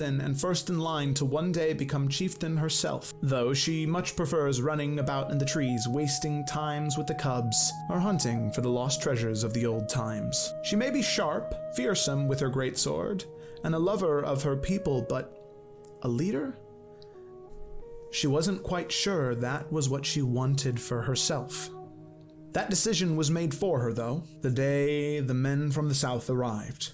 and first in line to one day become chieftain herself, though she much prefers running about in the trees, wasting times with the cubs, or hunting for the lost treasures of the old times. She may be sharp, fearsome with her great sword, and a lover of her people, but a leader? She wasn't quite sure that was what she wanted for herself. That decision was made for her, though, the day the men from the south arrived.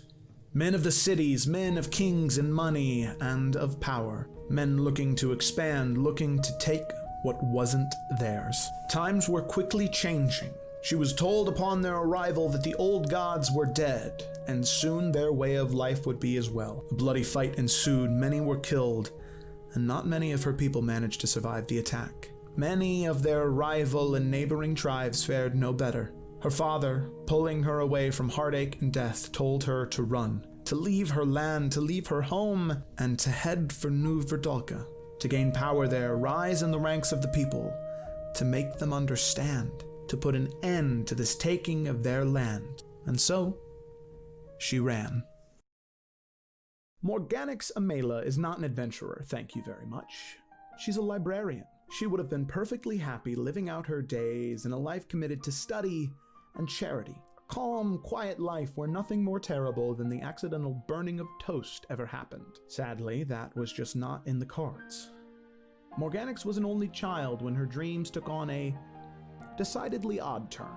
Men of the cities, men of kings and money and of power. Men looking to expand, looking to take what wasn't theirs. Times were quickly changing. She was told upon their arrival that the old gods were dead, and soon their way of life would be as well. A bloody fight ensued, many were killed, and not many of her people managed to survive the attack. Many of their rival and neighboring tribes fared no better. Her father, pulling her away from heartache and death, told her to run, to leave her land, to leave her home, and to head for New Verdalka, to gain power there, rise in the ranks of the people, to make them understand, to put an end to this taking of their land. And so, she ran. Morganix Amela is not an adventurer, thank you very much. She's a librarian. She would have been perfectly happy living out her days in a life committed to study and charity. A calm, quiet life where nothing more terrible than the accidental burning of toast ever happened. Sadly, that was just not in the cards. Morganix was an only child when her dreams took on a decidedly odd turn.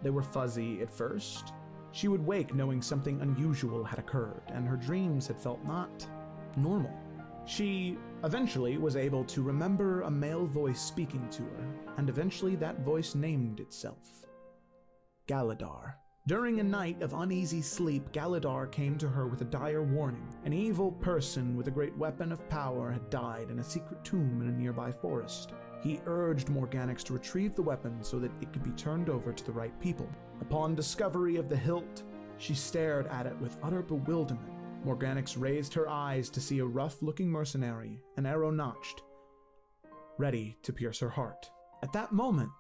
They were fuzzy at first. She would wake knowing something unusual had occurred, and her dreams had felt not normal. She eventually was able to remember a male voice speaking to her, and eventually that voice named itself Galadar. During a night of uneasy sleep, Galadar came to her with a dire warning. An evil person with a great weapon of power had died in a secret tomb in a nearby forest. He urged Morganix to retrieve the weapon so that it could be turned over to the right people. Upon discovery of the hilt, she stared at it with utter bewilderment. Morganix raised her eyes to see a rough-looking mercenary, an arrow notched, ready to pierce her heart. At that moment,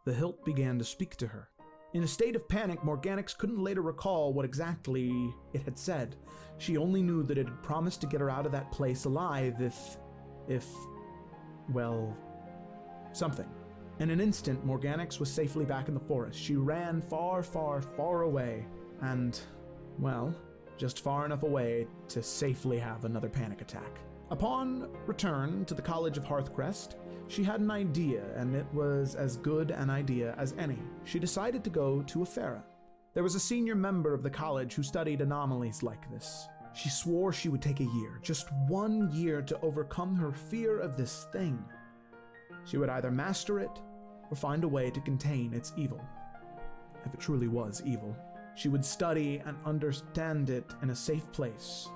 the hilt began to speak to her. In a state of panic, Morganix couldn't later recall what exactly it had said. She only knew that it had promised to get her out of that place alive well, something. In an instant, Morganix was safely back in the forest. She ran far, far, far away, and, well, just far enough away to safely have another panic attack. Upon return to the College of Hearthcrest, she had an idea, and it was as good an idea as any. She decided to go to Efera. There was a senior member of the college who studied anomalies like this. She swore she would take a year, just 1 year, to overcome her fear of this thing. She would either master it or find a way to contain its evil, if it truly was evil. She would study and understand it in a safe place,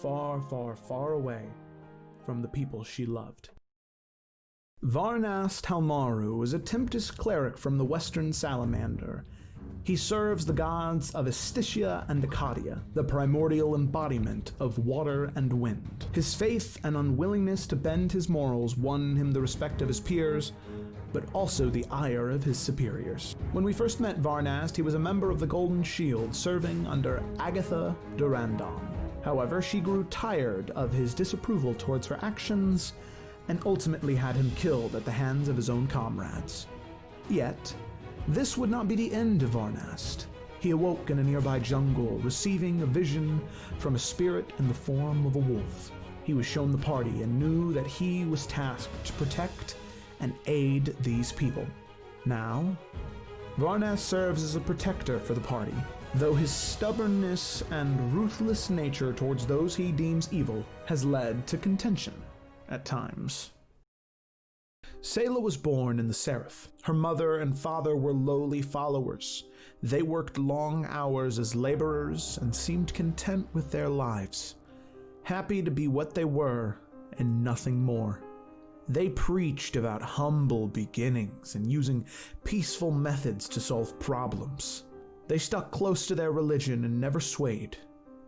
far, far, far away from the people she loved. Varnast Halmaru is a Tempest cleric from the Western Salamander. He serves the gods of Estitia and Acadia, the primordial embodiment of water and wind. His faith and unwillingness to bend his morals won him the respect of his peers, but also the ire of his superiors. When we first met Varnast, he was a member of the Golden Shield, serving under Agatha Durandon. However, she grew tired of his disapproval towards her actions, and ultimately had him killed at the hands of his own comrades. Yet, this would not be the end of Varnast. He awoke in a nearby jungle, receiving a vision from a spirit in the form of a wolf. He was shown the party and knew that he was tasked to protect and aid these people. Now, Varnast serves as a protector for the party, though his stubbornness and ruthless nature towards those he deems evil has led to contention at times. Sayla was born in the Seraph. Her mother and father were lowly followers. They worked long hours as laborers and seemed content with their lives, happy to be what they were and nothing more. They preached about humble beginnings and using peaceful methods to solve problems. They stuck close to their religion and never swayed,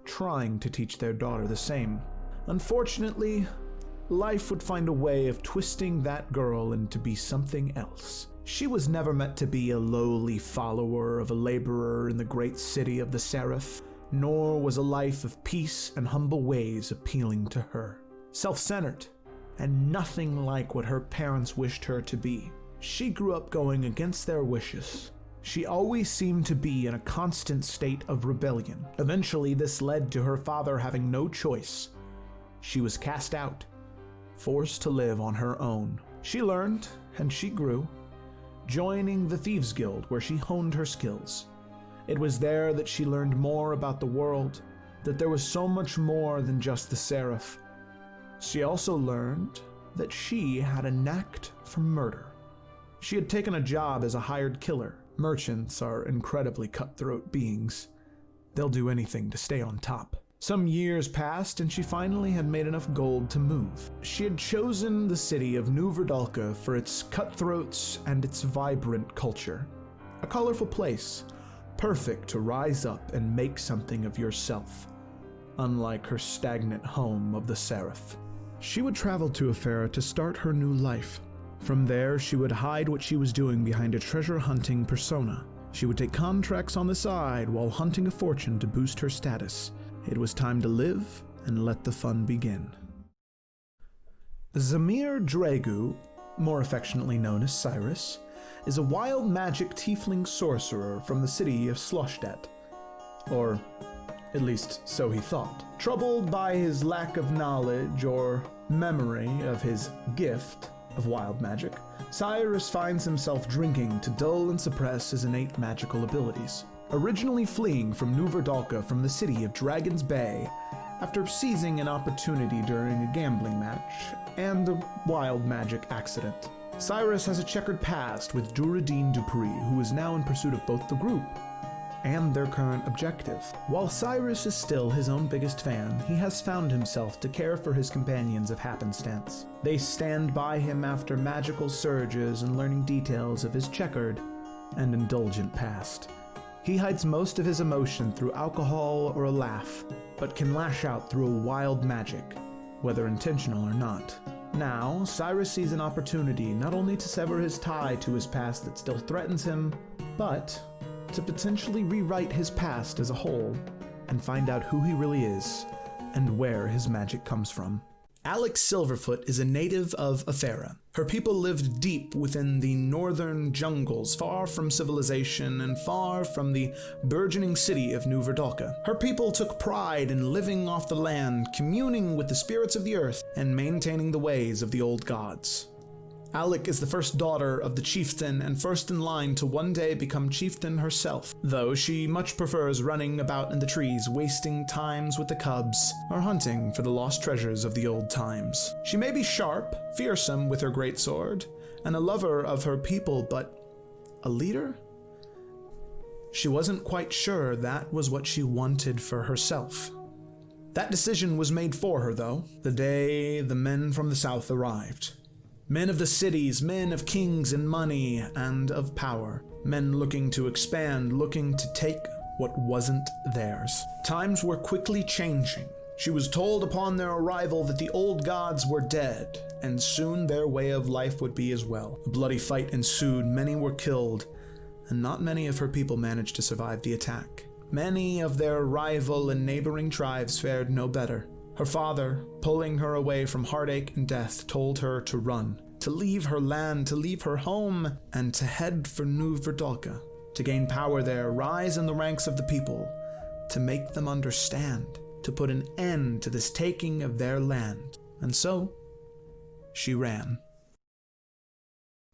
trying to teach their daughter the same. Unfortunately, life would find a way of twisting that girl into be something else. She was never meant to be a lowly follower of a laborer in the great city of the Seraph. nor was a life of peace and humble ways appealing to her. Self-centered, and nothing like what her parents wished her to be. She grew up going against their wishes. She always seemed to be in a constant state of rebellion. Eventually, this led to her father having no choice. She was cast out, forced to live on her own. She learned, and she grew, joining the Thieves Guild where she honed her skills. It was there that she learned more about the world, that there was so much more than just the Seraph. She also learned that she had a knack for murder. She had taken a job as a hired killer. Merchants are incredibly cutthroat beings. They'll do anything to stay on top. Some years passed and she finally had made enough gold to move. She had chosen the city of New Verdalka for its cutthroats and its vibrant culture. A colorful place, perfect to rise up and make something of yourself, unlike her stagnant home of the Seraph. She would travel to Efera to start her new life. From there, she would hide what she was doing behind a treasure-hunting persona. She would take contracts on the side while hunting a fortune to boost her status. It was time to live and let the fun begin. Zamir Dragu, more affectionately known as Cyrus, is a wild magic tiefling sorcerer from the city of Sloshdet. Or, at least so he thought. Troubled by his lack of knowledge or memory of his gift of wild magic, Cyrus finds himself drinking to dull and suppress his innate magical abilities. Originally fleeing from New Verdalka from the city of Dragon's Bay, after seizing an opportunity during a gambling match and a wild magic accident. Cyrus has a checkered past with Duradine Dupree, who is now in pursuit of both the group and their current objective. While Cyrus is still his own biggest fan, he has found himself to care for his companions of happenstance. They stand by him after magical surges and learning details of his checkered and indulgent past. He hides most of his emotion through alcohol or a laugh, but can lash out through a wild magic, whether intentional or not. Now, Cyrus sees an opportunity not only to sever his tie to his past that still threatens him, but to potentially rewrite his past as a whole and find out who he really is and where his magic comes from. Alex Silverfoot is a native of Efera. Her people lived deep within the northern jungles, far from civilization and far from the burgeoning city of New Verdalka. Her people took pride in living off the land, communing with the spirits of the earth, and maintaining the ways of the old gods. Alec is the first daughter of the chieftain and first in line to one day become chieftain herself, though she much prefers running about in the trees, wasting times with the cubs, or hunting for the lost treasures of the old times. She may be sharp, fearsome with her greatsword, and a lover of her people, but a leader? She wasn't quite sure that was what she wanted for herself. That decision was made for her, though, the day the men from the south arrived. Men of the cities, men of kings and money and of power. Men looking to expand, looking to take what wasn't theirs. Times were quickly changing. She was told upon their arrival that the old gods were dead, and soon their way of life would be as well. A bloody fight ensued, many were killed, and not many of her people managed to survive the attack. Many of their rival and neighboring tribes fared no better. Her father, pulling her away from heartache and death, told her to run, to leave her land, to leave her home, and to head for New Verdalka, to gain power there, rise in the ranks of the people, to make them understand, to put an end to this taking of their land. And so, she ran.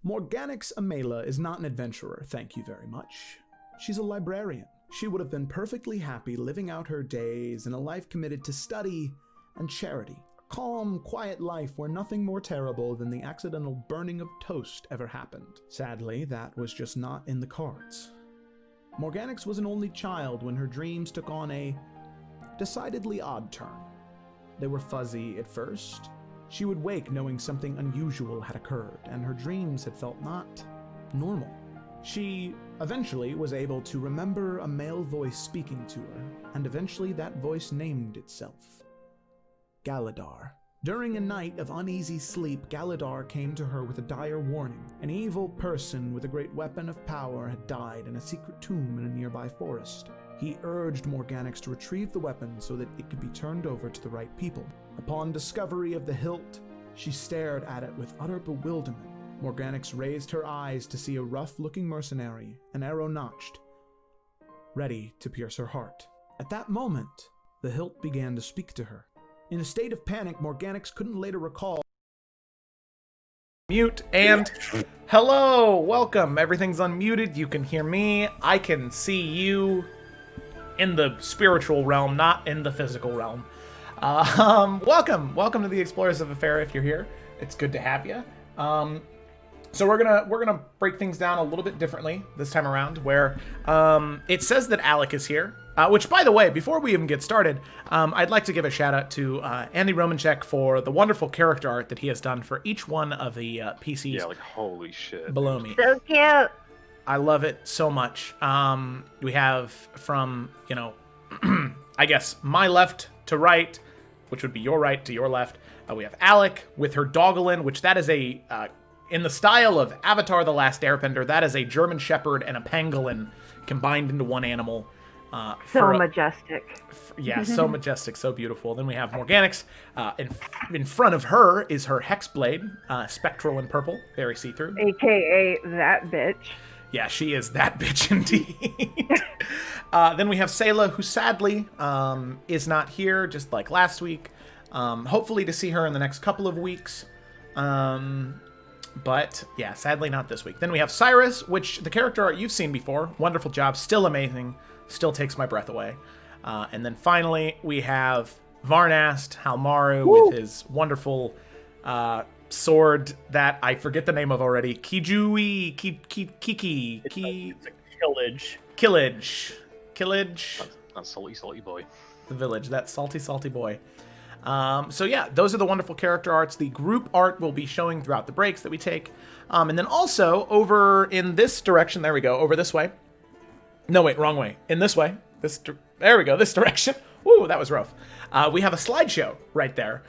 Morganix Amela is not an adventurer, thank you very much. She's a librarian. She would have been perfectly happy living out her days in a life committed to study and charity. A calm, quiet life where nothing more terrible than the accidental burning of toast ever happened. Sadly, that was just not in the cards. Morganix was an only child when her dreams took on a decidedly odd turn. They were fuzzy at first. She would wake knowing something unusual had occurred, and her dreams had felt not normal. She eventually was able to remember a male voice speaking to her, and eventually that voice named itself Galadar. During a night of uneasy sleep, Galadar came to her with a dire warning. An evil person with a great weapon of power had died in a secret tomb in a nearby forest. He urged Morganix to retrieve the weapon so that it could be turned over to the right people. Upon discovery of the hilt, she stared at it with utter bewilderment. Morganix raised her eyes to see a rough-looking mercenary, an arrow notched, ready to pierce her heart. At that moment, the hilt began to speak to her. In a state of panic, Morganix couldn't later recall. Mute and hello, welcome. Everything's unmuted. You can hear me. I can see you in the spiritual realm, not in the physical realm. Welcome to the Explorers of Efera. If you're here, it's good to have you. So we're gonna break things down a little bit differently this time around, where it says that Alec is here. Which, by the way, before we even get started, I'd like to give a shout out to Andy Romanchik for the wonderful character art that he has done for each one of the PCs. Yeah, like holy shit. Below me. So cute. I love it so much. We have from, I guess my left to right, which would be your right to your left. We have Alec with her Doggelin, which that is a, in the style of Avatar: The Last Airbender, that is a German Shepherd and a Pangolin combined into one animal. So majestic. Yeah, so majestic, so beautiful. Then we have Morganix. In front of her is her Hexblade, spectral and purple, very see-through. AKA that bitch. Yeah, she is that bitch indeed. Then we have Sayla, who sadly is not here, just like last week. Hopefully to see her in the next couple of weeks. But yeah, sadly not this week. Then we have Cyrus, which the character art you've seen before. Wonderful job, still amazing, still takes my breath away. And then finally we have Varnast Halmaru with his wonderful sword that I forget the name of already. Kijui, Kiki, It's a Killage. That salty boy. The village, that salty boy. So yeah, those are the wonderful character arts. The group art will be showing throughout the breaks that we take. And then also over in this direction, there we go, over this way. No, wait, wrong way. In this way. There we go, this direction. Woo, that was rough. We have a slideshow right there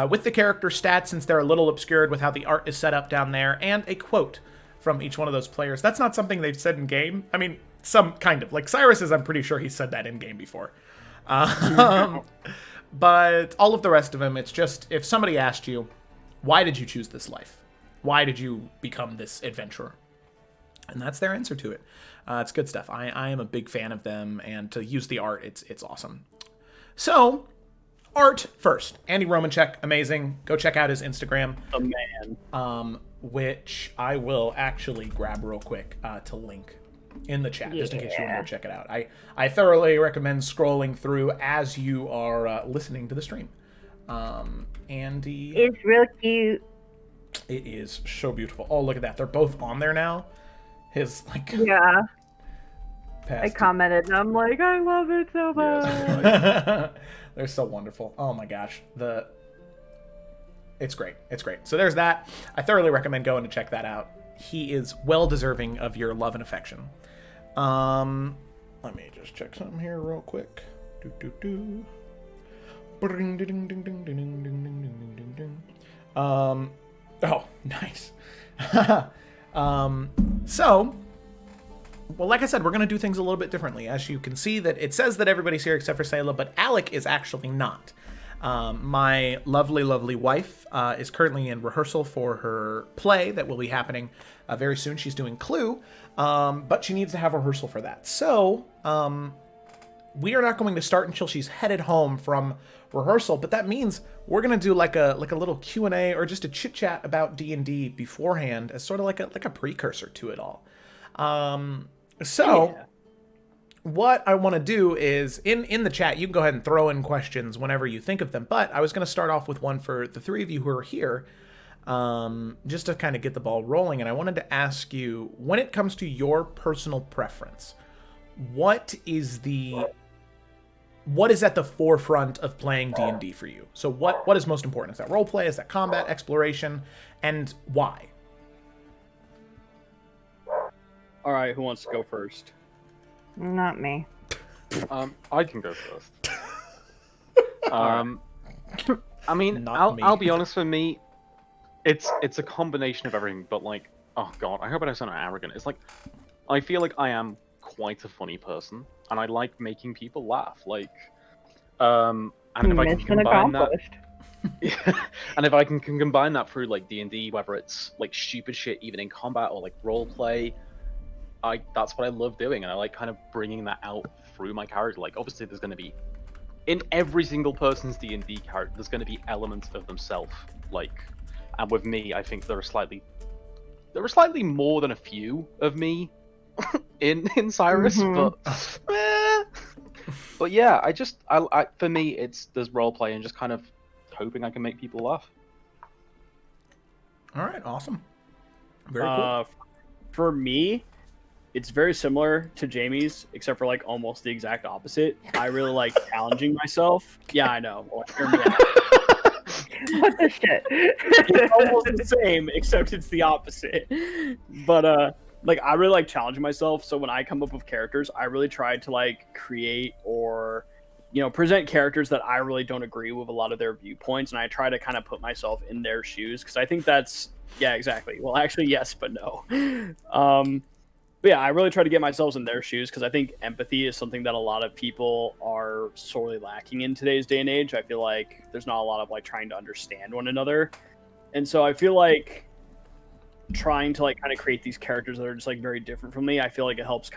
with the character stats, since they're a little obscured with how the art is set up down there, and a quote from each one of those players. That's not something they've said in game. I mean, some kind of. Like Cyrus's, I'm pretty sure he said that in game before. But all of the rest of them, it's just, if somebody asked you, why did you choose this life? Why did you become this adventurer? And that's their answer to it. It's good stuff. I am a big fan of them, and to use the art, it's awesome. So, art first. Andy Romanchik, amazing. Go check out his Instagram. a man. Which I will actually grab real quick to link in the chat, just in case you want to go check it out. I thoroughly recommend scrolling through as you are listening to the stream. Andy... It's real cute. It is so beautiful. Oh, look at that. They're both on there now. His, like... Yeah. Past I commented, and I'm like, I love it so much. They're so wonderful. Oh my gosh. It's great. It's great. So there's that. I thoroughly recommend going to check that out. He is well deserving of your love and affection. Let me just check something here real quick. Oh, nice. So, well, like I said, we're going to do things a little bit differently. As you can see, that it says that everybody's here except for Sayla, but Alec is actually not. My lovely wife is currently in rehearsal for her play that will be happening very soon. She's doing Clue, but she needs to have rehearsal for that. So we are not going to start until she's headed home from rehearsal, but that means we're going to do like a little Q&A or just a chit chat about D&D beforehand as sort of like a precursor to it all. What I want to do is, in the chat, you can go ahead and throw in questions whenever you think of them, but I was going to start off with one for the three of you who are here, just to kind of get the ball rolling, and I wanted to ask you, when it comes to your personal preference, what is at the forefront of playing D&D for you? So what is most important? Is that roleplay? Is that combat, exploration, and why? All right, who wants to go first? Not me. I can go first. I mean, Not me. I'll be honest. For me, it's a combination of everything. But like, oh god, I hope I don't sound arrogant. It's like, I feel like I am quite a funny person, and I like making people laugh. Like, and if I can Mission combine that, accomplished. and if I can combine that through like D&D, whether it's like stupid shit even in combat or like role play, that's what I love doing, and I like kind of bringing that out through my character. Like, obviously, there's going to be in every single person's D&D character, there's going to be elements of themselves. Like, and with me, I think there are slightly more than a few of me in Cyrus, but yeah, I for me, there's role play and just kind of hoping I can make people laugh. All right, awesome. Very cool. For me, it's very similar to Jamie's, except for like almost the exact opposite. I really like challenging myself. Yeah, I know. Well, hear me out. What the shit? It's almost the same, except it's the opposite. But like I really like challenging myself. So when I come up with characters, I really try to like create or present characters that I really don't agree with a lot of their viewpoints, and I try to kind of put myself in their shoes because I think that's exactly. Well, actually, yes, but no. But yeah, I really try to get myself in their shoes because I think empathy is something that a lot of people are sorely lacking in today's day and age. I feel like there's not a lot of like trying to understand one another, and so I feel like trying to like kind of create these characters that are just like very different from me. I feel like it helps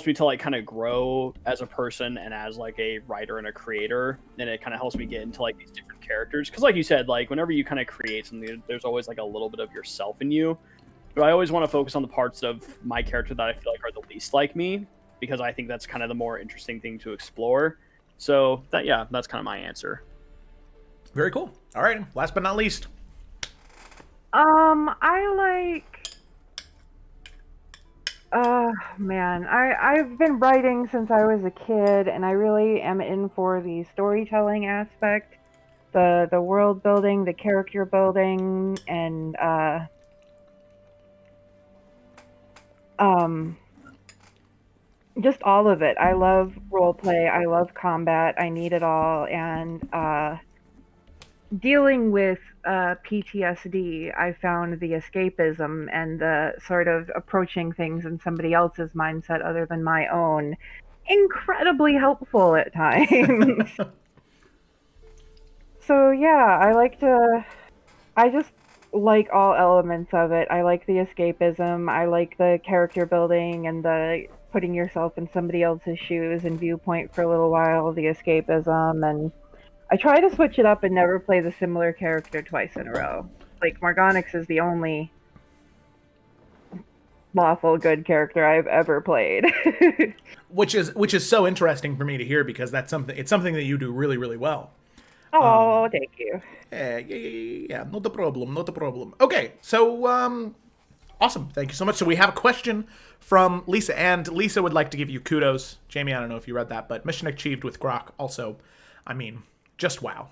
me to like kind of grow as a person and as like a writer and a creator, and it kind of helps me get into like these different characters because like you said, like whenever you kind of create something, there's always like a little bit of yourself in you, but I always want to focus on the parts of my character that I feel like are the least like me because I think that's kind of the more interesting thing to explore. So that's kind of my answer. Very cool. All right, last but not least. I've been writing since I was a kid, and I really am in for the storytelling aspect, the world building, the character building, and just all of it. I love roleplay, I love combat, I need it all, and dealing with PTSD, I found the escapism and the sort of approaching things in somebody else's mindset other than my own incredibly helpful at times. So yeah, I just like all elements of it. I like the escapism, I like the character building and the putting yourself in somebody else's shoes and viewpoint for a little while, the escapism, and I try to switch it up and never play the similar character twice in a row. Like, Morgonix is the only lawful good character I've ever played. Which is so interesting for me to hear because it's something that you do really, really well. Oh, thank you. Yeah. Not a problem. Okay, so awesome. Thank you so much. So we have a question from Lisa, and Lisa would like to give you kudos. Jamie, I don't know if you read that, but mission achieved with Grok. Also, I mean, just wow.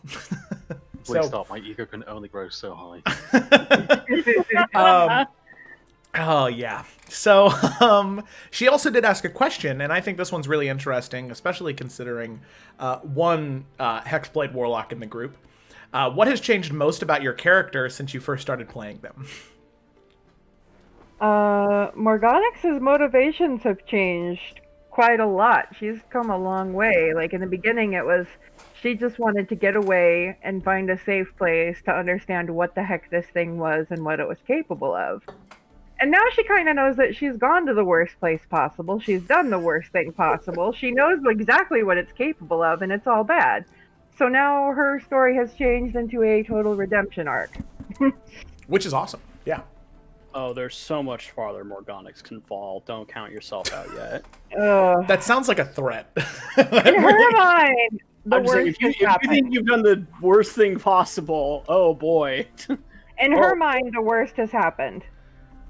Please stop. My ego can only grow so high. Oh, yeah. So she also did ask a question, and I think this one's really interesting, especially considering one Hexblade Warlock in the group. What has changed most about your character since you first started playing them? Morgonix's motivations have changed quite a lot. She's come a long way. Like, in the beginning, it was she just wanted to get away and find a safe place to understand what the heck this thing was and what it was capable of. And now she kind of knows that she's gone to the worst place possible. She's done the worst thing possible. She knows exactly what it's capable of, and it's all bad. So now her story has changed into a total redemption arc. Which is awesome. Yeah. Oh, there's so much farther Morgonix can fall. Don't count yourself out yet. That sounds like a threat. In her mind, the worst if you happened. think you've done the worst thing possible, oh boy. In her mind, the worst has happened.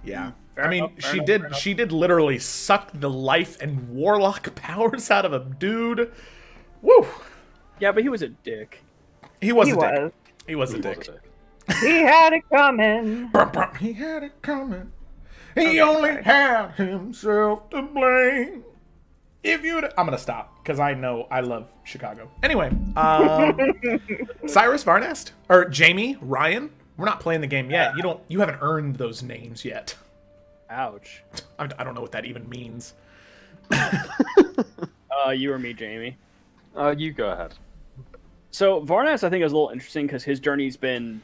Yeah. Fair I mean, enough, she did literally suck the life and warlock powers out of a dude. Woo! Yeah, but he was a dick. He was a dick. He was a He dick. He had it coming. He had it coming. He only had himself to blame. I'm gonna stop because I know I love Chicago. Anyway, Cyrus Varnast or Jamie Ryan. We're not playing the game yet. You haven't earned those names yet. Ouch. I don't know what that even means. You or me, Jamie? You go ahead. So Varnas, I think, is a little interesting because his journey's been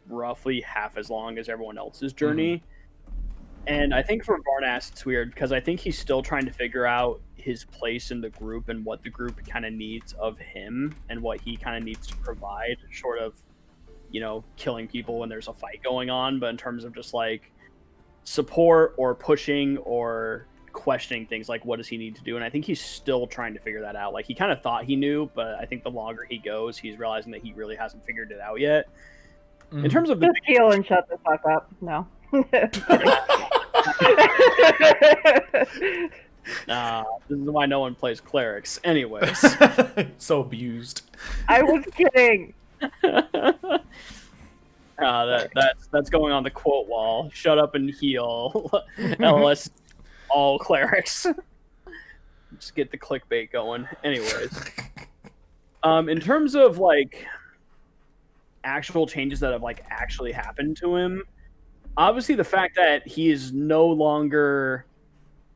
roughly half as long as everyone else's journey. And I think for Varnas, it's weird because I think he's still trying to figure out his place in the group and what the group kind of needs of him and what he kind of needs to provide, short of, killing people when there's a fight going on. But in terms of just like support or pushing or questioning things, like what does he need to do? And I think he's still trying to figure that out. Like he kind of thought he knew, but I think the longer he goes, he's realizing that he really hasn't figured it out yet. In terms of just heal and shut the fuck up. No. This is why no one plays clerics. Anyways. So abused. I was kidding. That's going on the quote wall. Shut up and heal. LS all clerics. Just get the clickbait going. Anyways. In terms of like actual changes that have like actually happened to him, obviously the fact that he is no longer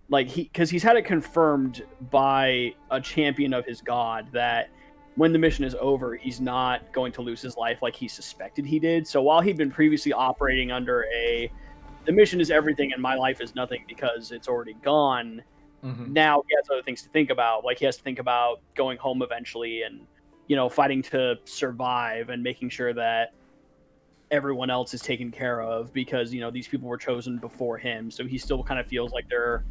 because he's had it confirmed by a champion of his god that when the mission is over, he's not going to lose his life like he suspected he did. So while he'd been previously operating under the mission is everything and my life is nothing because it's already gone, now he has other things to think about. Like he has to think about going home eventually and, fighting to survive and making sure that everyone else is taken care of because, these people were chosen before him. So he still kind of feels like they're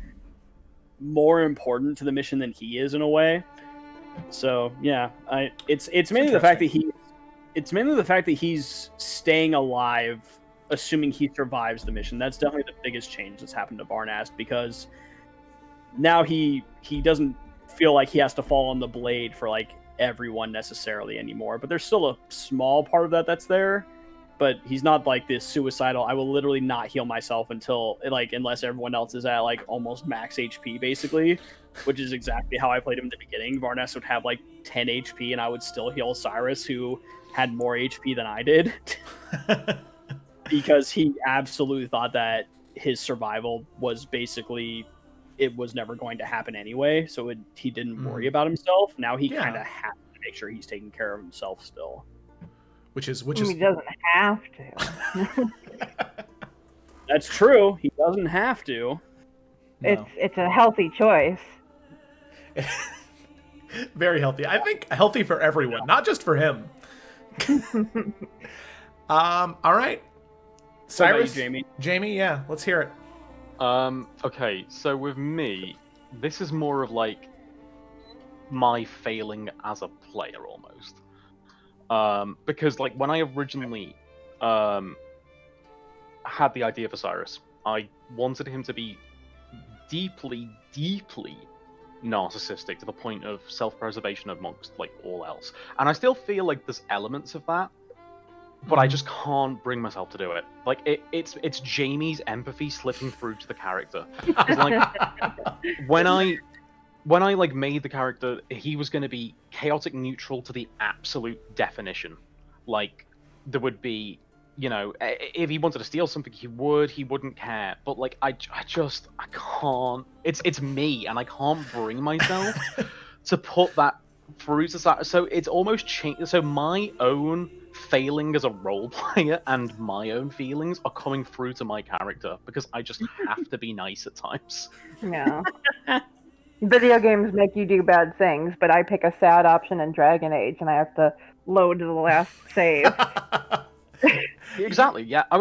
more important to the mission than he is in a way. So yeah, it's mainly the fact that he's staying alive, assuming he survives the mission. That's definitely the biggest change that's happened to Varnast, because now he doesn't feel like he has to fall on the blade for like everyone necessarily anymore. But there's still a small part of that that's there. But he's not like this suicidal, I will literally not heal myself unless everyone else is at like almost max HP basically, which is exactly how I played him in the beginning. Varnast would have like 10 HP and I would still heal Cyrus, who had more HP than I did. Because he absolutely thought that his survival was basically, it was never going to happen anyway. So he didn't worry about himself. Now he kind of has to make sure he's taking care of himself still. Which is He doesn't have to. That's true. He doesn't have to. No. It's a healthy choice. Very healthy. I think healthy for everyone, not just for him. All right. Cyrus, Jamie, yeah, let's hear it. Okay, so with me, this is more of like my failing as a player almost. Because like when I originally had the idea for Cyrus, I wanted him to be deeply, deeply narcissistic to the point of self-preservation amongst like all else. And I still feel like there's elements of that, but I just can't bring myself to do it. Like it's Jamie's empathy slipping through to the character. 'Cause, like when I like made the character, he was going to be chaotic neutral to the absolute definition. Like there would be, if he wanted to steal something, he wouldn't care. But like I can't. It's me, and I can't bring myself to put that through to that. So it's almost changed. So my own failing as a role player and my own feelings are coming through to my character because I just have to be nice at times. Yeah. Video games make you do bad things, but I pick a sad option in Dragon Age, and I have to load to the last save. Exactly. Yeah, I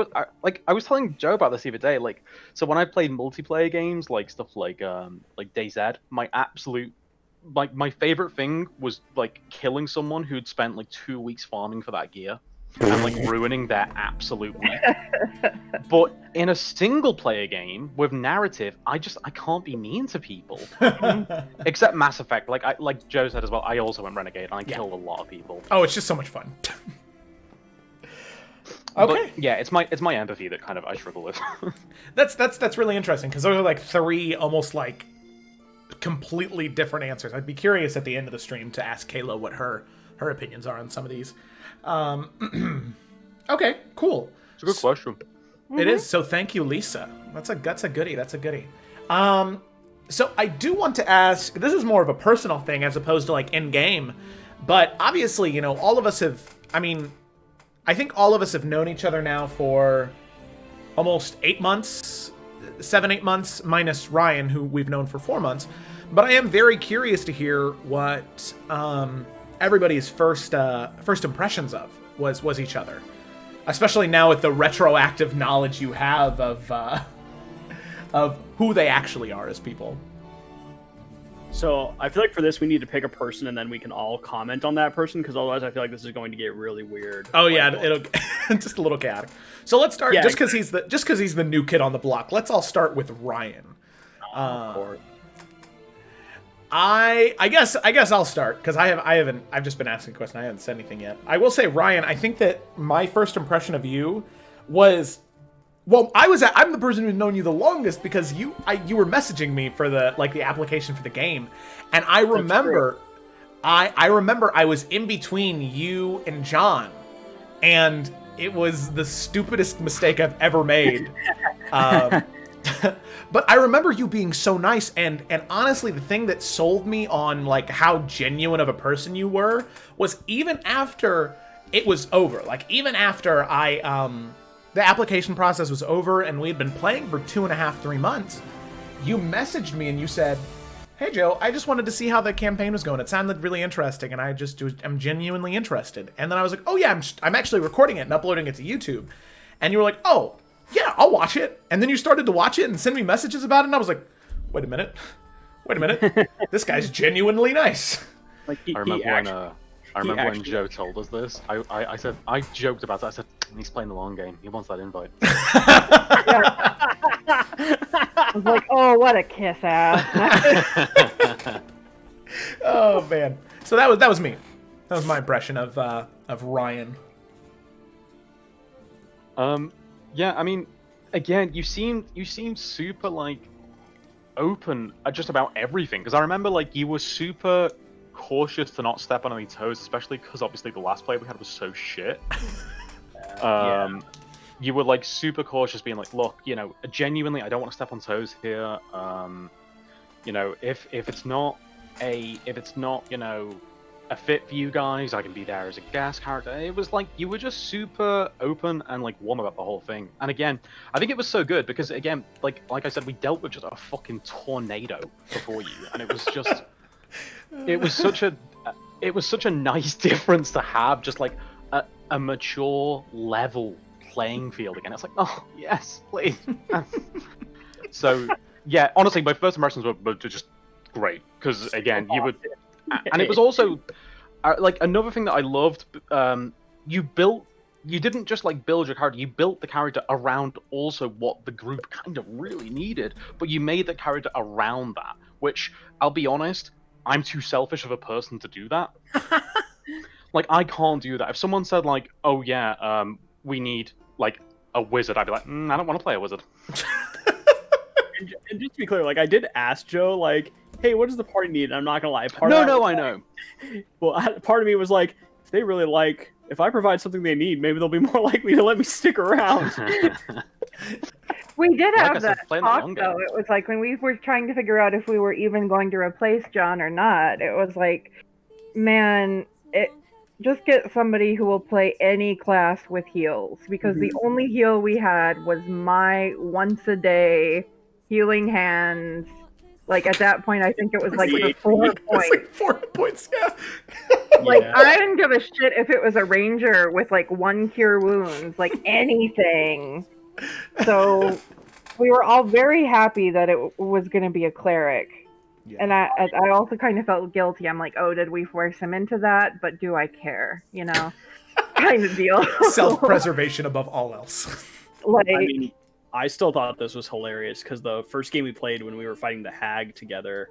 was telling Joe about this the other day. Like, so when I played multiplayer games, like stuff like DayZ, my favorite thing was like killing someone who'd spent like 2 weeks farming for that gear and like ruining their absolute week. But in a single player game with narrative, I can't be mean to people. Except Mass Effect. Like Joe said as well, I also went Renegade and I killed a lot of people. Oh, it's just so much fun. Okay. But, yeah, it's my empathy that kind of I struggle with. That's really interesting because those are like three almost like completely different answers. I'd be curious at the end of the stream to ask Kayla what her opinions are on some of these. Okay, cool. It's a good question. It is. So thank you, Lisa. That's a goodie. That's a goodie. So I do want to ask, this is more of a personal thing as opposed to like in game, but obviously, you know, all of us have, I mean, I think all of us have known each other now for almost 8 months, 7-8 months, minus Ryan, who we've known for 4 months. But I am very curious to hear what everybody's first impressions of was each other, especially now with the retroactive knowledge you have of who they actually are as people. So I feel like for this we need to pick a person and then we can all comment on that person, because otherwise I feel like this is going to get really weird. Oh yeah, it'll just a little chaotic. So let's start just because he's the new kid on the block. Let's all start with Ryan. Of course. I guess I'll start because I've just been asking questions. I haven't said anything yet. I will say, Ryan, I think that my first impression of you was, well, I'm the person who's known you the longest because you were messaging me for the application for the game, and I remember I was in between you and John, and it was the stupidest mistake I've ever made. But I remember you being so nice, and honestly, the thing that sold me on like how genuine of a person you were was even after it was over, like even after the application process was over and we had been playing for 2.5-3 months, you messaged me and you said, "Hey Joe, I just wanted to see how the campaign was going. It sounded really interesting, and I'm genuinely interested." And then I was like, "Oh yeah, I'm actually recording it and uploading it to YouTube." And you were like, "Oh yeah, I'll watch it." And then you started to watch it and send me messages about it, and I was like, wait a minute, this guy's genuinely nice. Like I remember when Joe told us this. I said, I joked about it. I said, he's playing the long game. He wants that invite. I was like, oh, what a kiss ass. Oh man. So that was me. That was my impression of Ryan. Yeah, I mean, again, you seemed super like open just about everything. Because I remember like you were super cautious to not step on any toes, especially because obviously the last play we had was so shit. You were like super cautious, being like, "Look, you know, genuinely, I don't want to step on toes here. You know, if it's not you know, a fit for you guys, I can be there as a guest character." It was like you were just super open and like warm about the whole thing. And again, I think it was so good because again, like I said, we dealt with just a fucking tornado before you, and it was just, it was such a nice difference to have just like a mature level playing field again. It's like, oh yes, please. So yeah, honestly, my first impressions were just great because again, you would. And it was also like another thing that I loved. You didn't just like build your character. You built the character around also what the group kind of really needed, but you made the character around that. Which I'll be honest, I'm too selfish of a person to do that. Like I can't do that. If someone said like, "Oh yeah, we need like a wizard," I'd be like, "I don't want to play a wizard." And just to be clear, like I did ask Joe, like, "Hey, what does the party need?" And I'm not gonna lie. I know. Well, part of me was like, if I provide something they need, maybe they'll be more likely to let me stick around. We did Like have I said, that playing the talk, long though. game. It was like when we were trying to figure out if we were even going to replace John or not, it was like, man, just get somebody who will play any class with heals, because the only heal we had was my once-a-day healing hands. Like, at that point, I think it was like for 4 points. It's like 4 points, yeah. Like, I didn't give a shit if it was a ranger with like 1 cure wounds, like anything. So we were all very happy that it was going to be a cleric. Yeah. And I also kind of felt guilty. I'm like, oh, did we force him into that? But do I care? You know, kind of deal. Self-preservation above all else. Like, I mean, I still thought this was hilarious because the first game we played when we were fighting the hag together,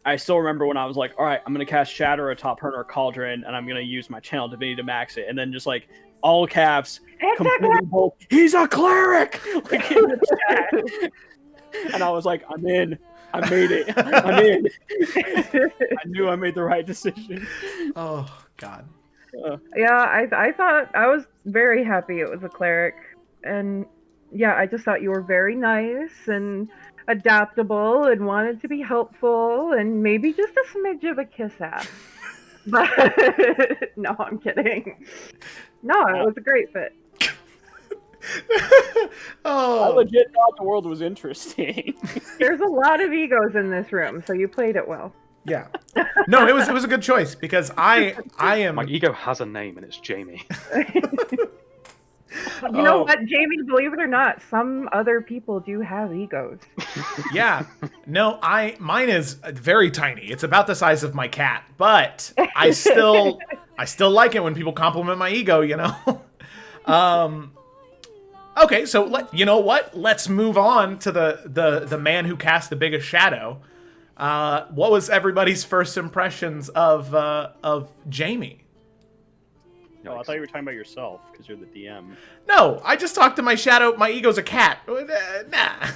I still remember when I was like, all right, I'm going to cast Shatter atop her or Cauldron, and I'm going to use my Channel Divinity to max it. And then just like all caps, completely bold, he's a cleric! Like, in the chat. And I was like, I'm in. I made it. I'm in. I knew I made the right decision. Oh God. Yeah, I thought I was very happy it was a cleric, and yeah, I just thought you were very nice and adaptable and wanted to be helpful and maybe just a smidge of a kiss ass. But no, I'm kidding. No, it was a great fit. I Oh, legit thought the world was interesting. There's a lot of egos in this room, so you played it well. yeah. No, it was a good choice because I am. My ego has a name, and it's Jamie. You know what, Jamie? Believe it or not, some other people do have egos. Yeah. No, mine is very tiny. It's about the size of my cat, but I still like it when people compliment my ego, you know. Okay, so you know what? Let's move on to the man who cast the biggest shadow. What was everybody's first impressions of Jamie? No, I thought you were talking about yourself because you're the DM. No, I just talked to my shadow. My ego's a cat. Nah.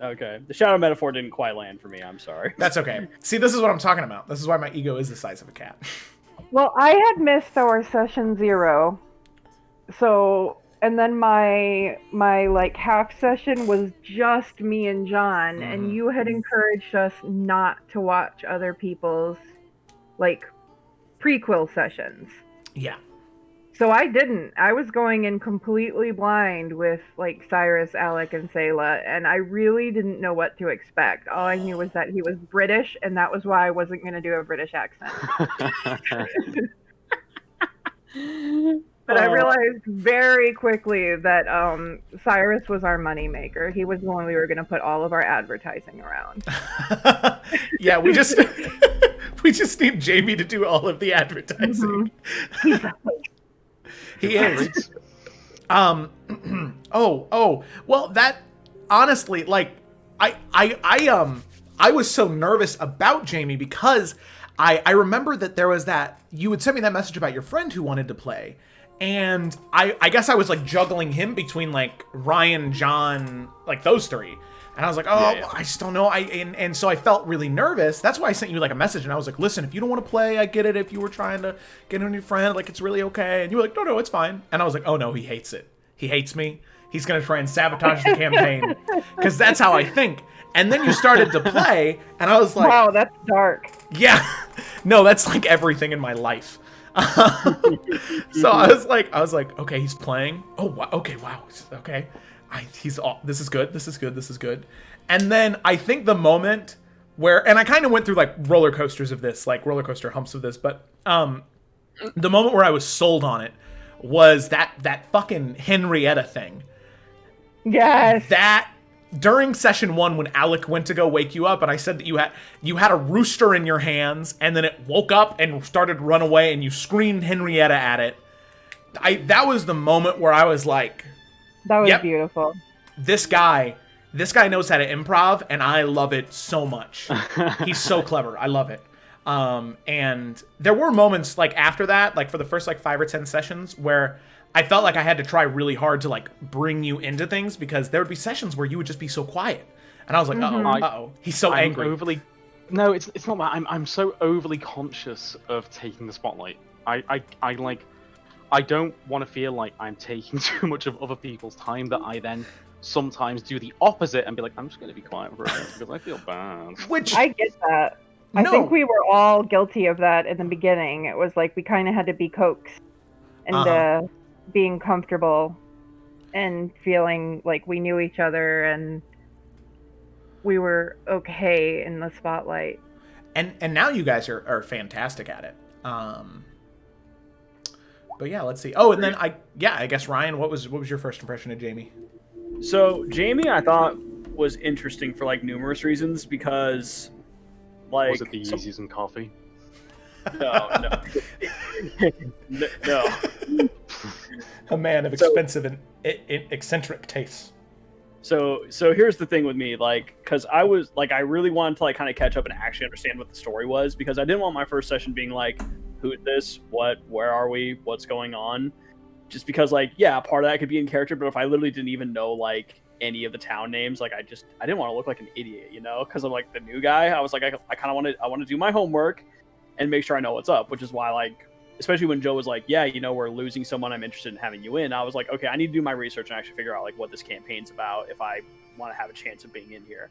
Okay, the shadow metaphor didn't quite land for me. I'm sorry. That's okay. See, this is what I'm talking about. This is why my ego is the size of a cat. Well, I had missed our session 0, so and then my like half session was just me and John, and you had encouraged us not to watch other people's like prequel sessions. Yeah. So I didn't. I was going in completely blind with like Cyrus, Alec, and Sayla, and I really didn't know what to expect. All I knew was that he was British, and that was why I wasn't going to do a British accent. But I realized very quickly that Cyrus was our moneymaker. He was the one we were going to put all of our advertising around. Yeah, we just need Jamie to do all of the advertising. Mm-hmm. He is. Well, that honestly, like, I was so nervous about Jamie because I remember that there was that you would send me that message about your friend who wanted to play. And I guess I was like juggling him between like Ryan, John, like those three. And I was like, I just don't know. And so I felt really nervous. That's why I sent you like a message. And I was like, listen, if you don't want to play, I get it. If you were trying to get a new friend, like it's really okay. And you were like, no, it's fine. And I was like, oh no, he hates it. He hates me. He's going to try and sabotage the campaign. Because that's how I think. And then you started to play. And I was like, wow, that's dark. Yeah. No, that's like everything in my life. So I was like, okay, he's playing. Oh, wow. Okay, wow. Okay. This is good. And then I think the moment where, and I kind of went through like roller coasters of this, like roller coaster humps of this, but the moment where I was sold on it was that fucking Henrietta thing. Yes. That during session 1 when Alec went to go wake you up and I said that you had a rooster in your hands and then it woke up and started to run away and you screamed Henrietta at it. That was the moment where I was like, that was beautiful. This guy knows how to improv, and I love it so much. He's so clever. I love it. And there were moments like after that, like for the first like 5 or 10 sessions, where I felt like I had to try really hard to like bring you into things because there would be sessions where you would just be so quiet, and I was like, uh-oh, he's so angry. No, it's not that. I'm so overly conscious of taking the spotlight. I don't want to feel like I'm taking too much of other people's time that I then sometimes do the opposite and be like, I'm just going to be quiet for a minute because I feel bad. Which I get that. I think we were all guilty of that in the beginning. It was like we kind of had to be coaxed into being comfortable and feeling like we knew each other and we were okay in the spotlight. And now you guys are fantastic at it. But yeah, let's see. Oh, and then I guess Ryan, what was your first impression of Jamie? So Jamie, I thought was interesting for like numerous reasons because, like, was it the Yeezys and coffee? No. A man of expensive and eccentric tastes. So here's the thing with me, like, because I was like, I really wanted to like kind of catch up and actually understand what the story was because I didn't want my first session being like, who is this? Where are we? What's going on? Just because, like, yeah, part of that could be in character, but if I literally didn't even know like any of the town names. Like I didn't want to look like an idiot, you know, because I'm like the new guy. I was like, I kind of want to do my homework and make sure I know what's up, which is why, like, especially when Joe was like, yeah, you know, we're losing someone, I'm interested in having you in. I was like, okay, I need to do my research and actually figure out like what this campaign's about if I want to have a chance of being in here.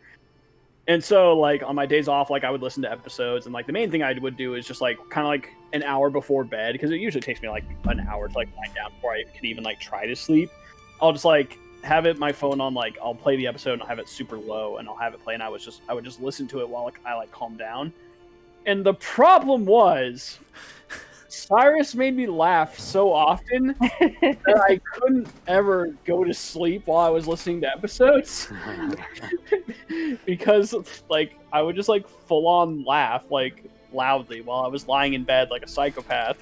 And so, like, on my days off, like, I would listen to episodes, and, like, the main thing I would do is just, like, kind of, like, an hour before bed, because it usually takes me, like, an hour to, like, wind down before I can even, like, try to sleep. I'll just, like, have it, my phone on, like, I'll play the episode, and I'll have it super low, and I'll have it play, and I would just listen to it while, like, I, like, calm down. And the problem was, Cyrus made me laugh so often that I couldn't ever go to sleep while I was listening to episodes because, like, I would just, like, full on laugh, like, loudly while I was lying in bed like a psychopath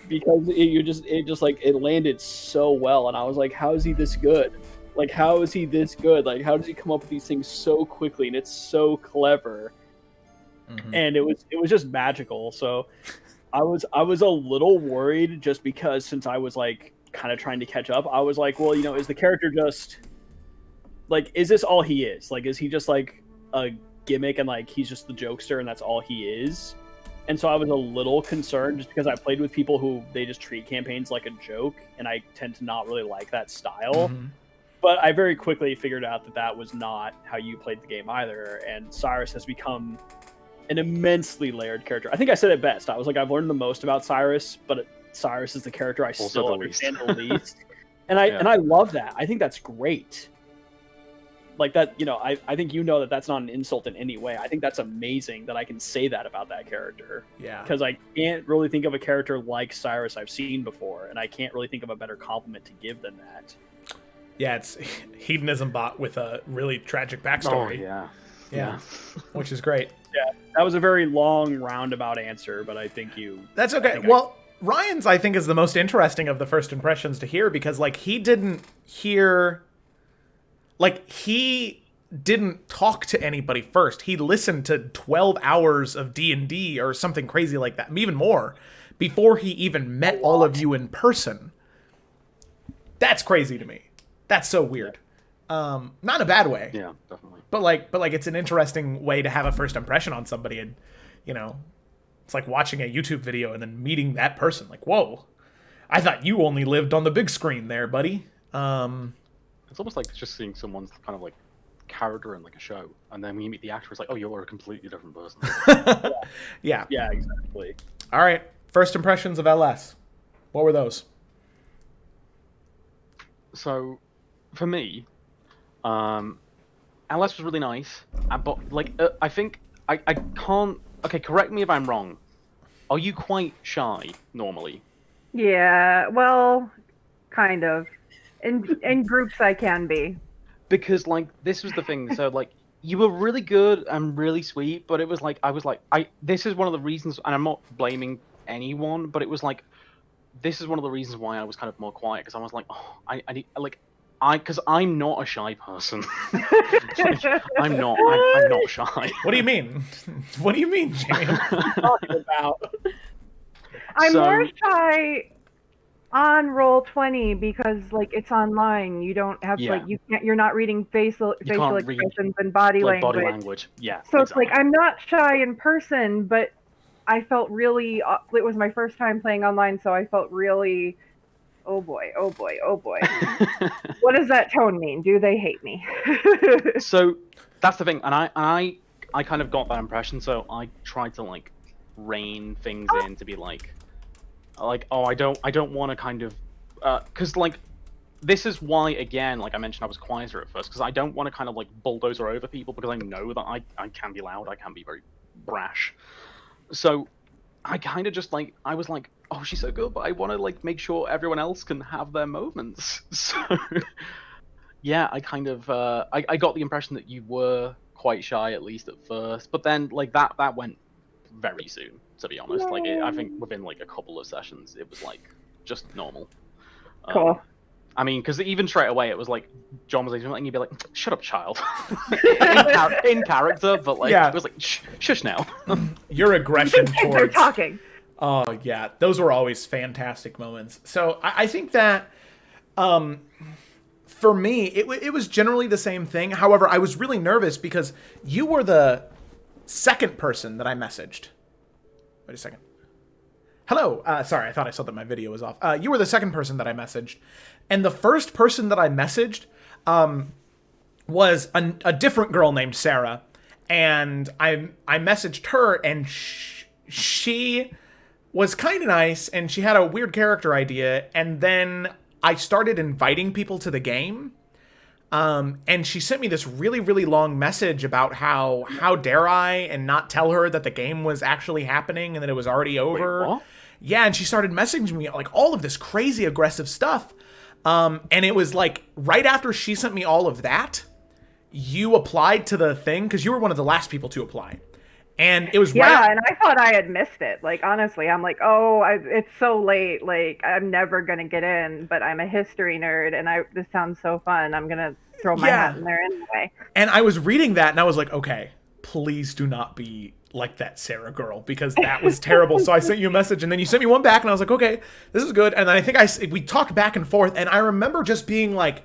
because it landed so well, and I was like, how is he this good? Like, how is he this good? Like, how does he come up with these things so quickly, and it's so clever? Mm-hmm. And it was just magical. So I was a little worried just because since I was like kind of trying to catch up, I was like, well, you know, is the character just like, is this all he is? Like, is he just like a gimmick and like he's just the jokester and that's all he is? And so I was a little concerned just because I played with people who they just treat campaigns like a joke, and I tend to not really like that style. Mm-hmm. But I very quickly figured out that was not how you played the game either, and Cyrus has become an immensely layered character. I think I said it best. I was like, I've learned the most about Cyrus, but Cyrus is the character I still understand the least. And I love that. I think that's great. Like that, you know, I think you know that that's not an insult in any way. I think that's amazing that I can say that about that character. Yeah. Because I can't really think of a character like Cyrus I've seen before, and I can't really think of a better compliment to give than that. Yeah, it's hedonism bot with a really tragic backstory. Oh, yeah. Which is great. Yeah, that was a very long roundabout answer, but I think you... That's okay. Well, Ryan's, I think, is the most interesting of the first impressions to hear, because, like, he didn't talk to anybody first. He listened to 12 hours of D&D or something crazy like that, even more, before he even met all of you in person. That's crazy to me. That's so weird. Not in a bad way. Yeah, definitely. But like it's an interesting way to have a first impression on somebody, and you know, it's like watching a YouTube video and then meeting that person. Like, whoa, I thought you only lived on the big screen there, buddy. It's almost like just seeing someone's kind of like character in like a show, and then when you meet the actor, it's like, oh, you're a completely different person. Yeah, exactly. All right, first impressions of LS. What were those? So, for me, LS was really nice, but like I think I can't. Okay, correct me if I'm wrong. Are you quite shy normally? Yeah, well, kind of. In groups, I can be. Because like this was the thing. So like you were really good and really sweet, but it was like this is one of the reasons, and I'm not blaming anyone, but it was like this is one of the reasons why I was kind of more quiet, because I was like, oh, I need like. Because I'm not a shy person. I'm not shy. What do you mean? What do you mean, Jamie? What are you talking about? I'm more shy on Roll20 because, like, it's online. You don't have you're not reading facial expressions and body language. Yeah. So it's like I'm not shy in person, but I felt really. It was my first time playing online, so I felt really. Oh boy. What does that tone mean? Do they hate me? So that's the thing, and I kind of got that impression, so I tried to like rein things in to be like oh, I don't want to kind of because like this is why, again, like I mentioned, I was quieter at first, because I don't want to kind of like bulldozer over people, because I know that I can be loud, I can be very brash. So I kind of just like, I was like, oh, she's so good, but I want to like make sure everyone else can have their moments. So yeah, I kind of I got the impression that you were quite shy, at least at first, but then like that went very soon, to be honest. Like I think within like a couple of sessions it was like just normal. Cool. I mean, because even straight away it was like John was like, and you'd be like, "Shut up, child," in character, but like it was like, "Shush now." Your aggression towards they're talking. Oh yeah, those were always fantastic moments. So I think that for me, it was generally the same thing. However, I was really nervous because you were the second person that I messaged. Wait a second. Hello. Sorry, I thought I saw that my video was off. You were the second person that I messaged. And the first person that I messaged was a different girl named Sarah. And I messaged her, and she was kind of nice, and she had a weird character idea. And then I started inviting people to the game. And she sent me this really, really long message about how dare I, and not tell her that the game was actually happening and that it was already over. Wait, what? Yeah, and she started messaging me like all of this crazy aggressive stuff. And it was like right after she sent me all of that, you applied to the thing because you were one of the last people to apply. And it was and I thought I had missed it. Like, honestly, I'm like, it's so late. Like, I'm never going to get in, but I'm a history nerd, and this sounds so fun. I'm going to throw my hat in there anyway. And I was reading that, and I was like, okay, please do not be like that Sarah girl, because that was terrible. So I sent you a message, and then you sent me one back, and I was like, okay, this is good. And then I think we talked back and forth, and I remember just being like,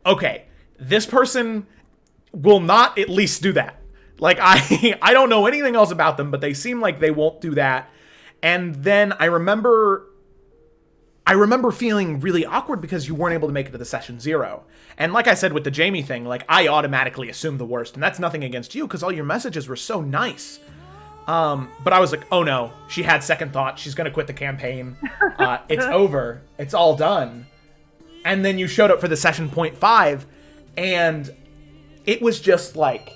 okay, this person will not at least do that. Like, I don't know anything else about them, but they seem like they won't do that. And then I remember feeling really awkward because you weren't able to make it to the session 0. And like I said with the Jamie thing, like, I automatically assumed the worst. And that's nothing against you, because all your messages were so nice. But I was like, oh no, she had second thought. She's going to quit the campaign. It's over. It's all done. And then you showed up for the session 0.5, and it was just like,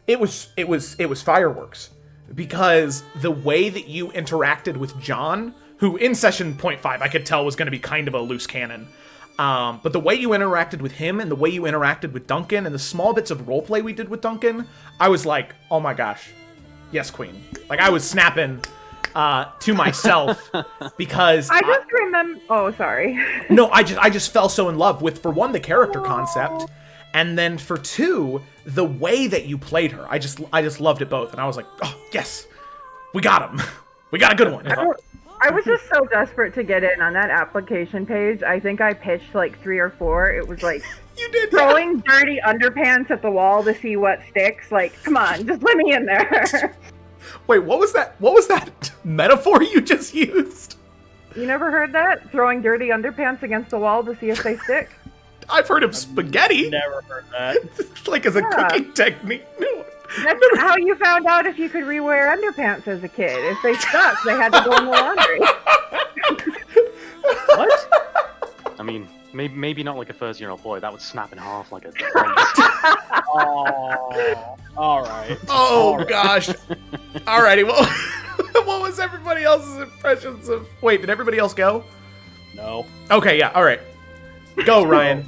it was fireworks, because the way that you interacted with John, who in session 0.5 I could tell was going to be kind of a loose cannon, but the way you interacted with him and the way you interacted with Duncan and the small bits of roleplay we did with Duncan, I was like, oh my gosh, yes, queen. Like, I was snapping to myself because I just remember. Oh, sorry. No, I just fell so in love with, for one, the character concept. And then for 2, the way that you played her. I just loved it both. And I was like, oh, yes, we got him. We got a good one. I was just so desperate to get in on that application page. I think I pitched like 3 or 4. It was like You did throwing dirty underpants at the wall to see what sticks. Like, come on, just let me in there. Wait, what was that? What was that metaphor you just used? You never heard that? Throwing dirty underpants against the wall to see if they stick? I've heard of spaghetti. Never heard that. Like, as a cooking technique. No. That's how you found out if you could rewear underpants as a kid. If they stuck, they had to go in the laundry. What? I mean, maybe not like a 13-year-old boy. That would snap in half like a. Oh, all right. Oh, gosh. Alrighty, well, what was everybody else's impressions of... Wait, did everybody else go? No. Okay, yeah, alright. Go, Ryan.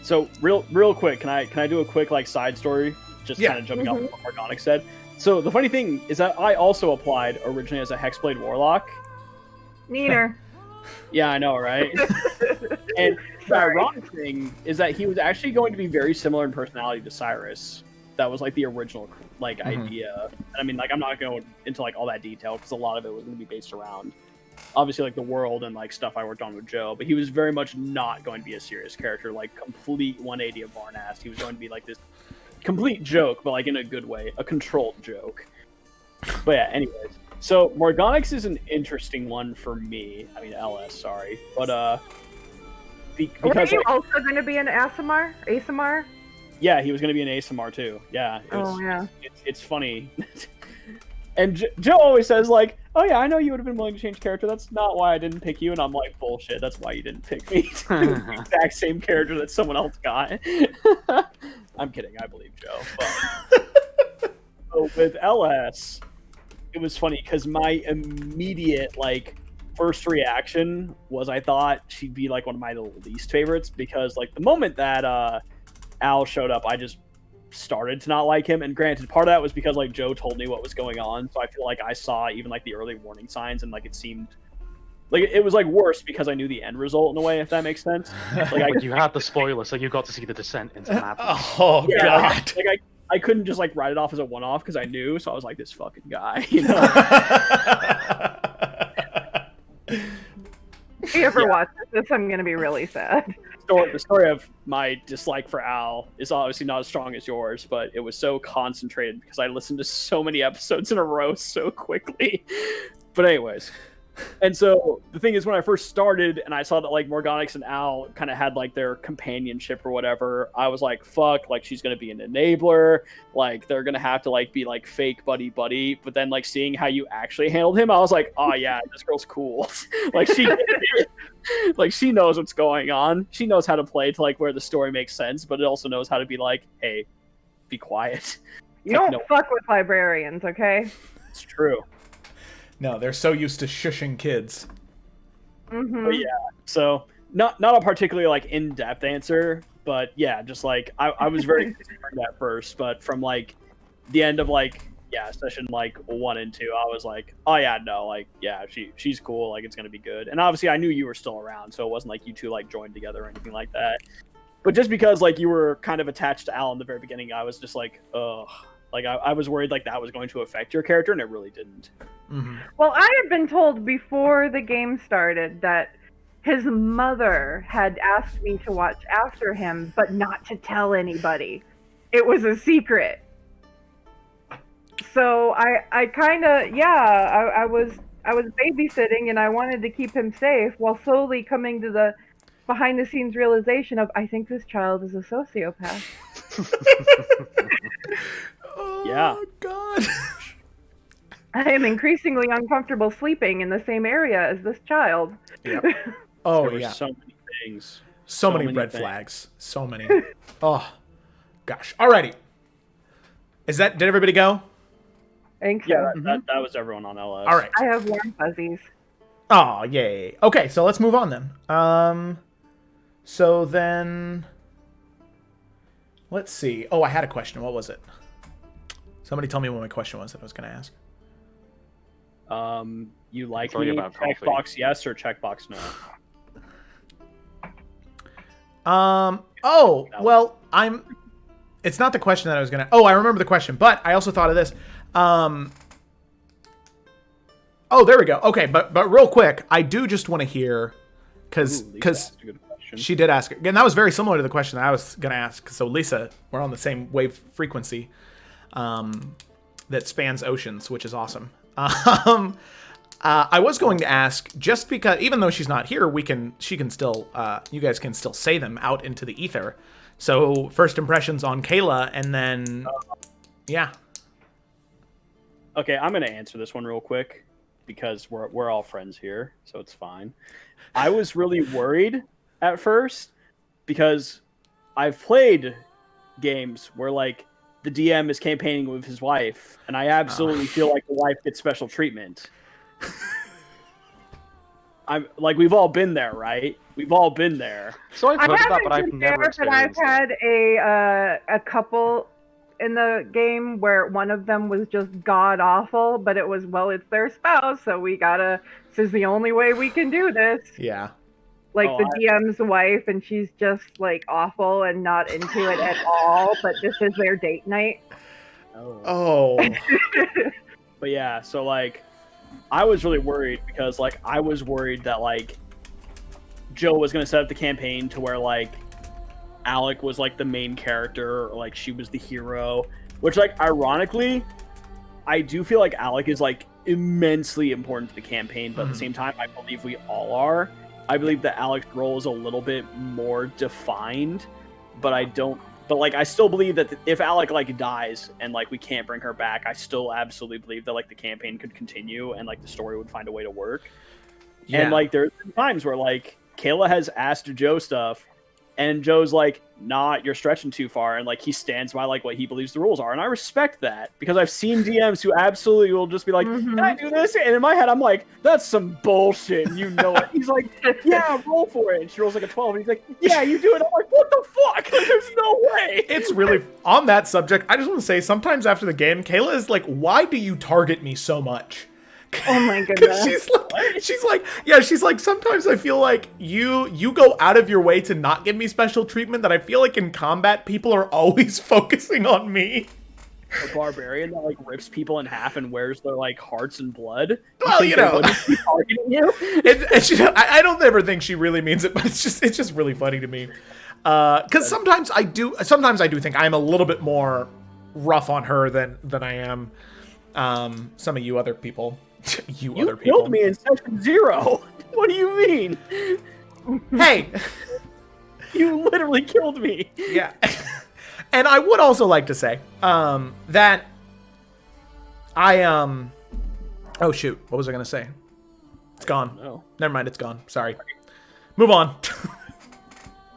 So real quick, can I do a quick like side story? Just kind of jumping off what Morgonic said. So the funny thing is that I also applied originally as a Hexblade Warlock. Neener. Yeah, I know, right? And the ironic thing is that he was actually going to be very similar in personality to Cyrus. That was like the original like idea. I mean, like, I'm not going into like all that detail because a lot of it was going to be based around obviously like the world and like stuff I worked on with Joe, but he was very much not going to be a serious character, like complete 180 of Varnast. He was going to be like this complete joke, but like in a good way, a controlled joke. But yeah, anyways. So Morgonix is an interesting one for me. I mean, LS, sorry. But because Were you like, also going to be an ASMR? ASMR? yeah, he was going to be an ASMR too. Yeah. It's funny. And Joe always says like, oh yeah, I know you would have been willing to change character. That's not why I didn't pick you. And I'm like, bullshit, that's why you didn't pick me. The exact same character that someone else got. I'm kidding, I believe Joe. But so with LS, it was funny because my immediate like first reaction was I thought she'd be like one of my least favorites, because like the moment that Al showed up, I just started to not like him. And granted, part of that was because like Joe told me what was going on, so I feel like I saw even like the early warning signs, and like it seemed like it was like worse because I knew the end result in a way, if that makes sense. Like you had the spoiler, so you got to see the descent into madness. Oh, yeah, God. like I couldn't just like write it off as a one-off because I knew, so I was like, this fucking guy, you know. If he ever watches this, I'm gonna be really sad. The story of my dislike for Al is obviously not as strong as yours, but it was so concentrated because I listened to so many episodes in a row so quickly. But anyways, and so the thing is, when I first started and I saw that like Morganix and Al kind of had like their companionship or whatever, I was like, fuck, like she's gonna be an enabler, like they're gonna have to like be like fake buddy. But then like seeing how you actually handled him, I was like, oh yeah, this girl's cool. Like she knows what's going on. She knows how to play to like where the story makes sense, but it also knows how to be like, hey, be quiet. You don't fuck with librarians, okay? It's true. No, they're so used to shushing kids. Mm-hmm. But yeah, so not a particularly like in-depth answer, but yeah, just like I was very concerned at first, but from like the end of like session like 1 and 2, I was like, oh yeah, no, like yeah, she's cool, like it's gonna be good. And obviously I knew you were still around, so it wasn't like you two like joined together or anything like that. But just because like you were kind of attached to Al in the very beginning, I was just like, ugh. Like, I was worried, like, that was going to affect your character, and it really didn't. Mm-hmm. Well, I had been told before the game started that his mother had asked me to watch after him, but not to tell anybody. It was a secret. So I kind of, I was babysitting, and I wanted to keep him safe, while slowly coming to the behind-the-scenes realization of, I think this child is a sociopath. Oh, yeah. God. I am increasingly uncomfortable sleeping in the same area as this child. Yep. Oh, there were yeah. so many things. So many red flags. So many. Oh, gosh. Alrighty. Did everybody go? I think so. Yeah, that was everyone on LS. All right. I have warm fuzzies. Oh, yay. Okay, so let's move on then. So then, let's see. Oh, I had a question. What was it? Somebody tell me what my question was that I was going to ask. You like Talking me? about coffee. Checkbox yes or checkbox no? Oh, well, it's not the question that I was going to... Oh, I remember the question, but I also thought of this. Oh, there we go. Okay, but real quick, I do just want to hear, because she did ask, and that was very similar to the question that I was going to ask. So Lisa, we're on the same wave frequency that spans oceans, which is awesome. I was going to ask, just because, even though she's not here, she can still, you guys can still say them out into the ether. So first impressions on Kayla, and then, yeah. Okay, I'm gonna answer this one real quick because we're all friends here, so it's fine. I was really worried at first because I've played games where like the DM is campaigning with his wife, and I absolutely feel like the wife gets special treatment. I'm like, we've all been there, right? We've all been there. So I've heard of that, haven't but I've been never there, but I've experienced had a couple in the game where one of them was just god awful, but it was, well, it's their spouse, so this is the only way we can do this. Yeah. Like DM's wife, and she's just like awful and not into it at all, but this is their date night. Oh. But yeah, so like, I was really worried because like I was worried that like Joe was gonna set up the campaign to where like Alec was like the main character, or like she was the hero, which like ironically, I do feel like Alec is like immensely important to the campaign, but at the same time, I believe we all are. I believe that Alec's role is a little bit more defined, but I still believe that if Alec like dies and like we can't bring her back, I still absolutely believe that like the campaign could continue and like the story would find a way to work. Yeah. And like there's been times where like Kayla has asked Joe stuff, and Joe's like, nah, you're stretching too far, and like he stands by like what he believes the rules are, and I respect that because I've seen DMs who absolutely will just be like, can I do this? And in my head I'm like, that's some bullshit, and you know it. He's like, yeah, roll for it, and she rolls like a 12, and he's like, yeah, you do it. I'm like, what the fuck? Like, there's no way. It's really, on that subject, I just want to say, sometimes after the game, Kayla is like, why do you target me so much? Oh my goodness. she's like, sometimes I feel like you go out of your way to not give me special treatment, that I feel like in combat people are always focusing on me. a barbarian that like rips people in half and wears their like hearts and blood. Well, think you they know. wouldn't be targeting you? I don't ever think she really means it, but it's just really funny to me. Because sometimes I do think I'm a little bit more rough on her than I am some of you other people. you other people killed me in session 0. What do you mean? Hey, You literally killed me. yeah. And I would also like to say that I oh shoot, what was I gonna say? It's gone. No. Never mind, it's gone. Sorry. Move on.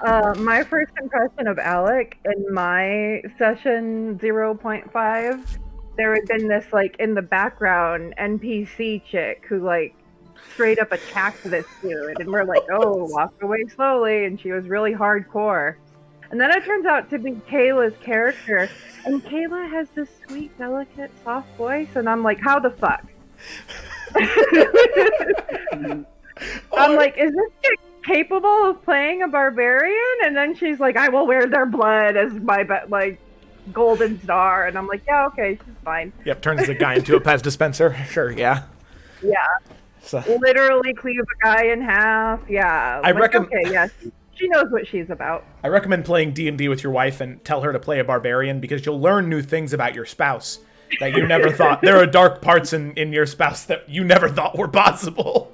My first impression of Alec in my session 0.5, there had been this like in the background NPC chick who like straight up attacked this dude, and we're like, oh, walk away slowly, and she was really hardcore. And then it turns out to be Kayla's character, and Kayla has this sweet, delicate, soft voice, and I'm like, how the fuck? I'm like, is this chick capable of playing a barbarian? And then she's like, I will wear their blood as my like golden star, and I'm like, yeah, okay, she's fine. Yep, turns the guy into a Pez dispenser. Sure, yeah. Yeah. So, Literally cleave a guy in half. Yeah. I reckon- Okay, yes. She knows what she's about. I recommend playing D&D with your wife and tell her to play a barbarian, because you'll learn new things about your spouse that you never thought. There are dark parts in your spouse that you never thought were possible.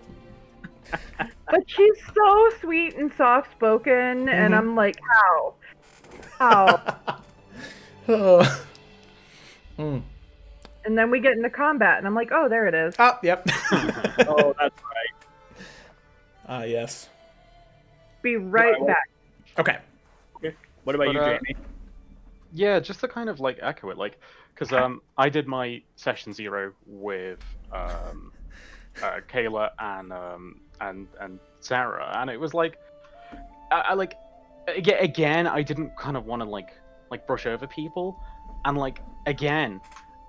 But she's so sweet and soft-spoken, and I'm like, how? How? Mm. And then we get into combat, and I'm like, oh, there it is. Oh, yep. Oh, that's right. Ah, yes. Be right Well, back. Okay. What about But, you, Jamie? Yeah, just to kind of like echo it, like, because I did my session 0 with Kayla and Sarah, and it was like, I like, again, I didn't kind of want to like brush over people, and like again,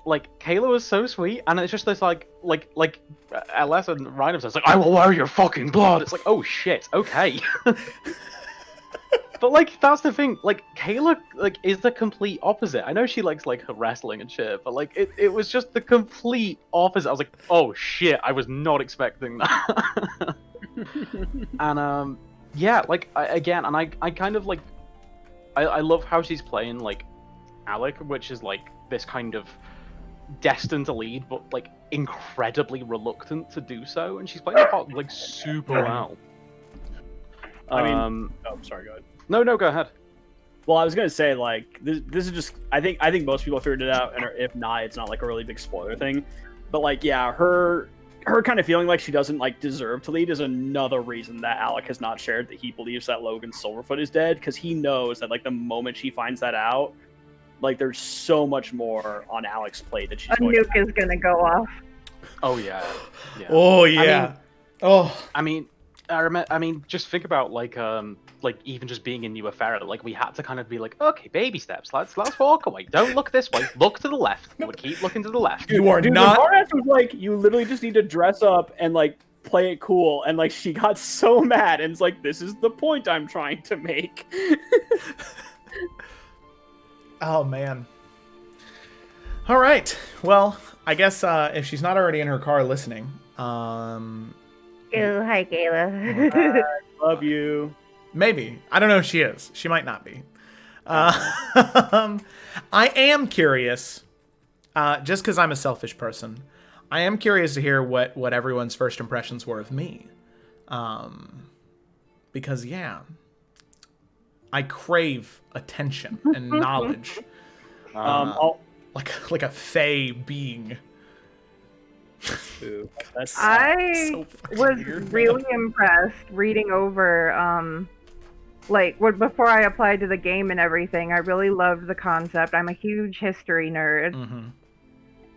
like Kayla was so sweet, and it's just this like LS and Ryan says like, I will wear your fucking blood. It's like, oh shit, okay. But like that's the thing, like Kayla like is the complete opposite. I know she likes like her wrestling and shit, but like it was just the complete opposite. I was like, oh shit, I was not expecting that. And yeah, like I kind of like I love how she's playing like Alec, which is like this kind of destined to lead, but like incredibly reluctant to do so, and she's playing the part like super well. I mean, oh, sorry, go ahead. No, go ahead. Well, I was gonna say like this is just I think most people figured it out, and if not, it's not like a really big spoiler thing. But like, yeah, her kind of feeling like she doesn't like deserve to lead is another reason that Alec has not shared that he believes that Logan Silverfoot is dead, because he knows that like the moment she finds that out, like there's so much more on Alec's plate that she's A nuke is gonna go off. Oh yeah. Oh yeah. I mean, just think about like even just being in New Efera, like we had to kind of be like, okay, baby steps. Let's walk away. Don't look this way. Look to the left. We'll keep looking to the left. You are Dude, not. the hard ass was like, you literally just need to dress up and like play it cool, and like she got so mad, and it's like, this is the point I'm trying to make. Oh man. All right. Well, I guess if she's not already in her car listening, Oh, hi, Kayla. Love you. maybe. I don't know if she is. She might not be. I am curious, just because I'm a selfish person, I am curious to hear what everyone's first impressions were of me. Because, yeah, I crave attention and knowledge. Like a fey being. That's I so fucking was weird, really impressed reading over, before I applied to the game and everything. I really loved the concept. I'm a huge history nerd. Mm-hmm.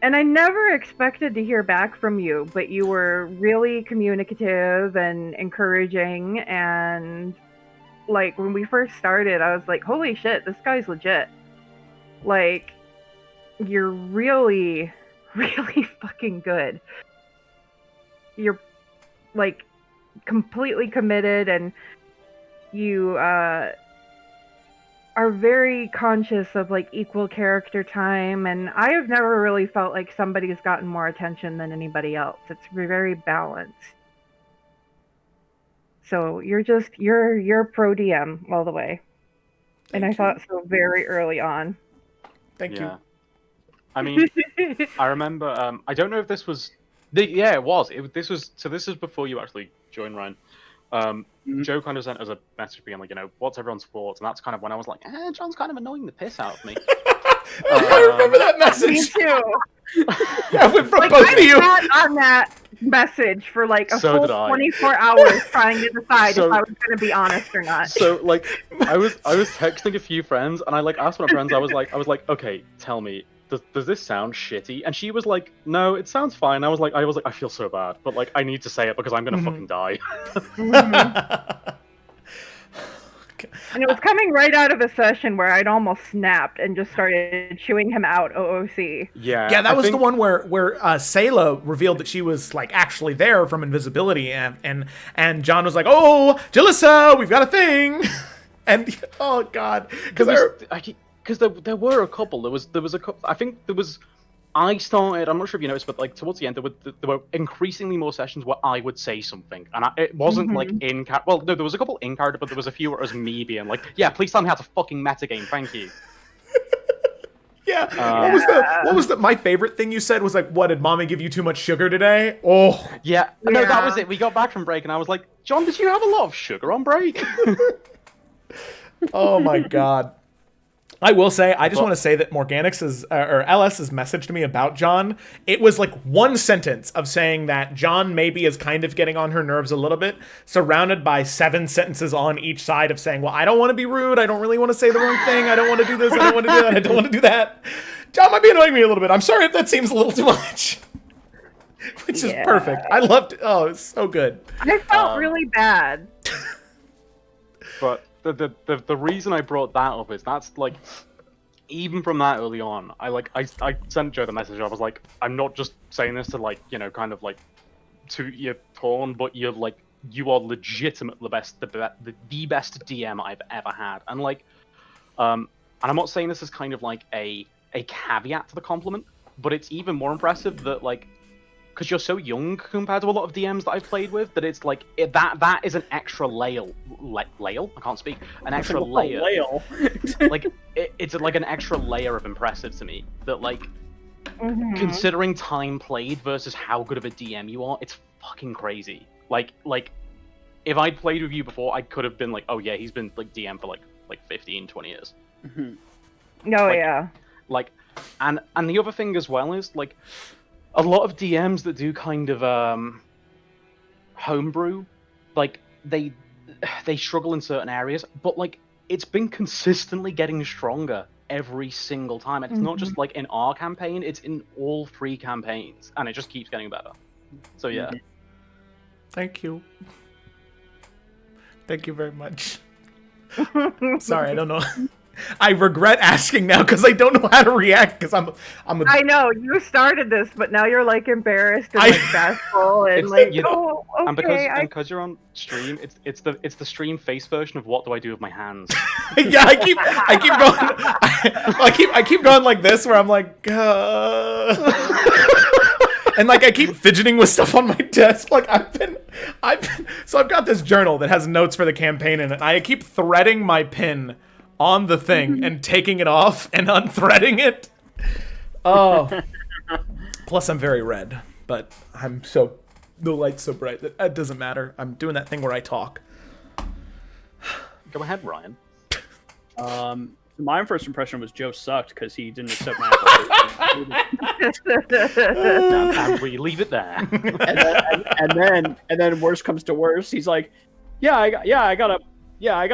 And I never expected to hear back from you, but you were really communicative and encouraging. And like when we first started, I was like, holy shit, this guy's legit. Like, you're really, really fucking good. You're like completely committed, and you are very conscious of like equal character time, and I have never really felt like somebody's gotten more attention than anybody else. It's very balanced. So you're pro DM all the way. And I thought so very early on. Thank you. I mean, I remember. I don't know if this was. Yeah, it was. This was before you actually joined, Ryan. Joe kind of sent us a message being like, what's everyone's thoughts? And that's kind of when I was like, John's kind of annoying the piss out of me. I remember that message. Me too. Yeah, from like, both of you. I sat on that message for like a full 24 hours trying to decide if I was going to be honest or not. So like, I was texting a few friends, and I like asked my friends. I was like, okay, tell me, does this sound shitty? And she was like, no, it sounds fine. I was like, I feel so bad, but like, I need to say it because I'm gonna fucking die. And it was coming right out of a session where I'd almost snapped and just started chewing him out OOC. Yeah, that was the one where Sayla revealed that she was like actually there from invisibility, and John was like, "Oh, Jalissa, we've got a thing," and oh god, because there were a couple. There was a couple. I think there was. I started. I'm not sure if you noticed, but like towards the end, there were increasingly more sessions where I would say something, and it wasn't like in character. Well, no, there was a couple in character, but there was a few where it was me being like, "Yeah, please tell me how to fucking metagame, thank you." Yeah. What was the? My favorite thing you said was like, "What, did mommy give you too much sugar today?" Oh. Yeah. No, that was it. We got back from break, and I was like, "John, did you have a lot of sugar on break?" Oh my god. I will say, I just want to say that Morganix's or LS's message to me about John, it was like one sentence of saying that John maybe is kind of getting on her nerves a little bit, surrounded by 7 sentences on each side of saying, well, I don't want to be rude, I don't really want to say the wrong thing, I don't want to do this, I don't want to do that, I don't want to do that. John might be annoying me a little bit. I'm sorry if that seems a little too much. Which is perfect. I loved it. Oh, it's so good. I felt really bad. But the reason I brought that up is that's like, even from that early on, I sent Joe the message. I was like, I'm not just saying this to like, kind of like toot your horn, but you are legitimately the best DM I've ever had. And like, and I'm not saying this as kind of like a caveat to the compliment, but it's even more impressive that like, because you're so young compared to a lot of DMs that I've played with, that it's like that is an extra layer. I can't speak. An extra layer. Like it's like an extra layer of impressive to me. That like, considering time played versus how good of a DM you are, it's fucking crazy. Like if I'd played with you before, I could have been like, oh yeah, he's been like DM for like 15, 20 years. Yeah. Like, and the other thing as well is like, a lot of DMs that do kind of homebrew, like they struggle in certain areas, but like it's been consistently getting stronger every single time. And it's not just like in our campaign; it's in all 3 campaigns, and it just keeps getting better. So yeah. Thank you. Thank you very much. Sorry, I don't know. I regret asking now because I don't know how to react because I know you started this, but now you're like embarrassed and like bashful and like okay. And because you're on stream, it's the stream face version of what do I do with my hands? Yeah, I keep going like this where I'm like, and like I keep fidgeting with stuff on my desk. Like so I've got this journal that has notes for the campaign in it. I keep threading my pin on the thing and taking it off and unthreading it. Oh. Plus I'm very red, but the light's so bright that it doesn't matter. I'm doing that thing where I talk. Go ahead, Ryan. My first impression was Joe sucked because he didn't accept my application. And we leave it there. and then worse comes to worse, he's like, I got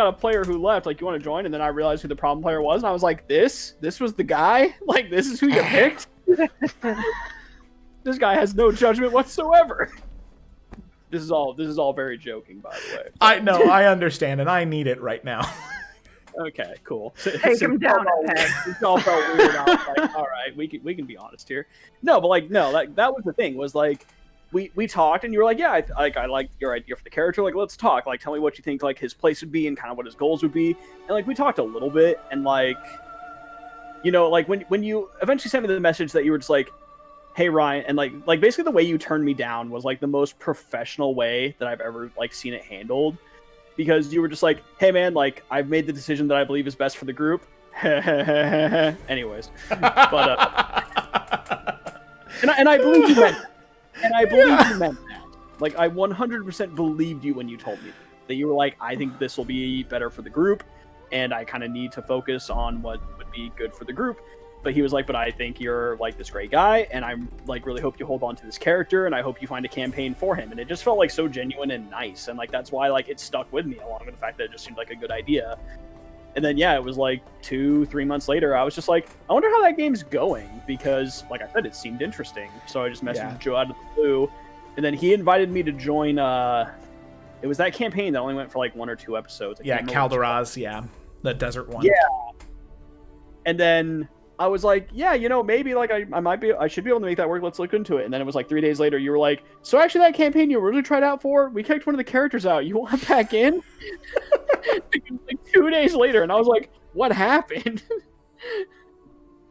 a player who left. Like, you want to join? And then I realized who the problem player was, and I was like, this was the guy. Like, this is who you picked. This guy has no judgment whatsoever. This is all very joking, by the way. I know, I understand, and I need it right now. Okay, cool. Take him down a peg. It all felt weird. I was like, all right, we can be honest here. No, but like, no, that was the thing. Was like, we talked, and you were like, yeah, I like your idea for the character. Like, let's talk. Like, tell me what you think like his place would be and kind of what his goals would be. And like we talked a little bit, and like, you know, like when you eventually sent me the message that you were just like, hey Ryan, and like basically the way you turned me down was like the most professional way that I've ever like seen it handled, because you were just like, hey man, like I've made the decision that I believe is best for the group. Anyways, but and I believe you meant that. And I believe you meant that. Like I 100% believed you when you told me that you were like, I think this will be better for the group, and I kind of need to focus on what would be good for the group. But he was like, but I think you're like this great guy, and I'm like really hope you hold on to this character, and I hope you find a campaign for him. And it just felt like so genuine and nice, and like that's why like it stuck with me, along with the fact that it just seemed like a good idea. And then yeah, it was like 2-3 months later, I was just like, I wonder how that game's going, because like I said, it seemed interesting. So I just messaged Joe out of the blue, and then he invited me to join. It was that campaign that only went for like 1 or 2 episodes. Calderaz, the desert one. Yeah, and then I was like, yeah, you know, maybe like I should be able to make that work. Let's look into it. And then it was like 3 days later, you were like, so actually that campaign you originally tried out for, we kicked one of the characters out. You want back in? Like 2 days later, and I was like, what happened?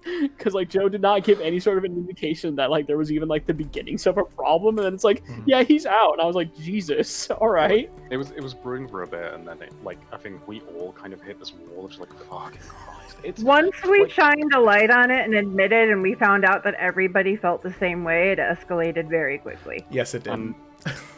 Because like Joe did not give any sort of an indication that like there was even like the beginnings of a problem, and then it's like, yeah, he's out, and I was like, Jesus, all right. It was brewing for a bit, and then it, like I think we all kind of hit this wall of just like, fucking Christ. Once we shined a light on it and admitted, and we found out that everybody felt the same way, it escalated very quickly. Yes, it did.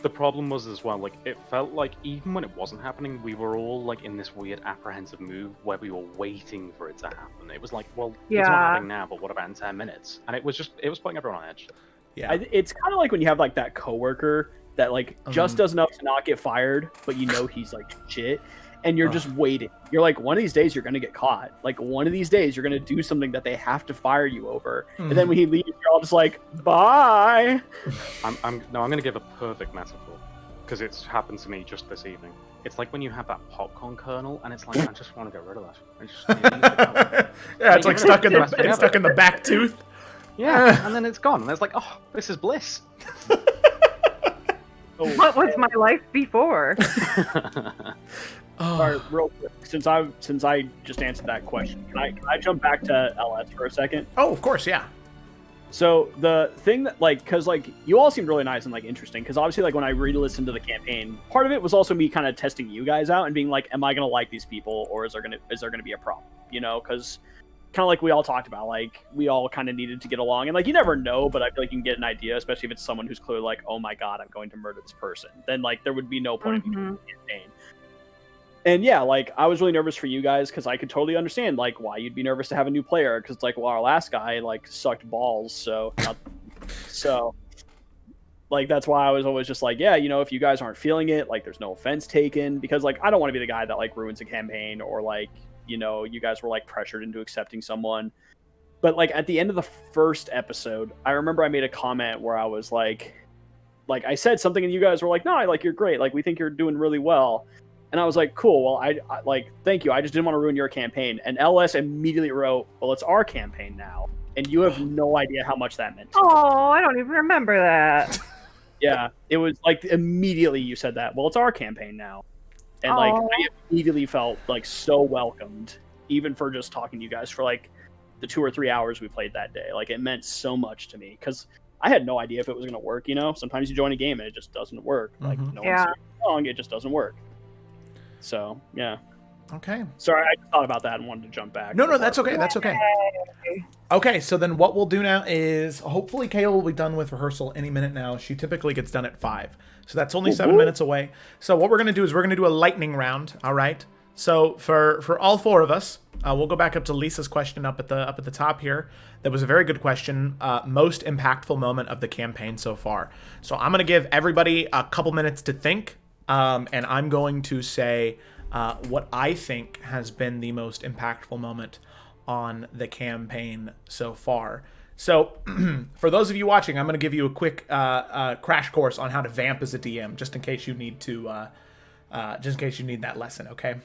The problem was as well, like it felt like even when it wasn't happening, we were all like in this weird apprehensive mood where we were waiting for it to happen. It was like, well, it's not happening now, but what about in 10 minutes? And it was putting everyone on edge. Yeah, it's kind of like when you have like that coworker that like just does enough to not get fired, but you know he's like shit, and you're just waiting. You're like, one of these days you're gonna get caught. Like one of these days you're gonna do something that they have to fire you over, and then when he leaves, you're all just like, bye. I'm gonna give a perfect metaphor because it's happened to me just this evening. It's like when you have that popcorn kernel, and it's like, I just want to get rid of that. It's like stuck in the back tooth. Yeah, and then it's gone, and it's like, oh, this is bliss. What was my life before? All right, real quick, since I just answered that question, can I jump back to LS for a second? Oh, of course, yeah. So the thing that like, because like you all seemed really nice and like interesting, because obviously like when I re-listened to the campaign, part of it was also me kind of testing you guys out and being like, am I gonna like these people, or is there gonna be a problem? You know, because kind of like we all talked about, like we all kind of needed to get along, and like you never know, but I feel like you can get an idea, especially if it's someone who's clearly like, oh my god, I'm going to murder this person. Then like there would be no point in doing the campaign. And yeah, like I was really nervous for you guys because I could totally understand like why you'd be nervous to have a new player, because it's like, well, our last guy like sucked balls, so like that's why I was always just like, yeah, you know, if you guys aren't feeling it, like there's no offense taken, because like I don't want to be the guy that like ruins a campaign, or like, you know, you guys were like pressured into accepting someone. But like at the end of the first episode, I remember I made a comment where I was like I said something and you guys were like, no, like you're great, like we think you're doing really well. And I was like, cool, well, I like, thank you. I just didn't want to ruin your campaign. And LS immediately wrote, well, it's our campaign now. And you have no idea how much that meant. Oh, I don't even remember that. Yeah, it was like immediately you said that. Well, it's our campaign now. And like, I immediately felt like so welcomed, even for just talking to you guys for like the 2 or 3 hours we played that day. Like, it meant so much to me because I had no idea if it was going to work, you know? Sometimes you join a game and it just doesn't work. Like, no one's wrong, it just doesn't work. So, yeah. Okay. Sorry, I just thought about that and wanted to jump back. No, that's okay. That's okay. Okay, so then what we'll do now is hopefully Kayla will be done with rehearsal any minute now. She typically gets done at 5. So that's only 7 minutes away. So what we're going to do is we're going to do a lightning round, all right? So for all 4 of us, we'll go back up to Lisa's question up at the top here. That was a very good question. Most impactful moment of the campaign so far. So I'm going to give everybody a couple minutes to think. And I'm going to say what I think has been the most impactful moment on the campaign so far. So for those of you watching, I'm going to give you a quick crash course on how to vamp as a DM, just in case you need that lesson. Okay.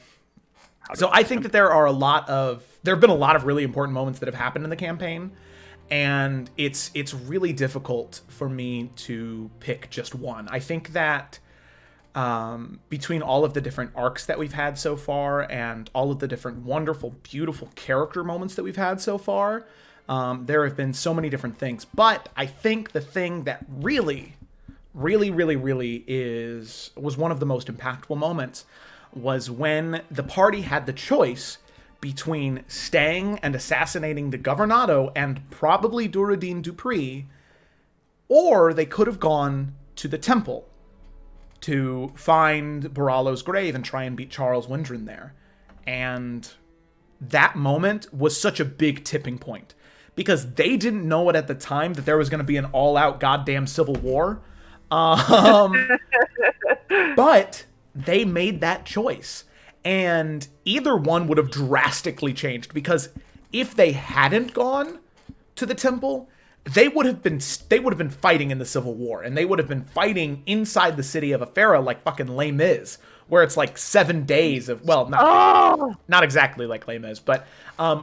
So I think that there have been a lot of really important moments that have happened in the campaign. and it's really difficult for me to pick just one. I think that between all of the different arcs that we've had so far and all of the different wonderful, beautiful character moments that we've had so far, there have been so many different things. But I think the thing that really was one of the most impactful moments was when the party had the choice between staying and assassinating the Governado and probably Duradin Dupree, or they could have gone to the temple to find Barallo's grave and try and beat Charles Windren there. And that moment was such a big tipping point, because they didn't know it at the time that there was going to be an all-out goddamn civil war. But they made that choice. And either one would have drastically changed, because if they hadn't gone to the temple, they would have been fighting in the Civil War, and they would have been fighting inside the city of Efera like fucking Les Mis, where it's like 7 days of, well, not exactly like Les Mis, but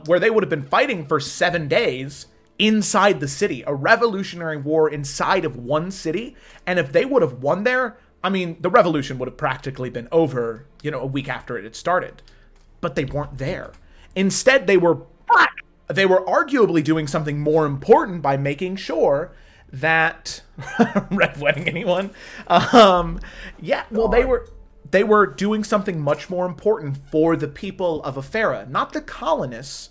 where they would have been fighting for 7 days inside the city, a revolutionary war inside of one city. And if they would have won there, I mean, the revolution would have practically been over, a week after it had started. But they weren't there. Instead, they were arguably doing something more important by making sure that Red Wedding, anyone? They were doing something much more important for the people of Efera, not the colonists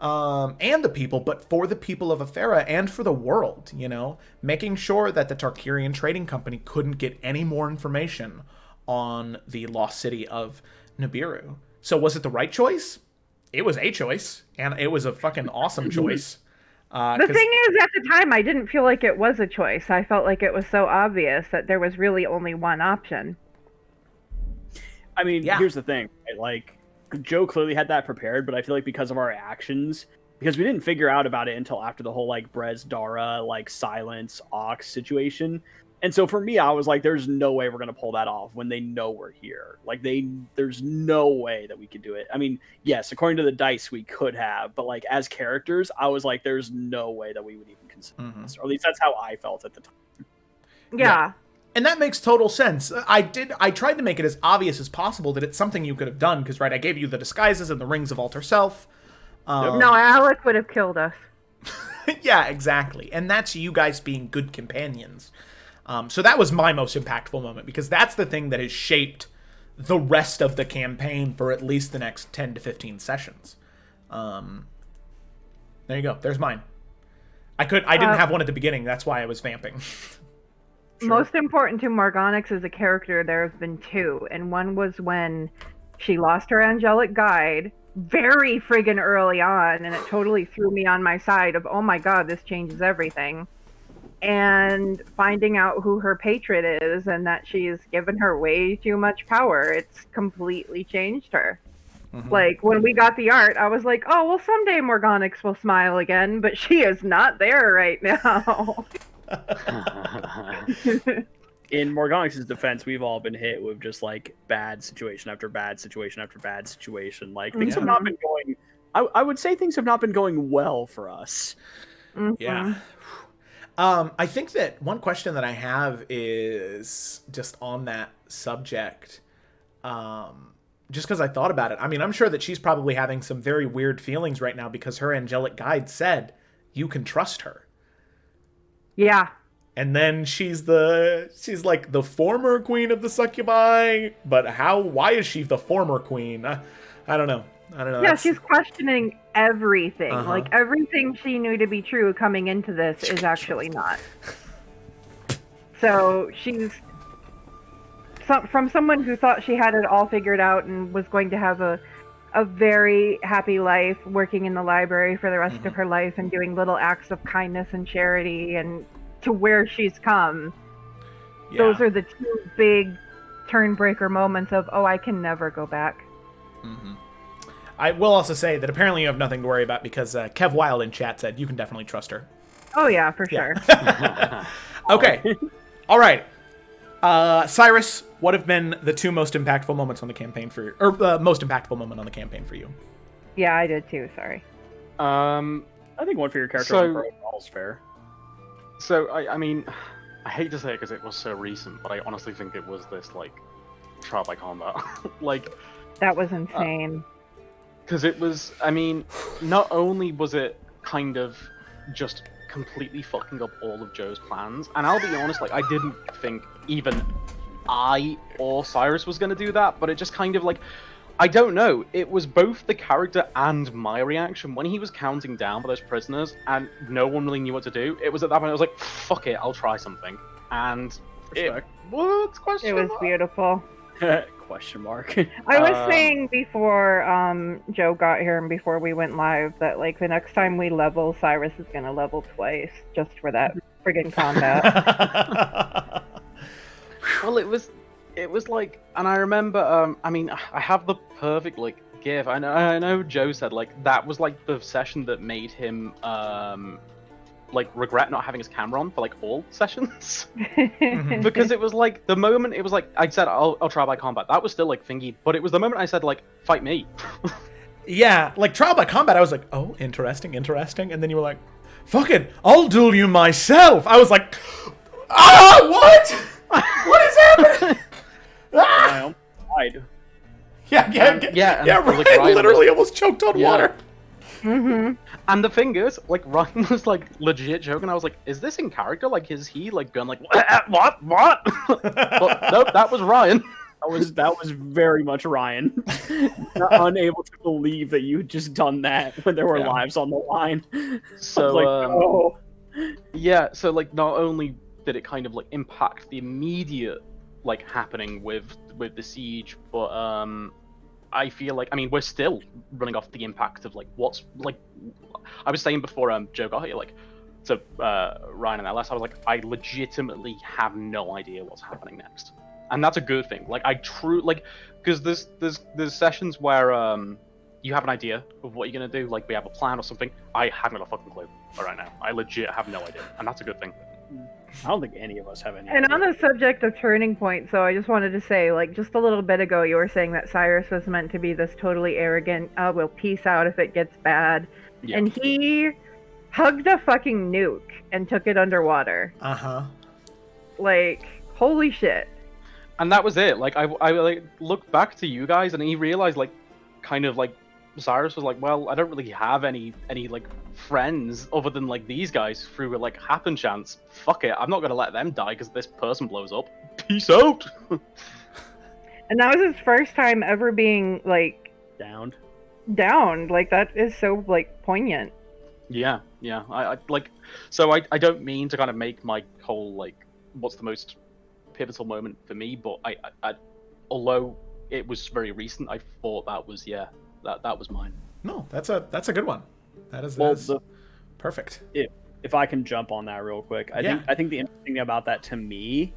and the people, but for the people of Efera and for the world, making sure that the Tarkirian Trading Company couldn't get any more information on the lost city of Nibiru. So was it the right choice? It was a choice, and it was a fucking awesome choice. The thing is, at the time, I didn't feel like it was a choice. I felt like it was so obvious that there was really only one option. I mean, Here's the thing. Like, Joe clearly had that prepared, but I feel like because of our actions, because we didn't figure out about it until after the whole, like, Brez, Dara, like, Silence, Ox situation. And so for me, I was like, there's no way we're going to pull that off when they know we're here. Like, there's no way that we could do it. I mean, yes, according to the dice, we could have, but, like, as characters, I was like, there's no way that we would even consider this. Or at least that's how I felt at the time. Yeah. And that makes total sense. I tried to make it as obvious as possible that it's something you could have done, because, right, I gave you the disguises and the rings of Alter Self. No, Alec would have killed us. Yeah, exactly. And that's you guys being good companions. So that was my most impactful moment, because that's the thing that has shaped the rest of the campaign for at least the next 10 to 15 sessions. There you go. There's mine. I didn't have one at the beginning. That's why I was vamping. Sure. Most important to Morgonix as a character, there have been two. And one was when she lost her angelic guide very friggin' early on, and it totally threw me on my side of, oh my god, this changes everything. And finding out who her patron is and that she's given her way too much power, it's completely changed her. Like, when we got the art, I was like, oh, well, someday Morgonix will smile again, but she is not there right now. In Morgonix's defense, we've all been hit with just, like, bad situation after bad situation after bad situation. Like, things have not been going... I would say things have not been going well for us. Yeah. I think that one question that I have is just on that subject, just because I thought about it. I mean, I'm sure that she's probably having some very weird feelings right now because her angelic guide said, you can trust her. Yeah. And then she's like the former queen of the succubi, but why is she the former queen? I don't know. Yeah, she's questioning everything. Like, everything she knew to be true coming into this is actually not. So she's from someone who thought she had it all figured out and was going to have a very happy life working in the library for the rest of her life and doing little acts of kindness and charity, and to where she's come. Yeah. Those are the two big turn breaker moments of, oh, I can never go back. I will also say that apparently you have nothing to worry about, because Kev Wild in chat said you can definitely trust her. Oh, yeah, for sure. Okay. All right. Cyrus, what have been the two most impactful moments on the campaign for you? Or most impactful moment on the campaign for you? Yeah, I did too, sorry. I I think one for your character So- overall is fair. So I mean, I hate to say it because it was so recent, but I honestly think it was this like trial by combat, like That was insane. because it was. I mean, not only was it kind of just completely fucking up all of Joe's plans, and I'll be honest, like I didn't think even I or Cyrus was gonna do that, but it just kind of like. I don't know. It was both the character and my reaction when he was counting down for those prisoners, and no one really knew what to do. It was at that point I was like, "Fuck it, I'll try something." And Respect. what? Question It was mark? beautiful. Question mark. I was Um, saying before Joe got here and before we went live that like the next time we level, Cyrus is gonna level twice just for that friggin' combat. Well, it was like, and I remember, I mean, I have the perfect like gif. I know Joe said like that was like the session that made him like regret not having his camera on for like all sessions. Because it was like the moment it was like I said I'll try by combat, that was still like thingy, but it was the moment I said like fight me. Yeah, like trial by combat, I was like, oh, interesting, and then you were like, fuck it, I'll duel you myself. I was like, what? What is happening? I died. Yeah, and Ryan, like, Ryan literally was- almost choked on Yeah. water. Mm-hmm. And the thing is, like Ryan was like legit joking. I was like, is this in character? Like, is he like going like what? But nope, that was Ryan. That was very much Ryan. Unable to believe that you had just done that when there were Yeah. lives on the line. So I was like, oh. yeah, so like not only did it kind of like impact the immediate like happening with the siege, but I feel like, I mean, we're still running off the impact of like what's like. I was saying before Joe got here, like, so Ryan and LS, I was like, I legitimately have no idea what's happening next, and that's a good thing. Like, I true like, because there's sessions where you have an idea of what you're gonna do, like we have a plan or something. I haven't got a fucking clue right now. I legit have no idea, and that's a good thing. I don't think any of us have any. And idea. on the subject of turning points, so I just wanted to say, like, just a little bit ago, you were saying that Cyrus was meant to be this totally arrogant, we'll peace out if it gets bad. Yeah. And he hugged a fucking nuke and took it underwater. Uh-huh. Like, holy shit. And that was it. Like I like looked back to you guys, and he realized like, kind of like Cyrus was like, well, I don't really have any like friends other than like these guys through like happen chance. Fuck it, I'm not gonna let them die because this person blows up. Peace out. And that was his first time ever being, like, Downed. downed. Like, that is so, like, poignant. Yeah. I like. So I don't mean to kind of make my whole like what's the most pivotal moment for me, but I although it was very recent, I thought that was that was mine. No, that's a good one. That is Well, perfect. if I can jump on that real quick, I Yeah. think the interesting thing about that to me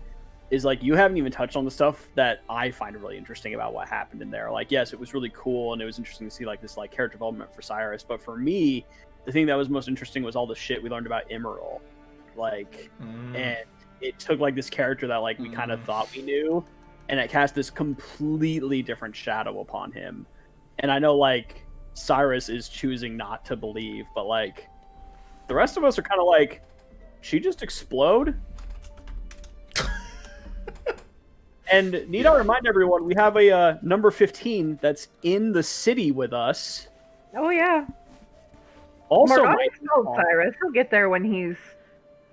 is like you haven't even touched on the stuff that I find really interesting about what happened in there. Like, yes, it was really cool and it was interesting to see like this like character development for Cyrus, but for me, the thing that was most interesting was all the shit we learned about Emerald. Like, and it took like this character that like we kind of thought we knew, and it cast this completely different shadow upon him. And I know like Cyrus is choosing not to believe, but like the rest of us are kind of like, she just explode? And need I remind everyone, we have a number 15 that's in the city with us. Oh, yeah. Also, Morgana's told Cyrus. He'll get there when he's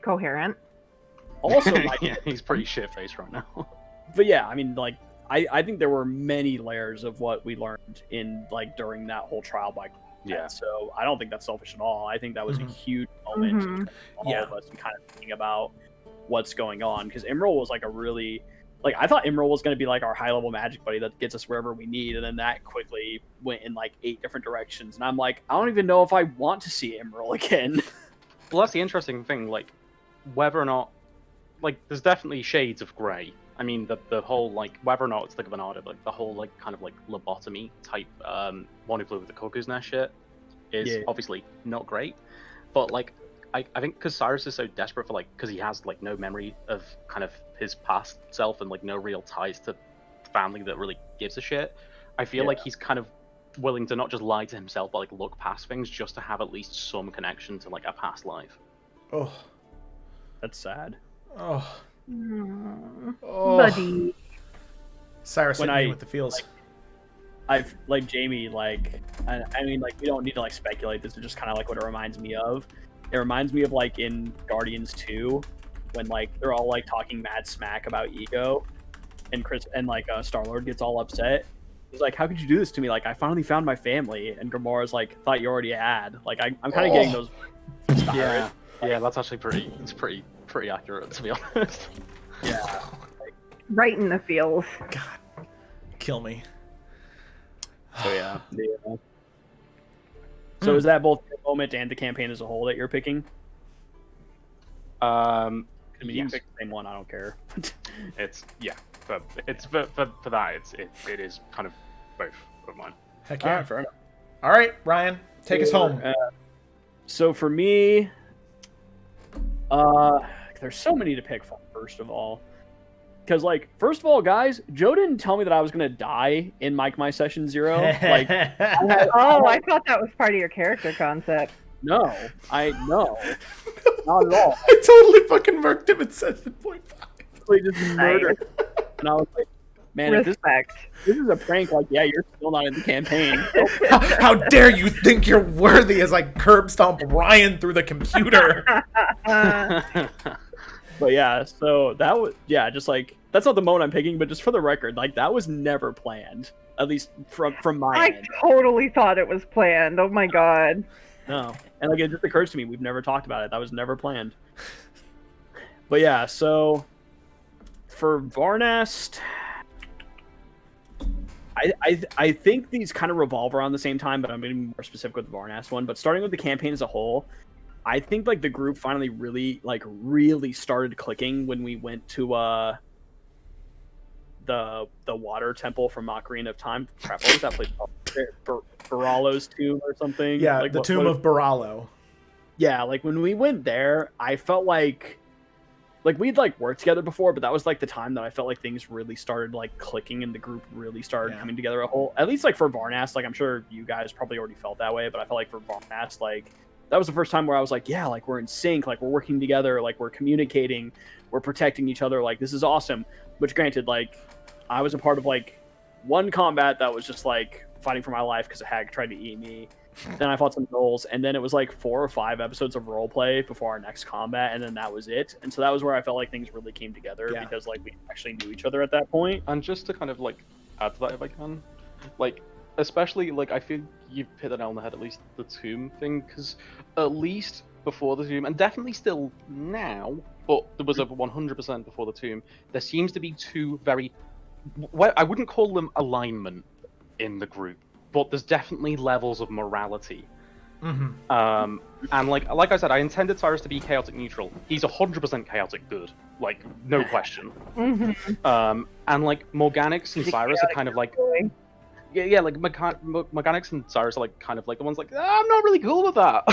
coherent. also, Yeah, he's pretty shit faced right now. but yeah, I mean, like, I think there were many layers of what we learned in like during that whole trial by Yeah. So I don't think that's selfish at all. I think that was a huge moment Mhm. for all of us and kind of thinking about what's going on, because Emerald was like a really like I thought Emerald was going to be like our high level magic buddy that gets us wherever we need, and then that quickly went in like 8 different directions, and I'm like, I don't even know if I want to see Emerald again. Well, that's the interesting thing. Like, whether or not, like, there's definitely shades of grey. I mean, the whole like whether or not it's like Bernardo, like the whole like kind of like lobotomy type one who flew with the cuckoo's nest shit is obviously not great. But like I think because Cyrus is so desperate for like because he has like no memory of kind of his past self and like no real ties to family that really gives a shit. I feel like he's kind of willing to not just lie to himself, but like look past things just to have at least some connection to like a past life. Oh, That's sad. oh, Aw, oh. buddy. Cyrus hit When me I- with the feels. I've like Jamie, like I mean, like we don't need to like speculate. This is just kind of like what it reminds me of. It reminds me of like in Guardians 2, when like they're all like talking mad smack about ego, and Chris and like Star-Lord gets all upset. He's like, "How could you do this to me? Like, I finally found my family." And Gamora's like, "Thought you already had." Like, I'm kind of getting those. Yeah, yeah, that's actually pretty accurate, to be honest. Yeah. Right in the feels. God, kill me. So yeah. So is that both the moment and the campaign as a whole that you're picking? I mean, you Yes. can pick the same one. I don't care. It's for that it is kind of both of mine. Heck All yeah. right, fair enough. All right, Ryan, take us home. So for me, there's so many to pick from. First of all, because like, first of all, guys, Joe didn't tell me that I was gonna die in my session 0. Like, Oh, I thought that was part of your character concept. no, not at all. I totally fucking murked him in session 0.5. Like, just murdered. And I was like, man, if Respect. this is a prank, like, yeah, you're still not in the campaign. How dare you think you're worthy as I curb stomp Ryan through the computer? But yeah, so that was, yeah, just like, that's not the moment I'm picking, but just for the record, like, that was never planned, at least from my I end. totally thought it was planned. Oh my god. No, and like, it just occurs to me, we've never talked about it. That was never planned. But yeah, so for Varnast, I think these kind of revolve around the same time, but I'm going to be more specific with the Varnast one. But starting with the campaign as a whole, I think like the group finally really started clicking when we went to the water temple from Ocarina of Time. Crap, what was that place called? Baralo's tomb or something? Yeah, Like, the what- Tomb what- of Baralo. Yeah, like when we went there, I felt like we'd like worked together before, but that was like the time that I felt like things really started like clicking and the group really started Yeah. coming together a whole. At least like for Varnast, like I'm sure you guys probably already felt that way, but I felt like for Varnast, like that was the first time where I was like, yeah, like we're in sync, like we're working together, like we're communicating, we're protecting each other, like this is awesome. Which granted, like I was a part of like one combat that was just like fighting for my life because a hag tried to eat me. Then I fought some gnolls, and then it was like 4 or 5 episodes of roleplay before our next combat, and then that was it. And so that was where I felt like things really came together Yeah. because like we actually knew each other at that point. And just to kind of like add to that if I can, like especially like I feel you've hit the nail on the head, at least the tomb thing, because at least before the tomb, and definitely still now, but there was a 100% before the tomb, there seems to be two very, well, I wouldn't call them alignment in the group, but there's definitely levels of morality. Mm-hmm. And like I said, I intended Cyrus to be chaotic neutral. He's 100% chaotic good, like no question. Mhm. And like Morganix and Cyrus are kind of like, yeah, like Morganix and Cyrus are like kind of like the ones like, I'm not really cool with that.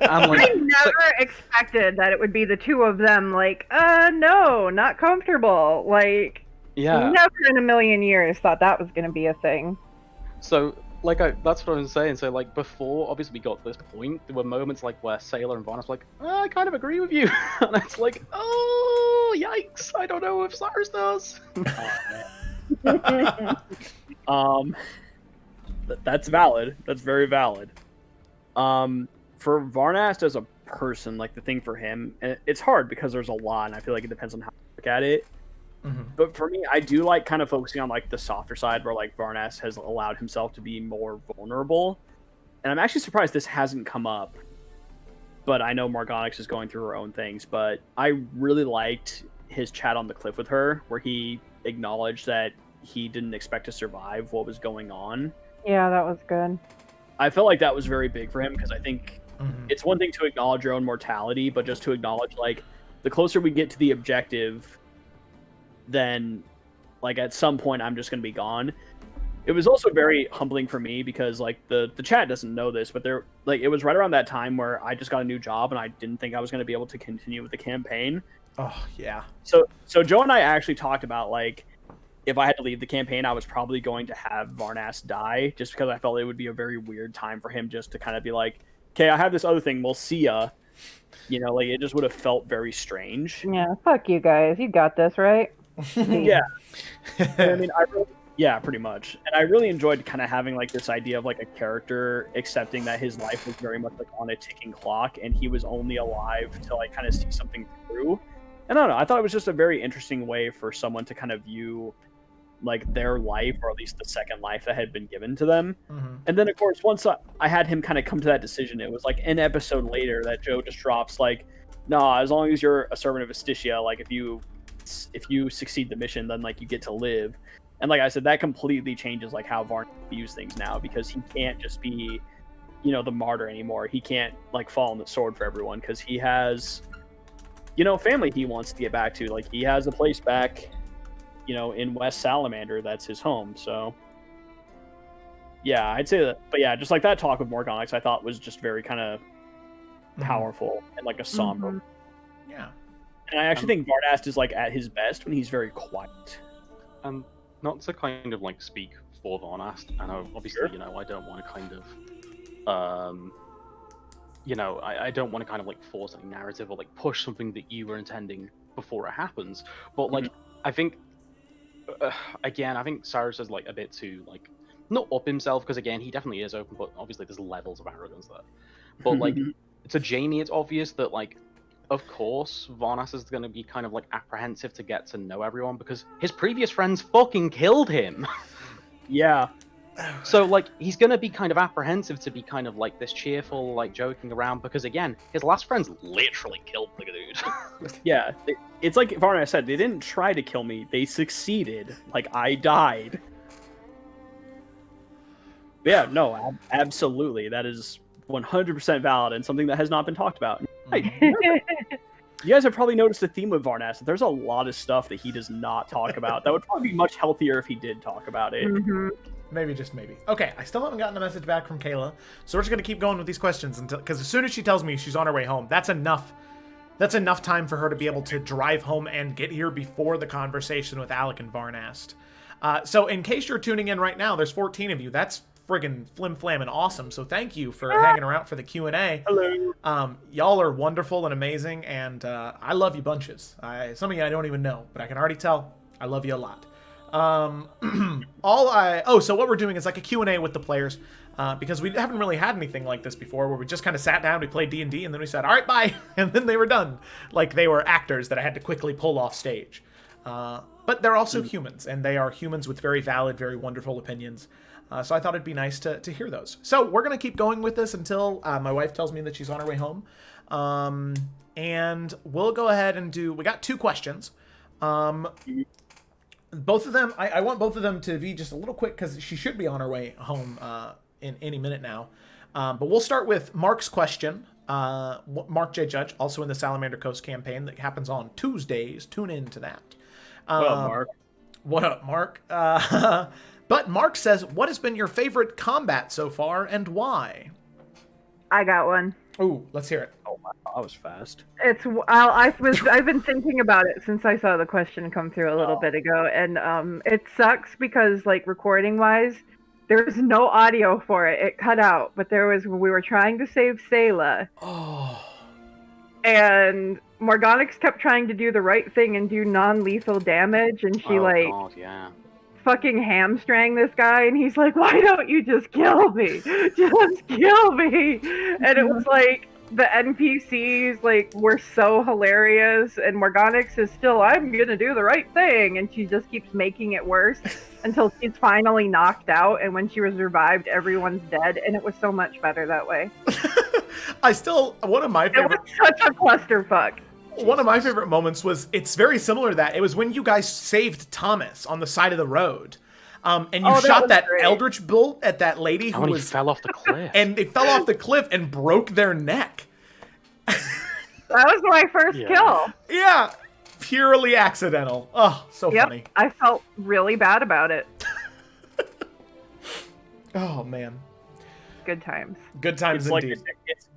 And like, I never expected that it would be the two of them. Like, no, not comfortable. Like, yeah. never in a million years thought that was going to be a thing. So like that's what I was saying. So like before, obviously we got to this point, there were moments like where Sailor and Varnus were like, I kind of agree with you, and it's like, oh yikes, I don't know if Cyrus does. That's valid. That's very valid. For Varnast as a person, like the thing for him, and it's hard because there's a lot, and I feel like it depends on how you look at it. Mm-hmm. But for me, I do like kind of focusing on like the softer side where like Varnast has allowed himself to be more vulnerable. And I'm actually surprised this hasn't come up. But I know Morganix is going through her own things. But I really liked his chat on the cliff with her where he acknowledged that he didn't expect to survive what was going on. Yeah, that was good. I felt like that was very big for him because I think Mm-hmm. it's one thing to acknowledge your own mortality, but just to acknowledge like the closer we get to the objective, then like at some point I'm just gonna be gone. It was also very humbling for me because like the chat doesn't know this, but there like it was right around that time where I just got a new job and I didn't think I was gonna be able to continue with the campaign. Oh yeah. So Joe and I actually talked about like if I had to leave the campaign, I was probably going to have Varnas die, just because I felt it would be a very weird time for him just to kind of be like, okay, I have this other thing, we'll see ya. You know, like, it just would have felt very strange. Yeah, fuck you guys. You got this, right? Yeah. I mean, yeah, pretty much. And I really enjoyed kind of having like this idea of like a character accepting that his life was very much like on a ticking clock, and he was only alive to like kind of see something through. And I don't know, I thought it was just a very interesting way for someone to kind of view like their life, or at least the second life that had been given to them. Mm-hmm. And then of course, once I had him kind of come to that decision, it was like an episode later that Joe just drops like, nah, as long as you're a servant of Estistia, like if you succeed the mission, then like you get to live. And like I said, that completely changes like how Varn views things now, because he can't just be, you know, the martyr anymore. He can't like fall on the sword for everyone, because he has, you know, family he wants to get back to. Like he has a place back, you know, in West Salamander that's his home. So yeah, I'd say that. But yeah, just like that talk with Morgonix, I thought was just very kind of powerful and like a somber. Yeah. And I actually think Varnast is like at his best when he's very quiet. Not to kind of like speak for Varnast, I know obviously, you know, I don't want to kind of, you know, I don't want to kind of like force any narrative or like push something that you were intending before it happens. But like, I think, again, I think Cyrus is like a bit too like, not up himself, because again, he definitely is open, but obviously there's levels of arrogance there. But like, to Jamie, it's obvious that like, of course, Varnas is going to be kind of like apprehensive to get to know everyone, because his previous friends fucking killed him. Yeah. So like, he's going to be kind of apprehensive to be kind of like this cheerful, like joking around, because again, his last friends literally killed the dude. Yeah. It's like Varnas said, they didn't try to kill me, they succeeded. Like, I died. Yeah, no, absolutely. That is 100% valid and something that has not been talked about. You guys have probably noticed a theme with Varnas, that there's a lot of stuff that he does not talk about. That would probably be much healthier if he did talk about it. Maybe, just maybe. Okay, I still haven't gotten a message back from Kayla, so we're just gonna keep going with these questions until, because as soon as she tells me she's on her way home, that's enough. That's enough time for her to be able to drive home and get here before the conversation with Alec and Varnast. So in case you're tuning in right now, there's 14 of you. That's friggin' flim-flam and awesome, so thank you for hanging around for the Q&A. Hello. Y'all are wonderful and amazing, and I love you bunches. Some of you I don't even know, but I can already tell I love you a lot. So what we're doing is like a Q&A with the players, because we haven't really had anything like this before, where we just kind of sat down, we played D&D, and then we said, all right, bye, and then they were done. Like they were actors that I had to quickly pull off stage. But they're also humans, and they are humans with very valid, very wonderful opinions. So I thought it'd be nice to hear those. So we're going to keep going with this until my wife tells me that she's on her way home. And we'll go ahead and we got 2 questions. Both of them, I want both of them to be just a little quick, because she should be on her way home in any minute now. But we'll start with Mark's question. Mark J. Judge, also in the Salamander Coast campaign that happens on Tuesdays. Tune in to that. What up, Mark? What up, Mark? But Mark says, what has been your favorite combat so far, and why? I got one. Ooh, let's hear it. Oh, wow, that was fast. I've been thinking about it since I saw the question come through a little bit ago, and it sucks because like recording wise, there's no audio for it. It cut out, but we were trying to save Sayla. Oh. And Morgonix kept trying to do the right thing and do non-lethal damage, and she God, yeah. fucking hamstring this guy, and he's like, why don't you just kill me? Just kill me. And it was like the NPCs like were so hilarious, and Morgonix is still, I'm gonna do the right thing, and she just keeps making it worse until she's finally knocked out, and when she was revived, everyone's dead, and it was so much better that way. One of my favorite... It was such a clusterfuck. One of my favorite moments was, it's very similar to that. It was when you guys saved Thomas on the side of the road. And you shot that great. Eldritch bolt at that lady who he fell off the cliff. And they fell off the cliff and broke their neck. That was my first kill. Yeah. Purely accidental. Oh, so funny. I felt really bad about it. Oh, man. Good times. Good times indeed.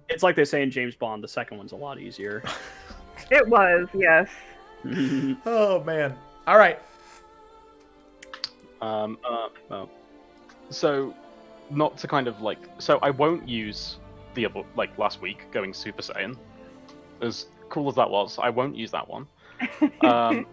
It's like they say in James Bond, the second one's a lot easier. It was, yes. Oh, man. All right. Oh. So, not to kind of like, so I won't use the other, like last week going Super Saiyan. As cool as that was, I won't use that one. Valid.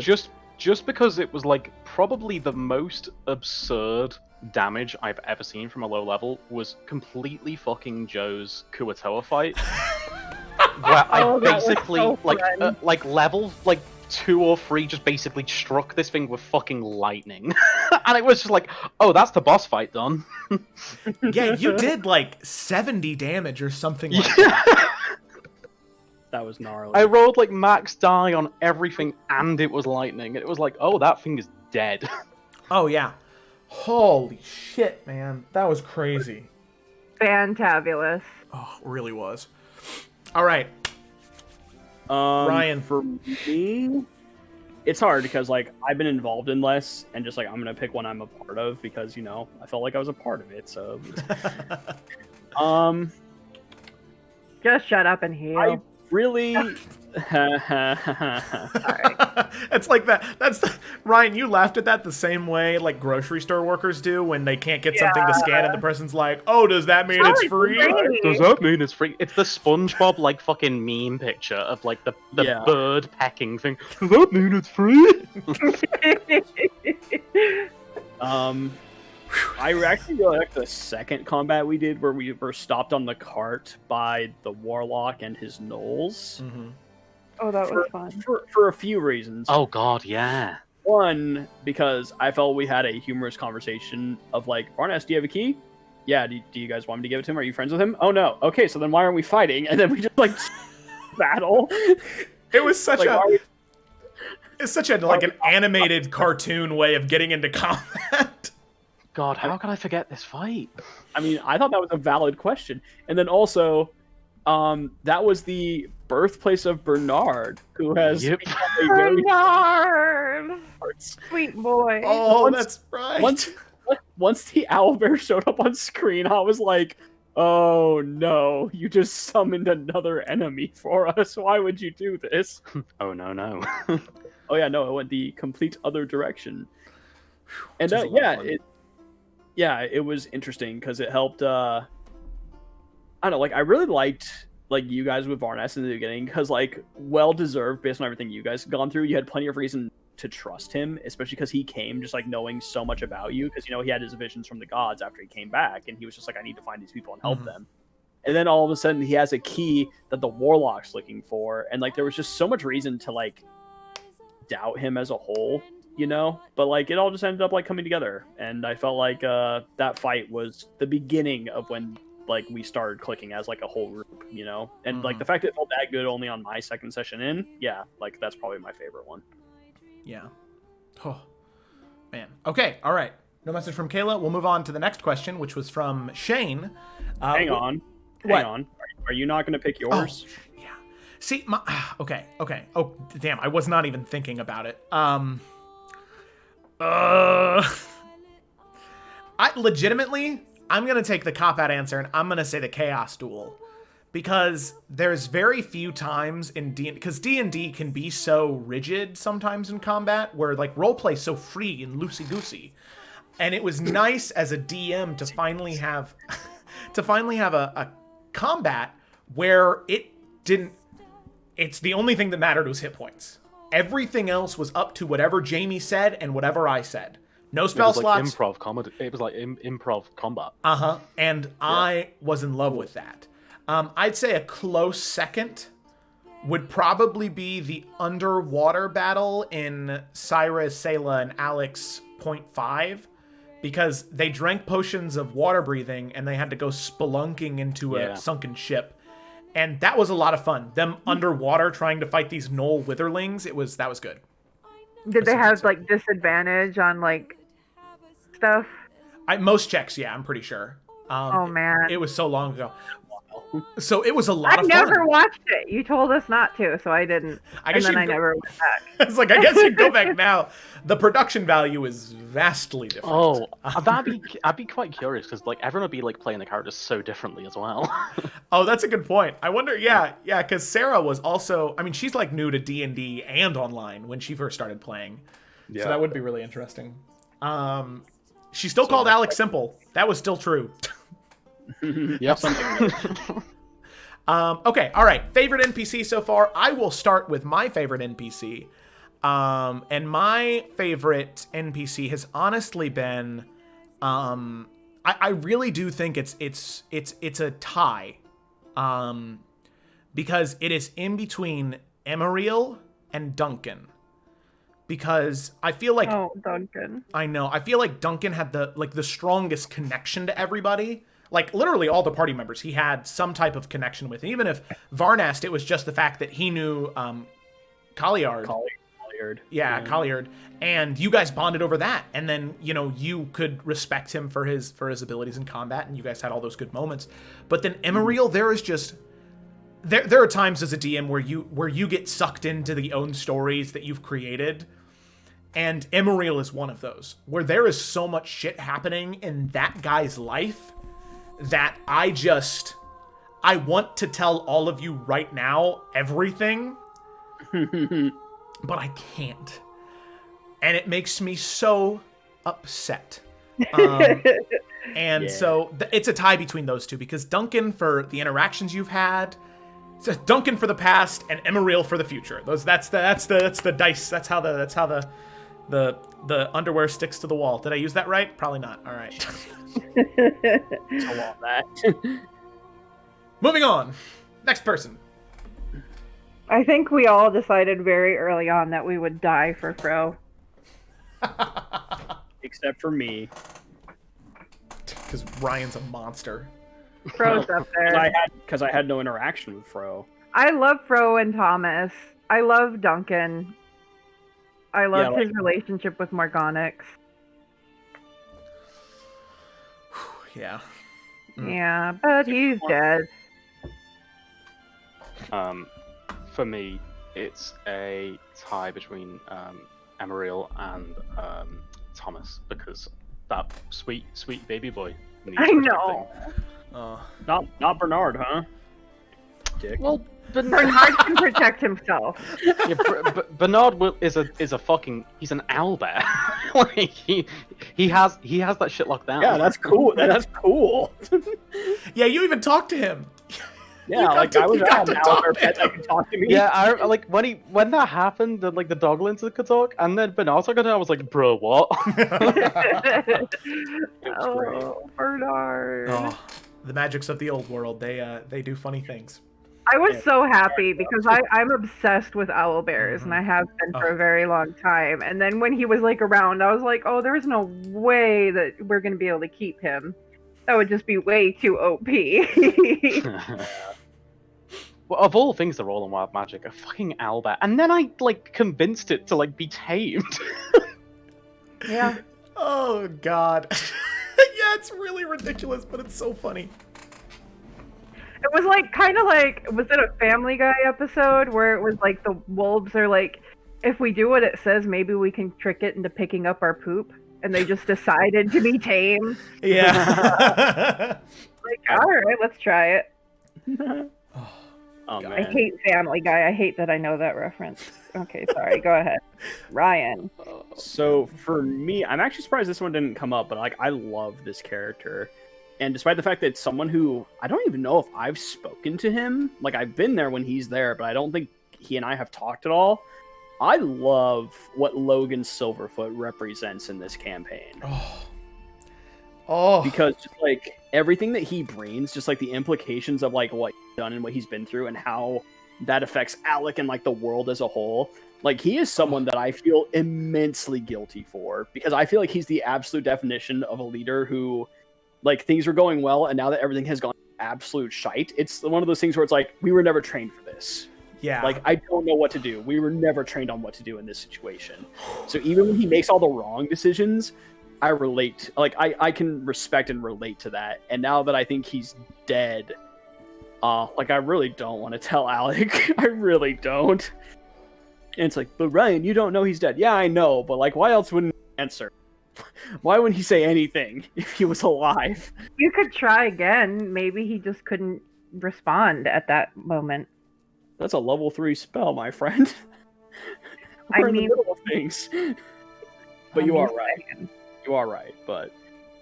Just because it was like probably the most absurd damage I've ever seen from a low level was completely fucking Joe's Kuatoa fight, where I that was basically so fun. like level like 2 or 3 just basically struck this thing with fucking lightning, and it was just like, oh, that's the boss fight done. Yeah, you did like 70 damage or something like that. That was gnarly. I rolled like max die on everything, and it was lightning. It was like, oh, that thing is dead. Oh yeah. Holy shit, man. That was crazy. Fantabulous. Oh, it really was. All right. Ryan. For me, it's hard because like I've been involved in less, and just like I'm gonna pick one I'm a part of because I felt like I was a part of it. So, Just shut up and heal. I really. It's like that. Ryan, you laughed at that the same way like grocery store workers do when they can't get something to scan and the person's like, oh, does that mean it's free? Does that mean it's free? It's the SpongeBob like fucking meme picture of like the bird pecking thing. Does that mean it's free? I actually really like the second combat we did where we were stopped on the cart by the Warlock and his gnolls. Mm-hmm. Oh, that was fun. For a few reasons. Oh god, yeah. One, because I felt we had a humorous conversation of like, Varnas, do you have a key? Yeah, do you guys want me to give it to him? Are you friends with him? Oh no. Okay, so then why aren't we fighting? And then we just like battle. It was such like, it's such a like an animated cartoon way of getting into combat. God, how can I forget this fight? I mean, I thought that was a valid question. And then also, that was the birthplace of Bernard, who has become a very Bernard! Sweet boy. Oh, that's right. Once the owlbear showed up on screen, I was like, oh no, you just summoned another enemy for us. Why would you do this? Oh no. Oh yeah, no, it went the complete other direction. And it was interesting because it helped. I don't know, like I really liked like you guys with Varnas in the beginning because like well deserved based on everything you guys have gone through. You had plenty of reason to trust him, especially because he came just like knowing so much about you because he had his visions from the gods after he came back, and he was just like, I need to find these people and help them. And then all of a sudden he has a key that the Warlock's looking for, and like there was just so much reason to like doubt him as a whole. But like it all just ended up like coming together, and I felt like that fight was the beginning of when like we started clicking as like a whole group, and like the fact that it felt that good only on my second session in, like that's probably my favorite one. Yeah. Oh man. Okay. All right. No message from Kayla. We'll move on to the next question, which was from Shane. Hang on. Are you not going to pick yours? Oh, yeah. See, okay. Oh, damn. I was not even thinking about it. I'm gonna take the cop-out answer, and I'm gonna say the Chaos Duel, because there's very few times in D&D, because D&D can be so rigid sometimes in combat, where like roleplay's so free and loosey-goosey, and it was nice as a DM to finally have a combat where it's the only thing that mattered was hit points. Everything else was up to whatever Jamie said and whatever I said. No spell slots. Improv comedy. It was like improv combat. And I was in love with that. I'd say a close second would probably be the underwater battle in Cyrus, Sayla, and Alex 0.5, because they drank potions of water breathing and they had to go spelunking into a sunken ship. And that was a lot of fun. Them underwater trying to fight these gnoll witherlings. That was good. Did they have like disadvantage on like stuff? Most checks, yeah, I'm pretty sure. Oh man, it was so long ago. So it was a lot of fun. I never watched it. You told us not to, so I didn't. I never went back. It's like, I guess you go back now. The production value is vastly different. Oh, I'd be quite curious because like everyone would be like playing the characters so differently as well. Oh, that's a good point. I wonder. Yeah, because Sarah was also. I mean, she's like new to D&D and online when she first started playing. Yeah. So that would be really interesting. She still called Alec simple. That was still true. Yep. Okay, all right. Favorite NPC so far? I will start with my favorite NPC. And my favorite NPC has honestly been, I really do think it's a tie, because it is in between Emeriel and Duncan. Because I feel like Duncan. I know. I feel like Duncan had the strongest connection to everybody. Like literally all the party members, he had some type of connection with. And even if Varnast, it was just the fact that he knew Colliard. Colliard. Yeah, Colliard. And you guys bonded over that. And then, you could respect him for his abilities in combat, and you guys had all those good moments. But then Emeriel, there is just there are times as a DM where you get sucked into the own stories that you've created. And Emeriel is one of those, where there is so much shit happening in that guy's life that I want to tell all of you right now everything, but I can't. And it makes me so upset. So it's a tie between those two, because Duncan for the interactions you've had, it's Duncan for the past and Emeriel for the future. That's the dice. That's how the underwear sticks to the wall. Did I use that right? Probably not. All right. I want that. Moving on. Next person. I think we all decided very early on that we would die for Fro. Except for me. Because Ryan's a monster. Fro's up there. Because I had no interaction with Fro. I love Fro and Thomas. I love Duncan. I love his relationship with Morgonix. Yeah. Yeah, but he's dead. For me, it's a tie between Emeriel and Thomas, because that sweet baby boy needs I know. Not Bernard, huh? Dick. Well, Bernard can protect himself. Yeah, Bernard is a fucking, he's an owlbear. Like he has that shit locked down. Yeah, that's cool. That's cool. Yeah, you even talked to him. Yeah, like I was out an owlbear pet that could talk to me. Yeah, I like when that happened, that like the doglins could talk, and then Bernard talked, I was like, bro, what? Oh, Bernard. Oh, the magics of the old world. They do funny things. I was so happy because I'm obsessed with owlbears, and I have been for a very long time. And then when he was like around, I was like, oh, there's no way that we're going to be able to keep him. That would just be way too OP. Well, of all things that roll in Wild Magic, a fucking owlbear. And then I like convinced it to like be tamed. Yeah. Oh god. Yeah, it's really ridiculous, but it's so funny. It was like kind of like, was it a Family Guy episode where it was like the wolves are like, if we do what it says, maybe we can trick it into picking up our poop, and they just decided to be tame. Yeah. Like, all right, let's try it. Oh, man. I hate Family Guy. I hate that I know that reference. Okay, sorry. Go ahead, Ryan. So for me, I'm actually surprised this one didn't come up, but like I love this character. And despite the fact that it's someone who, I don't even know if I've spoken to him. Like, I've been there when he's there, but I don't think he and I have talked at all. I love what Logan Silverfoot represents in this campaign. Oh. Because, just, like, everything that he brings, just, like, the implications of, like, what he's done and what he's been through and how that affects Alec and, like, the world as a whole. Like, he is someone that I feel immensely guilty for. Because I feel like he's the absolute definition of a leader who... like, things were going well, and now that everything has gone absolute shite, it's one of those things where it's like, we were never trained for this. Yeah. Like, I don't know what to do. We were never trained on what to do in this situation. So even when he makes all the wrong decisions, I relate. Like, I can respect and relate to that. And now that I think he's dead, like, I really don't want to tell Alec. I really don't. And it's like, but Ryan, you don't know he's dead. Yeah, I know, but, like, why else wouldn't he answer? Why wouldn't he say anything if he was alive? You could try again. Maybe he just couldn't respond at that moment. That's a level 3 spell, my friend. I We're in the mean, middle of things. But you are right. You are right, but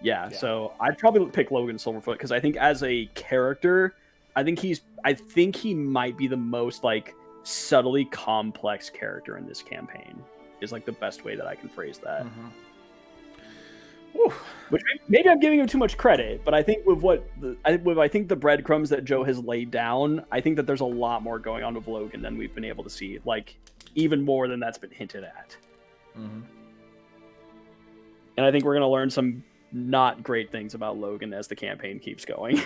yeah. So I'd probably pick Logan Silverfoot because I think as a character, I think he might be the most like subtly complex character in this campaign. Is like the best way that I can phrase that. Which maybe I'm giving him too much credit, but I think with I think the breadcrumbs that Joe has laid down, I think that there's a lot more going on with Logan than we've been able to see. Like even more than that's been hinted at. And I think we're gonna learn some not great things about Logan as the campaign keeps going.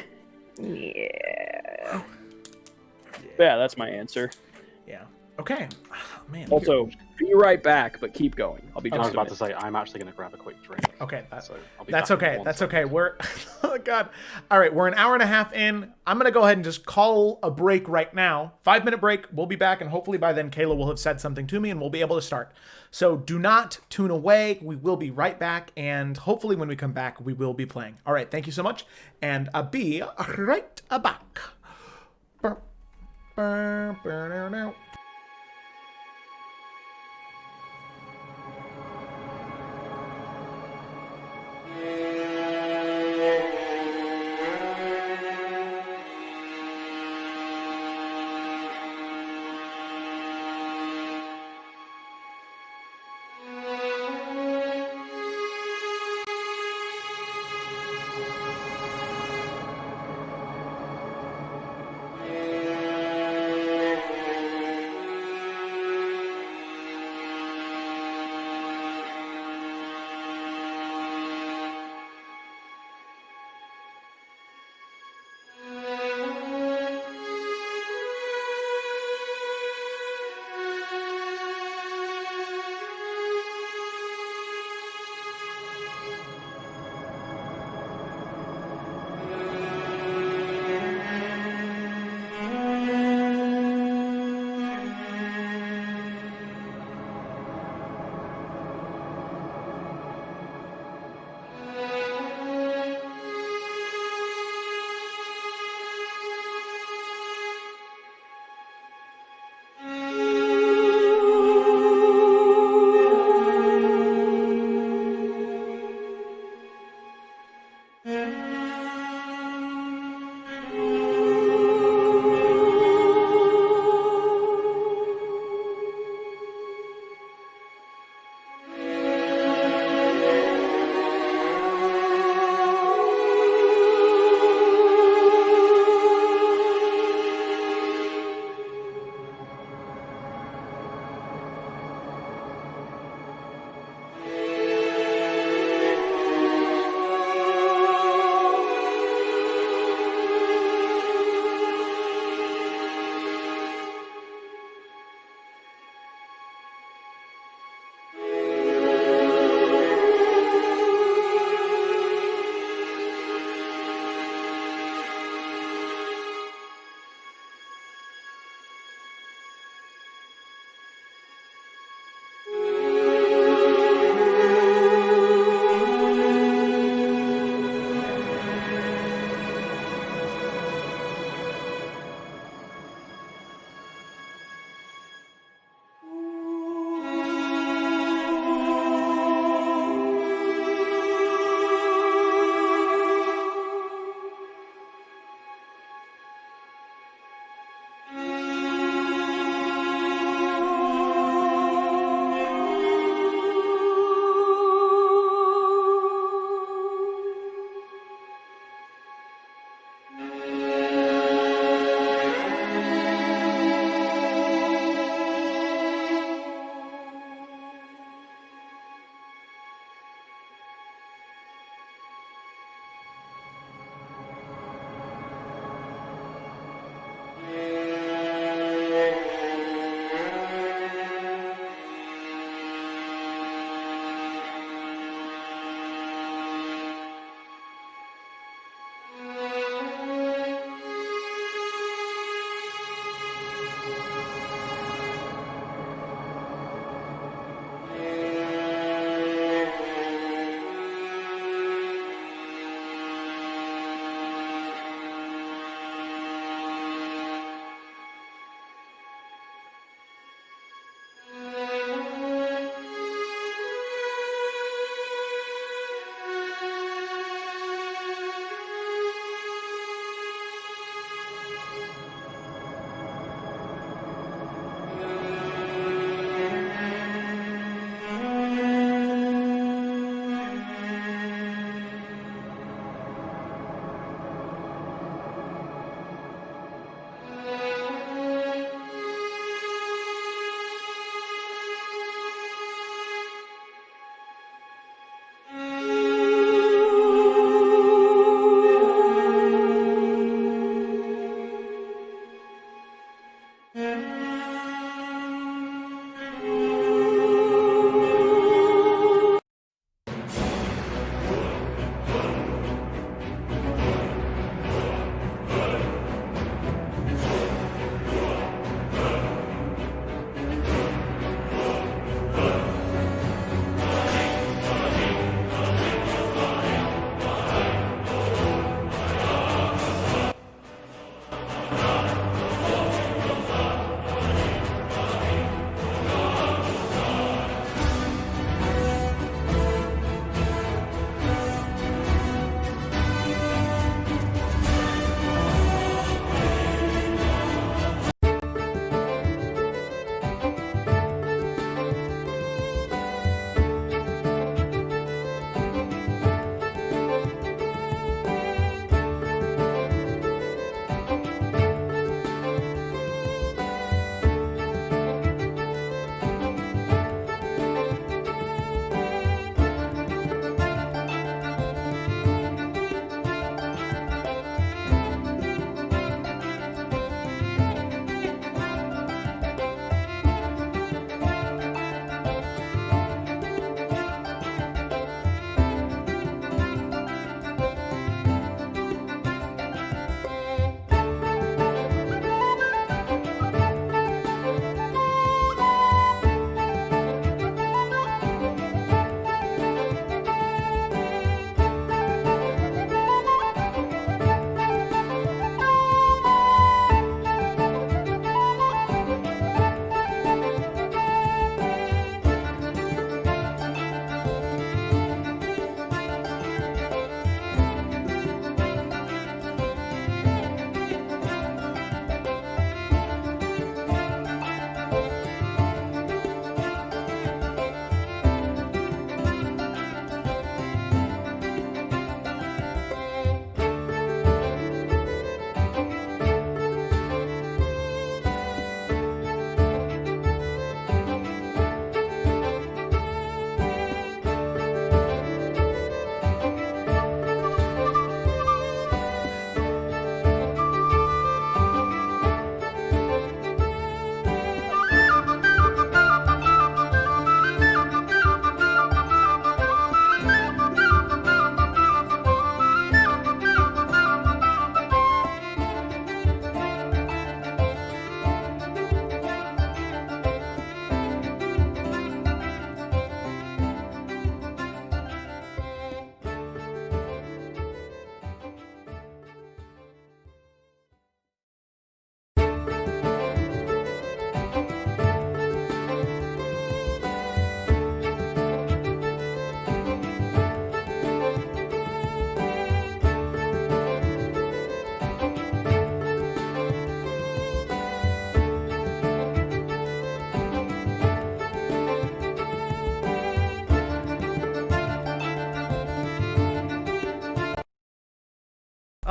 Yeah. Yeah, that's my answer. Yeah. Okay. Oh, man. Also, be right back, but keep going. I'll be I just was about to say, I'm actually going to grab a quick drink. Okay. So I'll be That's back in okay. 1 That's second. okay. We're oh god. All right, we're an hour and a half in. I'm gonna go ahead and just call a break right now. 5-minute break. We'll be back, and hopefully by then Kayla will have said something to me, and we'll be able to start. So do not tune away. We will be right back, and hopefully when we come back, we will be playing. All right. Thank you so much, and I'll be right back.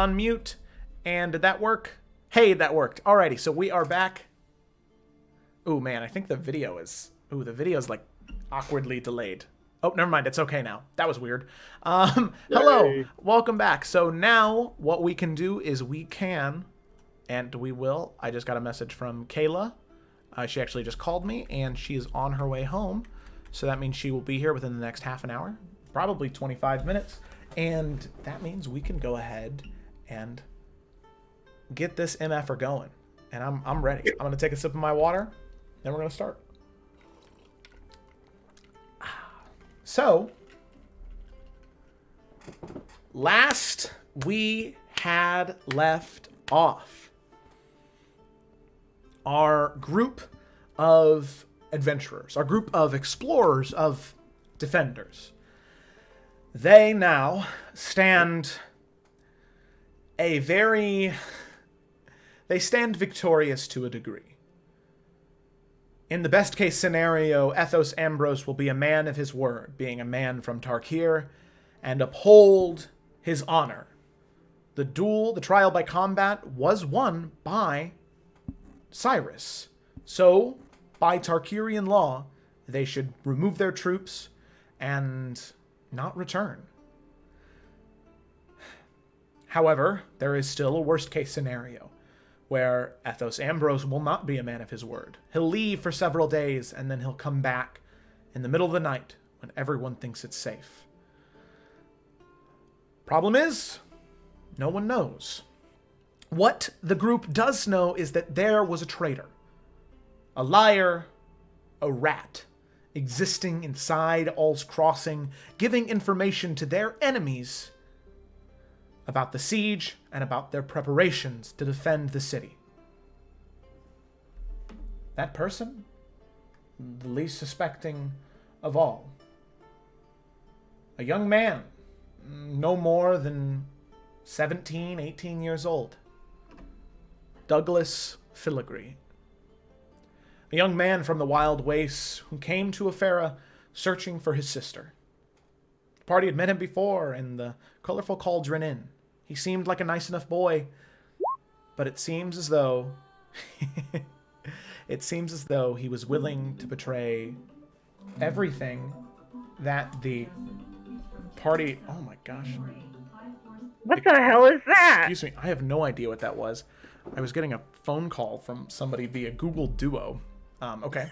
unmute. And did that work? Hey, that worked. Alrighty, so we are back. Ooh, man, I think the video is... Ooh, the video is, like, awkwardly delayed. Oh, never mind. It's okay now. That was weird. Hello. Welcome back. So now what we can do is we can, and we will. I just got a message from Kayla. She actually just called me, and she is on her way home. So that means she will be here within the next half an hour, probably 25 minutes. And that means we can go ahead and get this MFer going. And I'm ready. I'm going to take a sip of my water, then we're going to start. So, last we had left off, our group of adventurers, our group of explorers, of defenders, they now stand they stand victorious to a degree. In the best case scenario, Ethos Ambrose will be a man of his word, being a man from Tarkir, and uphold his honor. The trial by combat, was won by Cyrus. So, by Tarkirian law, they should remove their troops and not return. However, there is still a worst case scenario, where Ethos Ambrose will not be a man of his word. He'll leave for several days, and then he'll come back in the middle of the night when everyone thinks it's safe. Problem is, no one knows. What the group does know is that there was a traitor, a liar, a rat, existing inside All's Crossing, giving information to their enemies about the siege and about their preparations to defend the city. That person, the least suspecting of all, a young man, no more than 17, 18 years old, Douglas Filigree, a young man from the wild wastes who came to Efera searching for his sister. The party had met him before in the Colorful Cauldron Inn. He seemed like a nice enough boy, but it seems as though he was willing to betray everything that the party... Oh my gosh. What the hell is that? Excuse me, I have no idea what that was. I was getting a phone call from somebody via Google Duo. Okay.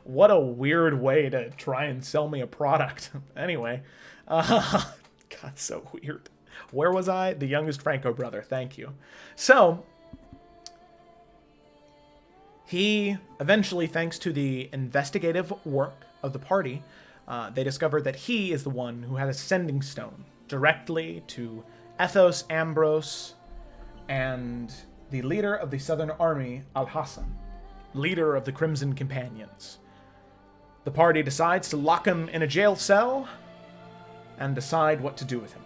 What a weird way to try and sell me a product. Anyway, God, so weird. Where was I? The youngest Franco brother. Thank you. So, he eventually, thanks to the investigative work of the party, they discovered that he is the one who had a sending stone directly to Ethos Ambrose and the leader of the Southern Army, Al-Hassan, leader of the Crimson Companions. The party decides to lock him in a jail cell and decide what to do with him.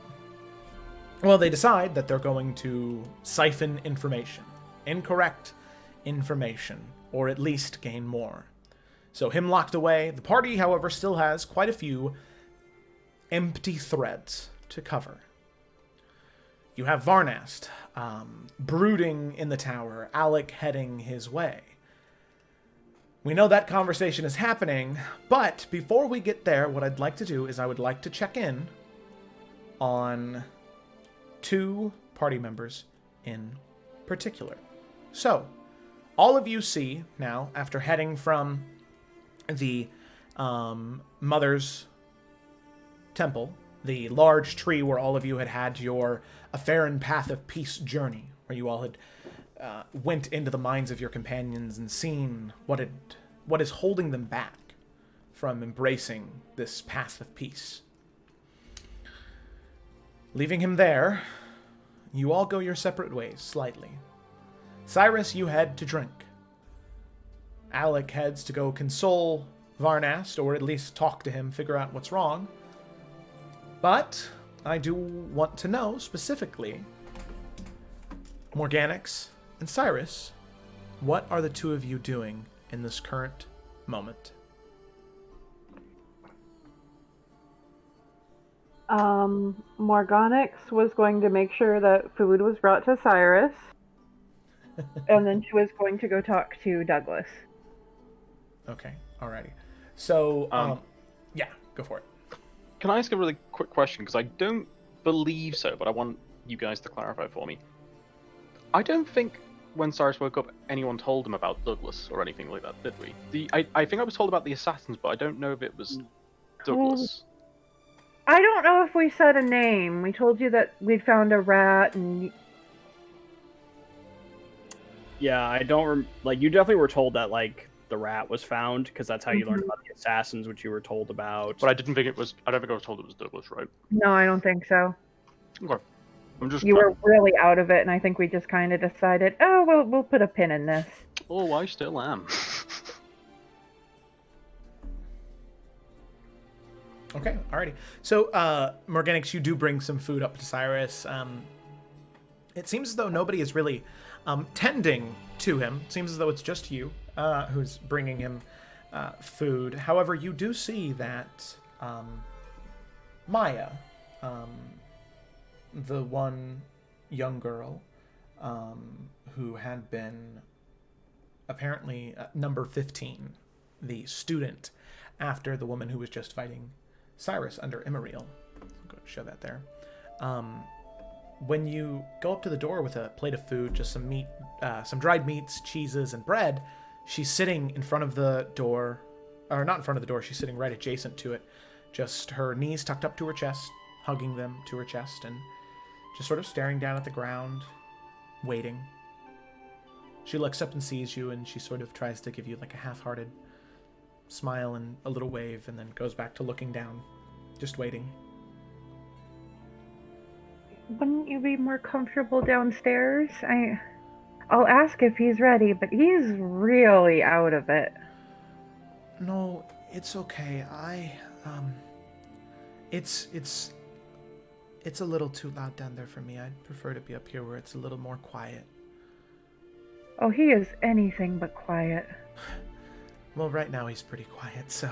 Well, they decide that they're going to siphon information, incorrect information, or at least gain more. So him locked away. The party, however, still has quite a few empty threads to cover. You have Varnast brooding in the tower, Alec heading his way. We know that conversation is happening, but before we get there, what I'd like to do is I would like to check in on two party members in particular. So, all of you see now, after heading from the Mother's Temple, the large tree where all of you had your Eferan Path of Peace journey, where you all had went into the minds of your companions and seen what is holding them back from embracing this path of peace. Leaving him there, you all go your separate ways, slightly. Cyrus, you head to drink. Alec heads to go console Varnast, or at least talk to him, figure out what's wrong. But I do want to know, specifically, Morganix and Cyrus, what are the two of you doing in this current moment? Morganix was going to make sure that food was brought to Cyrus, and then she was going to go talk to Douglas. Okay, alrighty. So, Um, yeah, go for it. Can I ask a really quick question? Because I don't believe so, but I want you guys to clarify for me. I don't think when Cyrus woke up, anyone told him about Douglas or anything like that, did we? I think I was told about the assassins, but I don't know if it was Douglas. I don't know if we said a name. We told you that we'd found a rat, and Yeah, I don't like. You definitely were told that like the rat was found because that's how you learned about the assassins, which you were told about. But I didn't think it was. I don't think I was told it was Douglas, right? no, I don't think so. Okay. I'm just. You were really out of it, and I think we just kind of decided, oh, we'll put a pin in this. Oh, I still am. Okay, alrighty. So, Morganix, you do bring some food up to Cyrus. It seems as though nobody is really tending to him. It seems as though it's just you who's bringing him food. However, you do see that Maya, the one young girl who had been apparently number 15, the student after the woman who was just fighting Cyrus under Imariel. I'll go show that there. When you go up to the door with a plate of food, just some meat, some dried meats, cheeses, and bread, she's sitting in front of the door, or not in front of the door, she's sitting right adjacent to it, just her knees tucked up to her chest, hugging them to her chest, and just sort of staring down at the ground, waiting. She looks up and sees you, and she sort of tries to give you like a half-hearted smile and a little wave, and then goes back to looking down, just waiting. Wouldn't you be more comfortable downstairs? I'll ask if he's ready, but he's really out of it. No, it's okay. It's a little too loud down there for me. I'd prefer to be up here where it's a little more quiet. Oh, he is anything but quiet. Well, right now he's pretty quiet, so...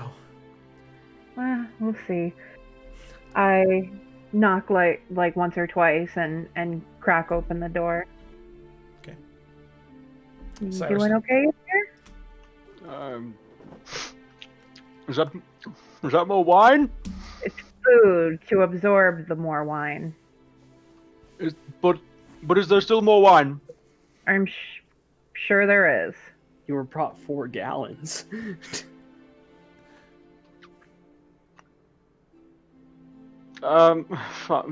Well, we'll see. I knock like once or twice and crack open the door. Okay. You Cyrus. doing okay in here? Is that more wine? It's food to absorb the more wine. But is there still more wine? I'm sure there is. You were brought 4 gallons.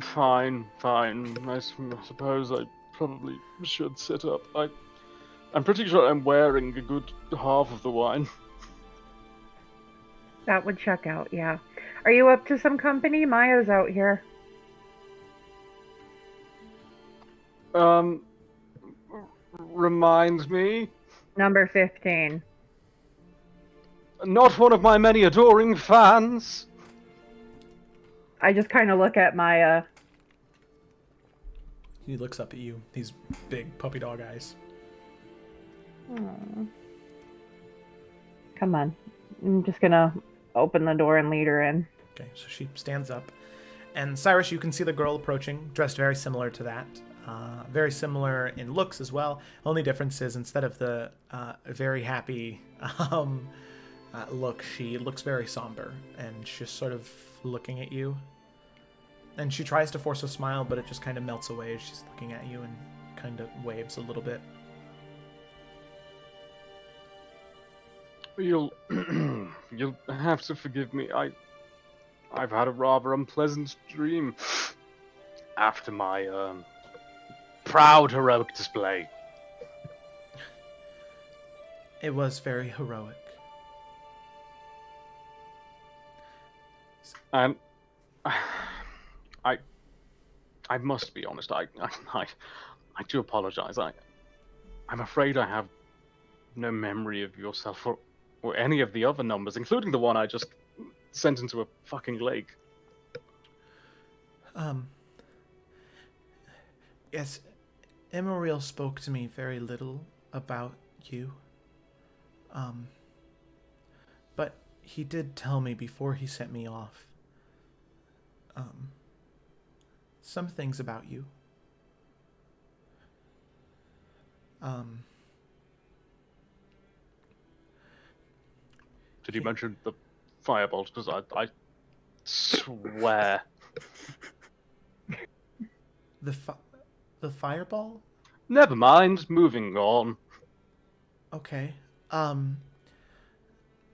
Fine. I suppose I probably should sit up. I'm pretty sure I'm wearing a good half of the wine. That would check out, yeah. Are you up to some company? Maya's out here. Reminds me. Number 15. Not one of my many adoring fans. I just kind of look at Maya. He looks up at you, these big puppy dog eyes. Aww. Come on. I'm just gonna open the door and lead her in. Okay, so she stands up. And Cyrus, you can see the girl approaching, dressed very similar to that. Very similar in looks as well. Only difference is instead of the very happy look, she looks very somber. And she's sort of looking at you. And she tries to force a smile, but it just kind of melts away as she's looking at you and kind of waves a little bit. You'll have to forgive me. I've had a rather unpleasant dream after my proud heroic display. It was very heroic. I must be honest. I do apologize. I'm afraid I have no memory of yourself or any of the other numbers, including the one I just sent into a fucking lake. Yes, Imariel spoke to me very little about you. But he did tell me before he sent me off. some things about you. Did you mention the fireballs? Because I swear. The fireball? Never mind. Moving on. Okay.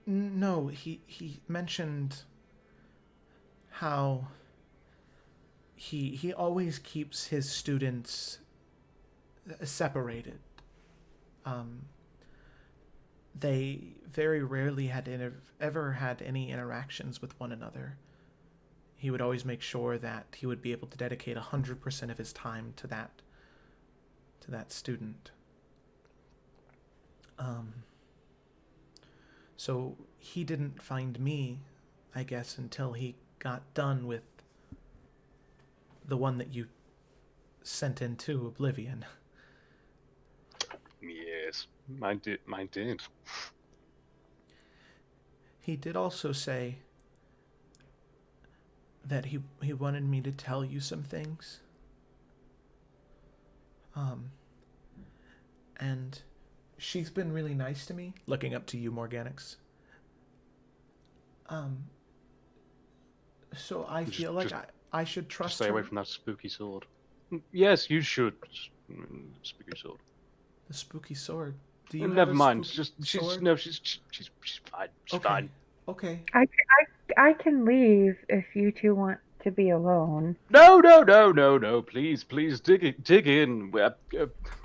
No, he mentioned how he always keeps his students separated. They very rarely had ever had any interactions with one another. He would always make sure that he would be able to dedicate 100% of his time to that student. So he didn't find me, I guess, until he got done with the one that you sent into oblivion. Yes, I did. He did also say that he wanted me to tell you some things. And she's been really nice to me, looking up to you, Morganix. So I feel like I should trust Just stay her. away from that spooky sword. Yes, you should. Spooky sword. The spooky sword. Do you Never have a mind. spooky She's sword? no, she's fine. She's Okay. fine. Okay. I can leave if you two want to be alone. No. Please, dig in.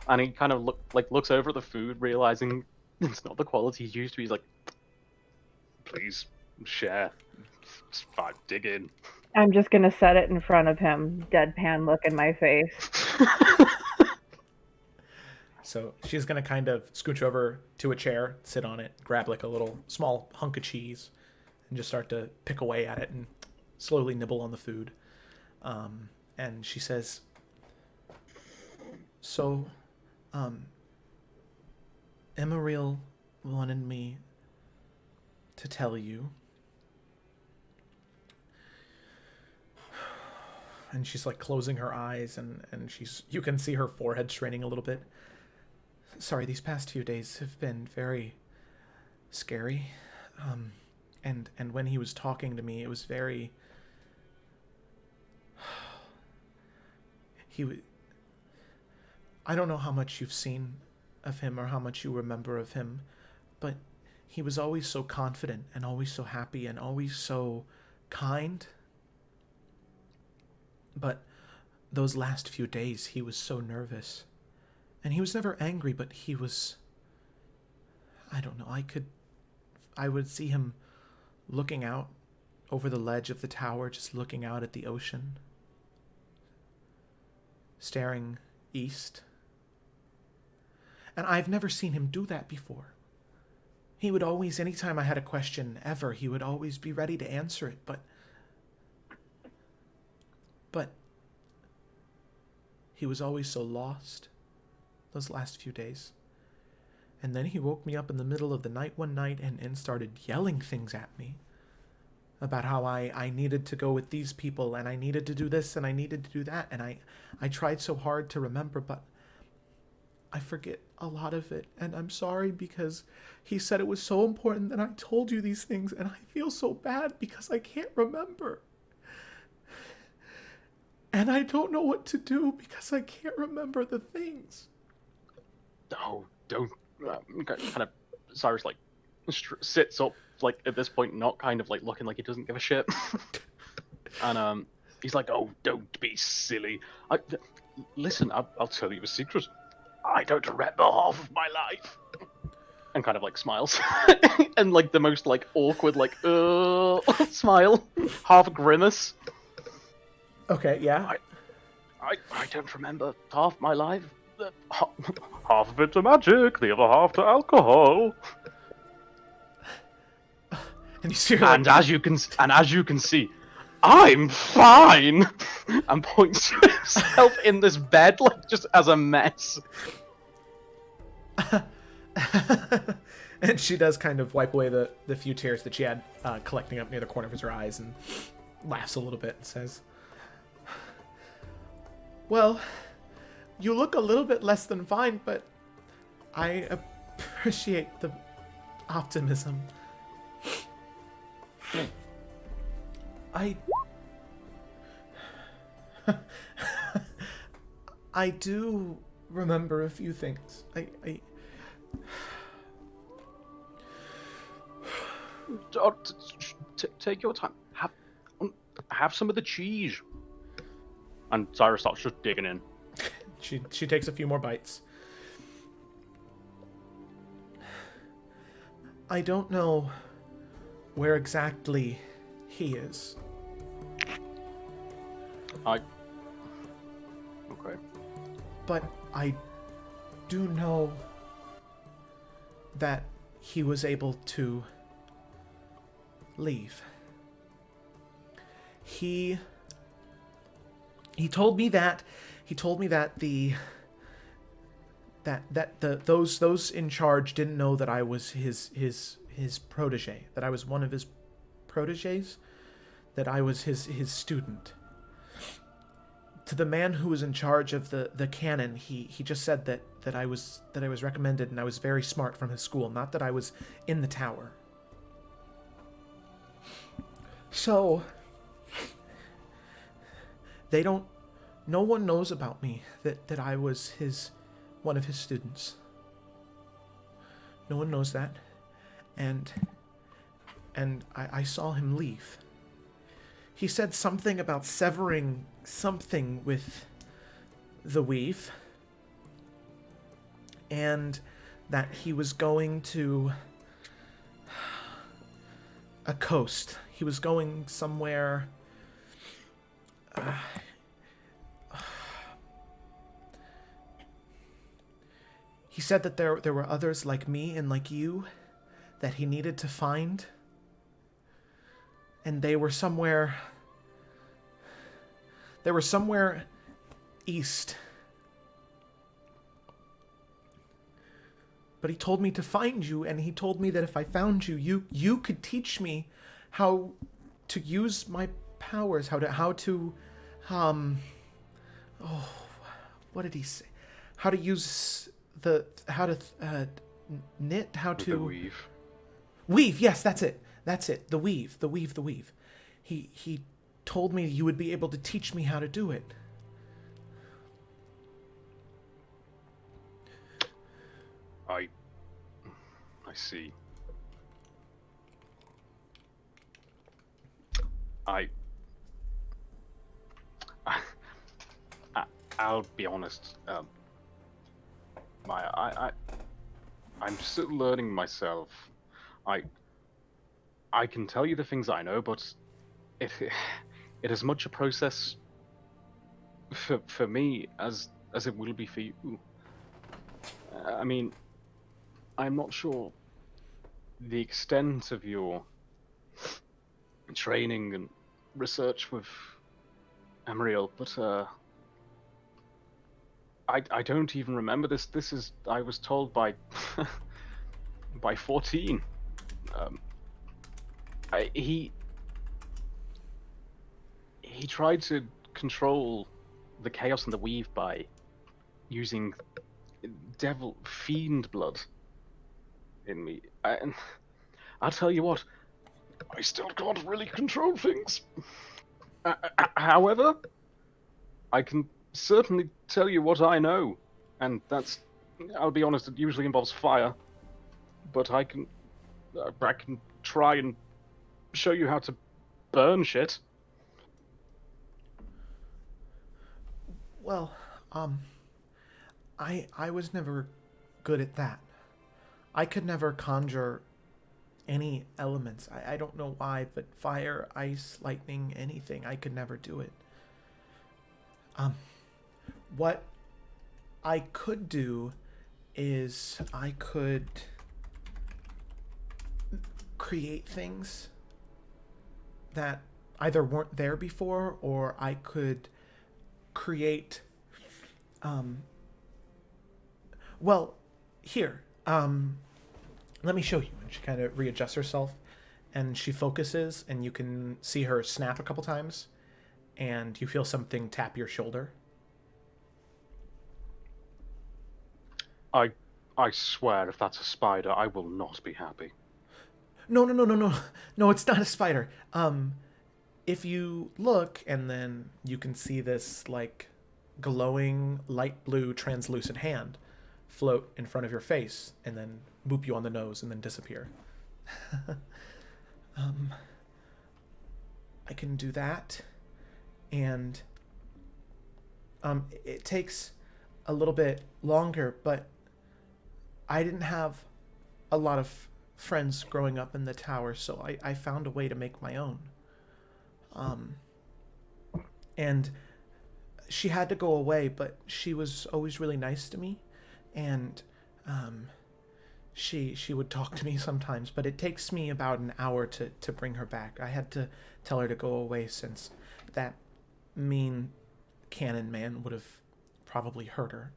And he kind of looks over at the food, realizing it's not the quality he used to. He's like, please share. It's fine. Dig in. I'm just gonna set it in front of him, deadpan look in my face. So she's gonna kind of scooch over to a chair, sit on it, grab like a little small hunk of cheese, and just start to pick away at it and slowly nibble on the food. And she says, so, Emmeril wanted me to tell you. And she's like closing her eyes, and you can see her forehead straining a little bit. Sorry, these past few days have been very scary. And when he was talking to me, it was very... I don't know how much you've seen of him or how much you remember of him, but he was always so confident and always so happy and always so kind. But those last few days, he was so nervous. And he was never angry, but he was... I don't know, I would see him looking out over the ledge of the tower, just looking out at the ocean, staring east. And I've never seen him do that before. He would always, anytime I had a question ever, he would always be ready to answer it, but he was always so lost those last few days. And then he woke me up in the middle of the night one night and started yelling things at me about how I needed to go with these people and I needed to do this and I needed to do that. And I tried so hard to remember, but I forget a lot of it. And I'm sorry because he said it was so important that I told you these things, and I feel so bad because I can't remember. And I don't know what to do because I can't remember the things. No, don't. Kind of, Cyrus like sits up, like at this point, not kind of like looking like he doesn't give a shit. And he's like, "Oh, don't be silly. Listen, I'll tell you a secret. I don't remember half of my life." And kind of like smiles, and like the most like awkward like smile, half grimace. Okay, yeah. I don't remember half my life. Half of it to magic, the other half to alcohol. And you see her, And as you can see, I'm fine. And points to himself in this bed, like just as a mess. and she does kind of wipe away the few tears that she had collecting up near the corner of her eyes and laughs a little bit and says, Well, you look a little bit less than fine, but I appreciate the optimism. I I do remember a few things. Take your time. Have some of the cheese. And Cyrus starts just digging in. She takes a few more bites. I don't know where exactly he is. Okay. But I do know that he was able to leave. He told me that those in charge didn't know that I was his protege, that I was one of his proteges, that I was his student. To the man who was in charge of the cannon, he just said that I was recommended and I was very smart from his school, not that I was in the tower. So no one knows about me, that I was one of his students. No one knows that. And I saw him leave. He said something about severing something with the weave, and that he was going to a coast. He was going somewhere. He said that there were others like me and like you that he needed to find. And they were somewhere east. But he told me to find you, and he told me that if I found you, you could teach me how to use my powers, how to what did he say? How to use knit, how to weave. Weave, yes, that's it. The weave. He told me you would be able to teach me how to do it. I see. I'll be honest. I'm still learning myself. I can tell you the things I know, but it is much a process for me as it will be for you. I mean, I'm not sure the extent of your training and research with Emriel, but I don't even remember this. This is, I was told by by 14. He tried to control the chaos and the weave by using fiend blood in me. And I'll tell you what, I still can't really control things. However, I can certainly tell you what I know, and that's, I'll be honest, it usually involves fire. But I can try and show you how to burn shit. Well, I was never good at that. I could never conjure any elements. I don't know why, but fire, ice, lightning, anything, I could never do it. What I could do is I could create things that either weren't there before, or I could create well, here, let me show you. And she kind of readjusts herself and she focuses, and you can see her snap a couple times, and you feel something tap your shoulder. I swear, if that's a spider, I will not be happy. No, no, no, no, no. No, it's not a spider. If you look, and then you can see this, like, glowing light blue translucent hand float in front of your face and then boop you on the nose and then disappear. I can do that. And it takes a little bit longer, but I didn't have a lot of friends growing up in the tower, so I found a way to make my own. And she had to go away, but she was always really nice to me, and she would talk to me sometimes, but it takes me about an hour to bring her back. I had to tell her to go away since that mean cannon man would have probably hurt her.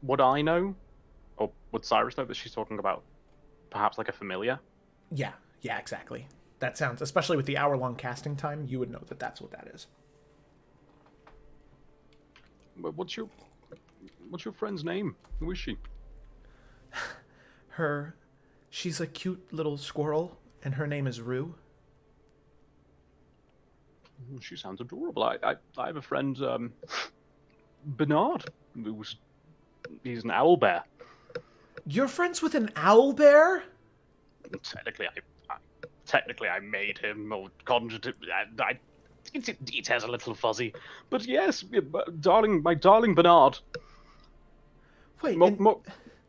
Would I know, or would Cyrus know that she's talking about perhaps like a familiar? Yeah, exactly. That sounds, especially with the hour-long casting time, you would know that that's what that is. What's your friend's name? Who is she? She's a cute little squirrel, and her name is Rue. She sounds adorable. I have a friend, Bernard, he's an owl bear. You're friends with an owl bear? Technically, I made him or conjured him. Details a little fuzzy, but yes, my darling Bernard. Wait,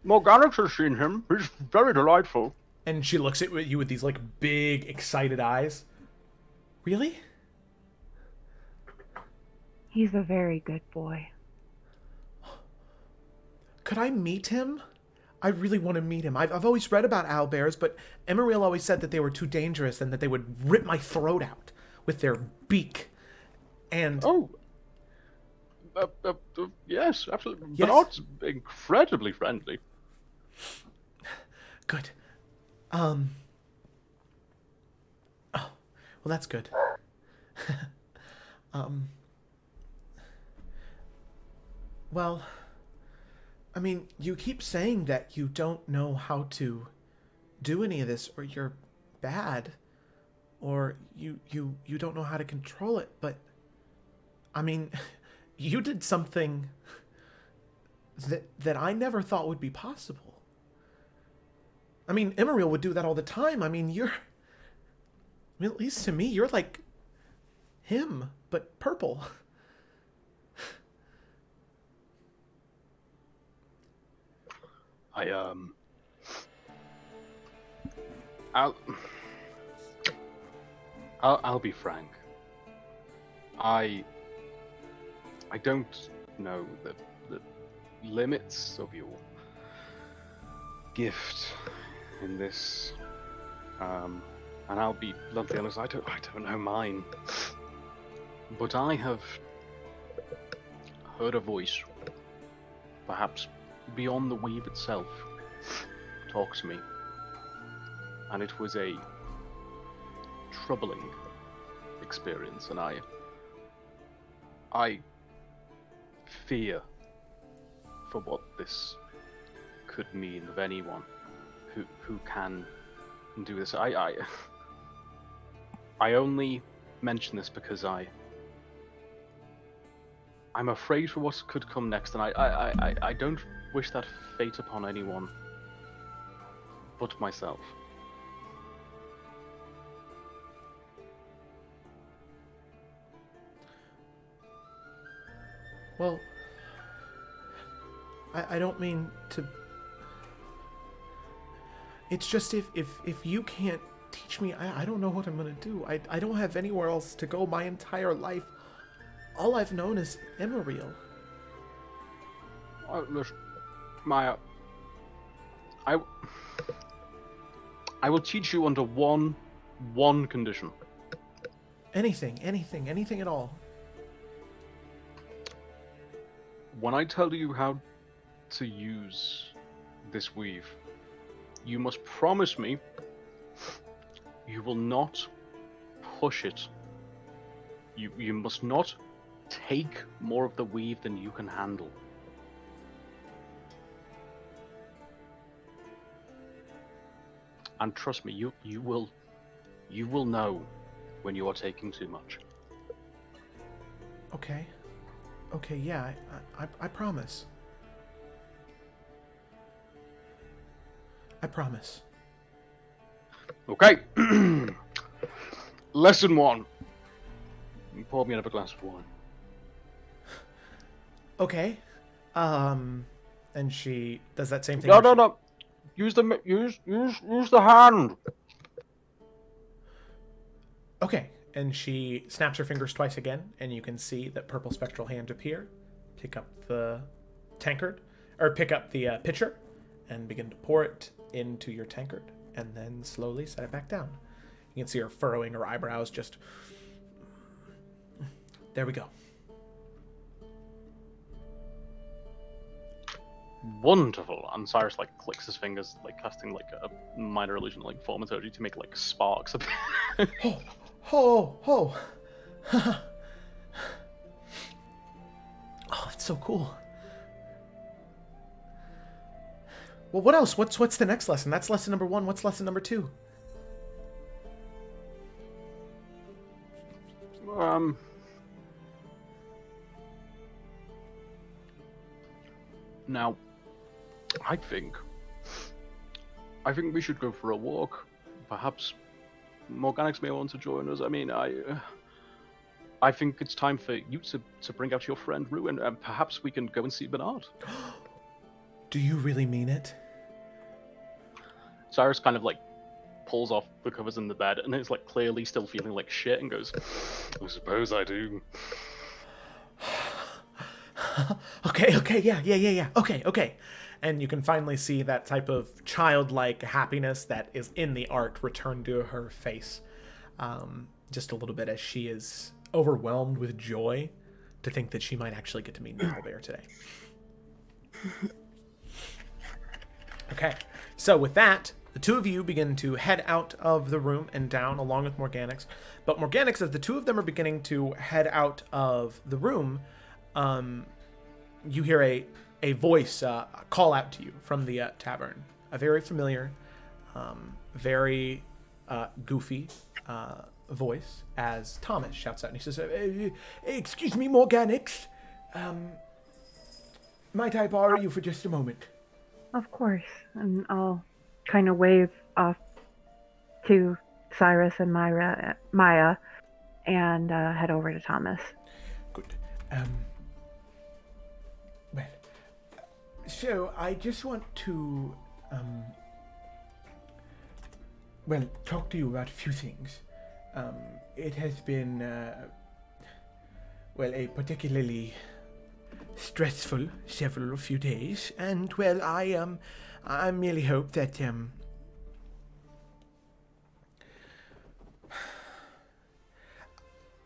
Morgana's seen him. He's very delightful. and she looks at you with these, like, big, excited eyes. Really? He's a very good boy. Could I meet him? I really want to meet him. I've always read about owlbears, but Emeril always said that they were too dangerous and that they would rip my throat out with their beak. And yes, absolutely. Yes? Bernard's incredibly friendly. good. Oh, well, that's good. Well, I mean, you keep saying that you don't know how to do any of this, or you're bad, or you don't know how to control it, but I mean, you did something that I never thought would be possible. I mean, Emeril would do that all the time. I mean, at least to me, you're like him, but purple. I'll be frank. I don't know the limits of your gift in this, and I'll be bluntly honest. I don't know mine, but I have heard a voice, perhaps beyond the weave itself, talk to me, and it was a troubling experience, and I fear for what this could mean of anyone who can do this. I only mention this because I'm afraid for what could come next, and I don't wish that fate upon anyone but myself. Well, I don't mean to... It's just if you can't teach me, I don't know what I'm gonna do. I don't have anywhere else to go my entire life. All I've known is Emeril. Look, Maya, I will teach you under one condition. Anything at all. When I tell you how to use this weave, you must promise me you will not push it. You must not take more of the weave than you can handle. And trust me, you will know when you are taking too much. Okay. Okay, yeah, I promise. I promise. Okay. Lesson 1. You poured me another glass of wine. Okay. And she does that same thing. No. Use the hand. Okay. And she snaps her fingers twice again, and you can see that purple spectral hand appear, pick up the tankard, or pick up the pitcher, and begin to pour it into your tankard, and then slowly set it back down. You can see her furrowing her eyebrows, just... There we go. Wonderful. And Cyrus like clicks his fingers, like casting like a minor illusion, like thaumaturgy, to make like sparks appear. Oh, it's so cool. Well, what else? What's the next lesson? That's lesson number 1. What's lesson number 2? Now, I think we should go for a walk. Perhaps Morganix may want to join us. I mean, I think it's time for you to bring out your friend Ruin, and perhaps we can go and see Bernard. Do you really mean it? Cyrus kind of like pulls off the covers in the bed and is like clearly still feeling like shit and goes, I suppose I do. Okay, yeah. Okay. And you can finally see that type of childlike happiness that is in the art return to her face. Just a little bit, as she is overwhelmed with joy to think that she might actually get to meet Owlbear today. Okay, so with that, the two of you begin to head out of the room and down along with Morganix. But Morganix, as the two of them are beginning to head out of the room, you hear a voice call out to you from the tavern. A very familiar, very goofy voice, as Thomas shouts out and he says, excuse me, Morganix. Might I borrow you for just a moment? Of course. And I'll kind of wave off to Cyrus and Maya and head over to Thomas. Good. Well, so I just want to, talk to you about a few things. It has been, a particularly stressful few days, and I merely hope that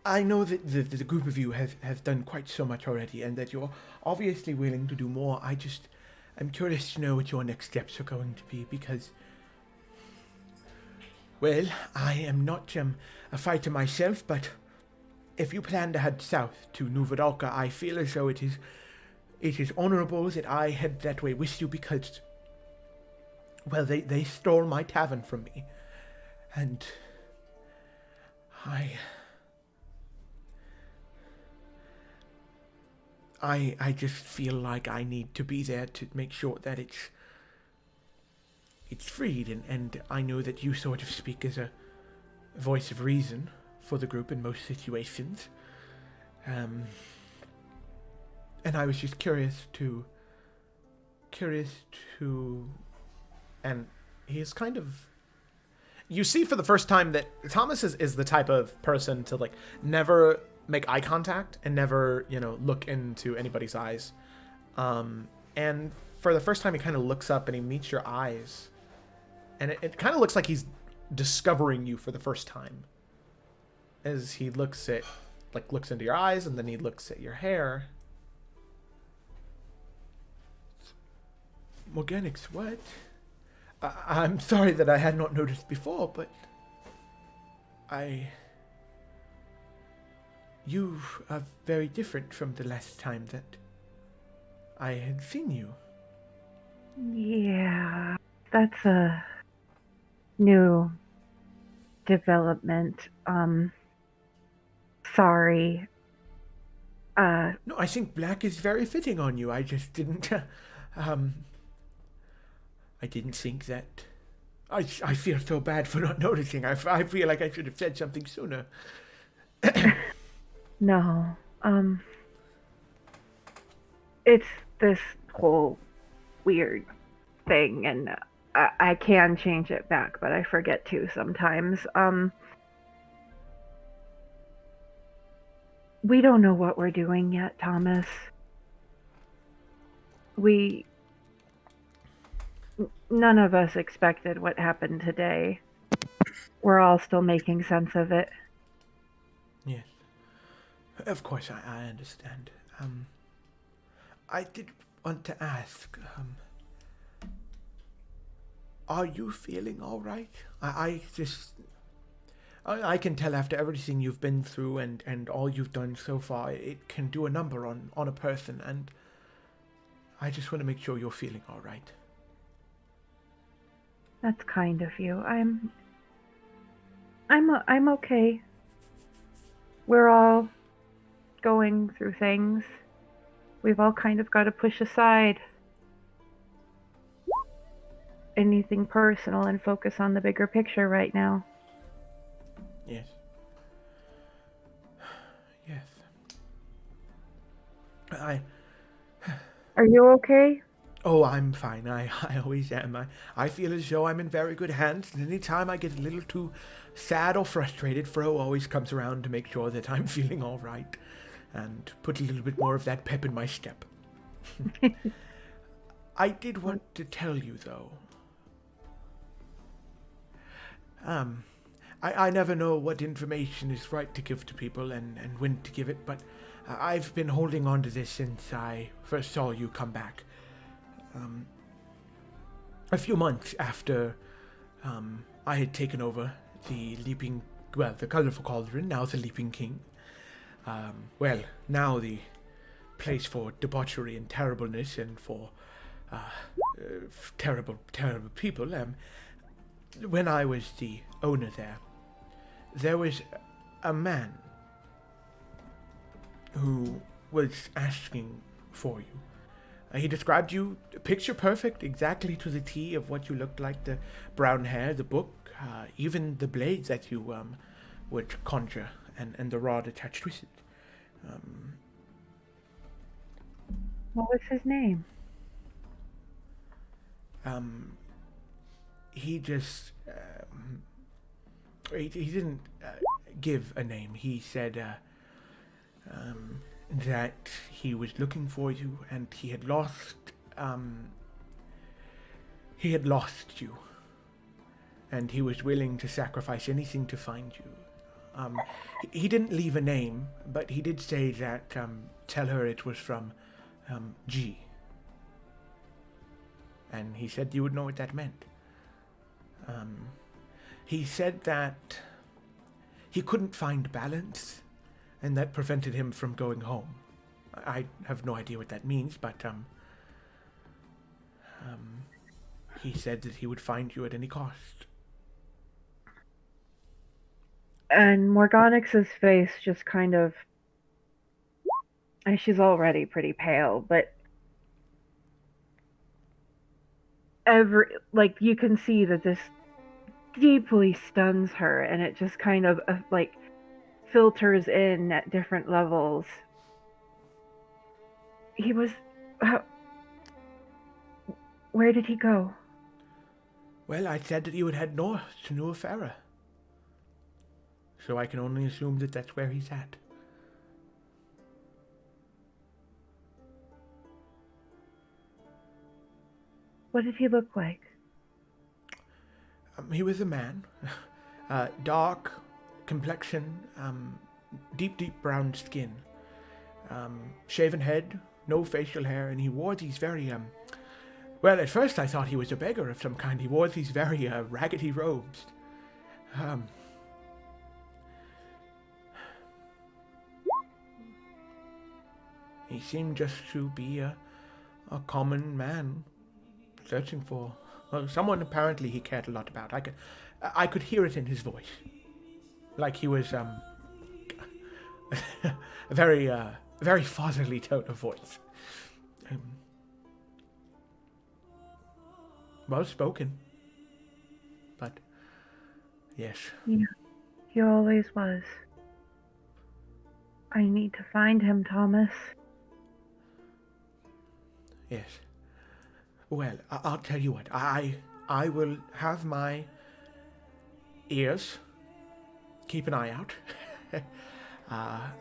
I know that the group of you have done quite so much already, and that you're obviously willing to do more. I'm curious to know what your next steps are going to be, because, well, I am not a fighter myself, but if you plan to head south to Nuvadalka, I feel as though it is honorable that I head that way with you, because, well, they stole my tavern from me, and I just feel like I need to be there to make sure that it's freed, and I know that you sort of speak as a voice of reason for the group in most situations. And I was just curious to, and he's kind of, you see for the first time that Thomas is the type of person to, like, never make eye contact and never, look into anybody's eyes. And for the first time, he kind of looks up and he meets your eyes. And it kind of looks like he's discovering you for the first time. As he looks into your eyes, and then he looks at your hair. Morganix, what? I'm sorry that I had not noticed before, but You are very different from the last time that I had seen you. Yeah, that's a new development. Sorry. No, I think black is very fitting on you. I just didn't, um, I didn't think that. I feel so bad for not noticing. I feel like I should have said something sooner. No. It's this whole weird thing, and I can change it back, but I forget to sometimes. We don't know what we're doing yet, Thomas. None of us expected what happened today. We're all still making sense of it. Yes. Of course, I understand. I did want to ask, are you feeling all right? I can tell after everything you've been through and all you've done so far, it can do a number on a person, and I just want to make sure you're feeling all right. That's kind of you. I'm okay. We're all going through things. We've all kind of got to push aside anything personal and focus on the bigger picture right now. Yes. Yes. Are you okay? Oh, I'm fine. I always am. I feel as though I'm in very good hands, and any time I get a little too sad or frustrated, Fro always comes around to make sure that I'm feeling all right, and put a little bit more of that pep in my step. I did want to tell you, though. I never know what information is right to give to people and when to give it, but I've been holding on to this since I first saw you come back. A few months after I had taken over the Colorful Cauldron, now the Leaping King. Now the place for debauchery and terribleness and for terrible people. When I was the owner there was a man who was asking for you. He described you picture perfect, exactly to the T of what you looked like, the brown hair, the book, even the blades that you would conjure, and the rod attached with it. What was his name? He just he didn't give a name. He said that he was looking for you and he had lost you, and he was willing to sacrifice anything to find you. He didn't leave a name, but he did say that tell her it was from G. And he said you would know what that meant. He said that he couldn't find balance, and that prevented him from going home. I have no idea what that means, but he said that he would find you at any cost. And Morganix's face just kind of... she's already pretty pale, but you can see that this deeply stuns her, and it just kind of filters in at different levels. He was... where did he go? Well, I said that he would head north to New Efera. So I can only assume that that's where he's at. What did he look like? He was a man. Dark complexion, deep brown skin. Shaven head, no facial hair, and he wore these very, at first I thought he was a beggar of some kind. He wore these very, raggedy robes. He seemed just to be a common man searching for someone apparently he cared a lot about. I could hear it in his voice. Like he was a very fatherly tone of voice. Well spoken. But yes. Yeah, he always was. I need to find him, Thomas. Yes. Well, I'll tell you what. I will have my ears keep an eye out,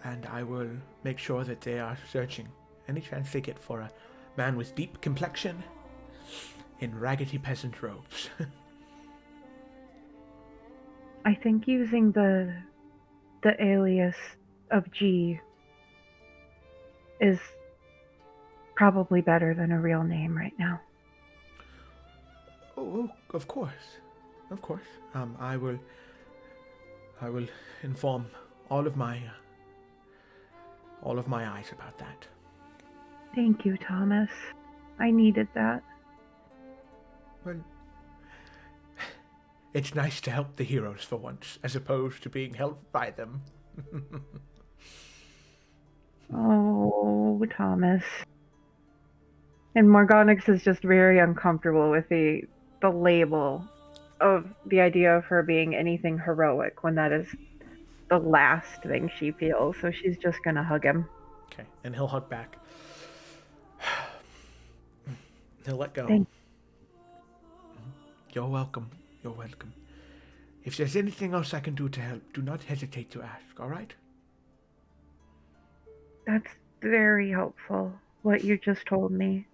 and I will make sure that they are searching any chance they get for a man with deep complexion in raggedy peasant robes. I think using the alias of G is probably better than a real name right now. Oh, of course. Of course. I will inform all of my eyes about that. Thank you, Thomas. I needed that. Well, it's nice to help the heroes for once, as opposed to being helped by them. Oh, Thomas. And Morgonix is just very uncomfortable with the label of the idea of her being anything heroic when that is the last thing she feels. So she's just gonna hug him. Okay, and he'll hug back. He'll let go. Thank You're welcome. You're welcome. If there's anything else I can do to help, do not hesitate to ask, all right? That's very helpful, what you just told me.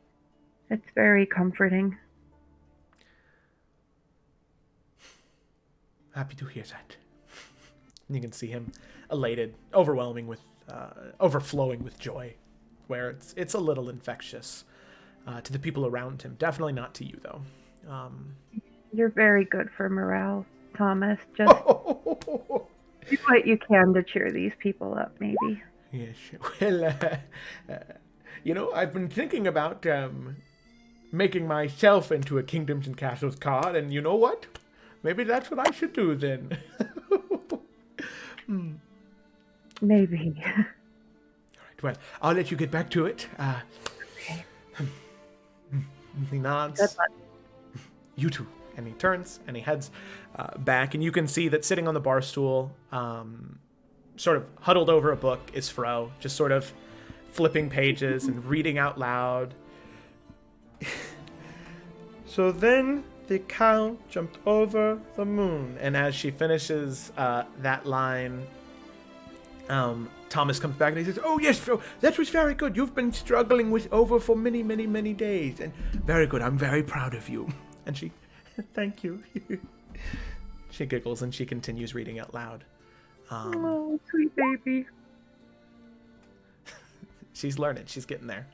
It's very comforting. Happy to hear that. You can see him elated, overflowing with joy, where it's a little infectious to the people around him. Definitely not to you, though. You're very good for morale, Thomas. Just do what you can to cheer these people up, maybe. Yes. Well, I've been thinking about making myself into a Kingdoms and Castles card, and you know what? Maybe that's what I should do then. Maybe. All right, well, I'll let you get back to it. Okay. He nods. Good luck. You too. And he turns and he heads back, and you can see that sitting on the bar stool, sort of huddled over a book, is Fro, just sort of flipping pages and reading out loud. So then the cow jumped over the moon, and as she finishes that line, Thomas comes back and he says, "Oh yes, Fro, that was very good. You've been struggling with over for many, many, many days, and very good. I'm very proud of you." And she, "Thank you." She giggles and she continues reading out loud. Oh, sweet baby. She's learning. She's getting there.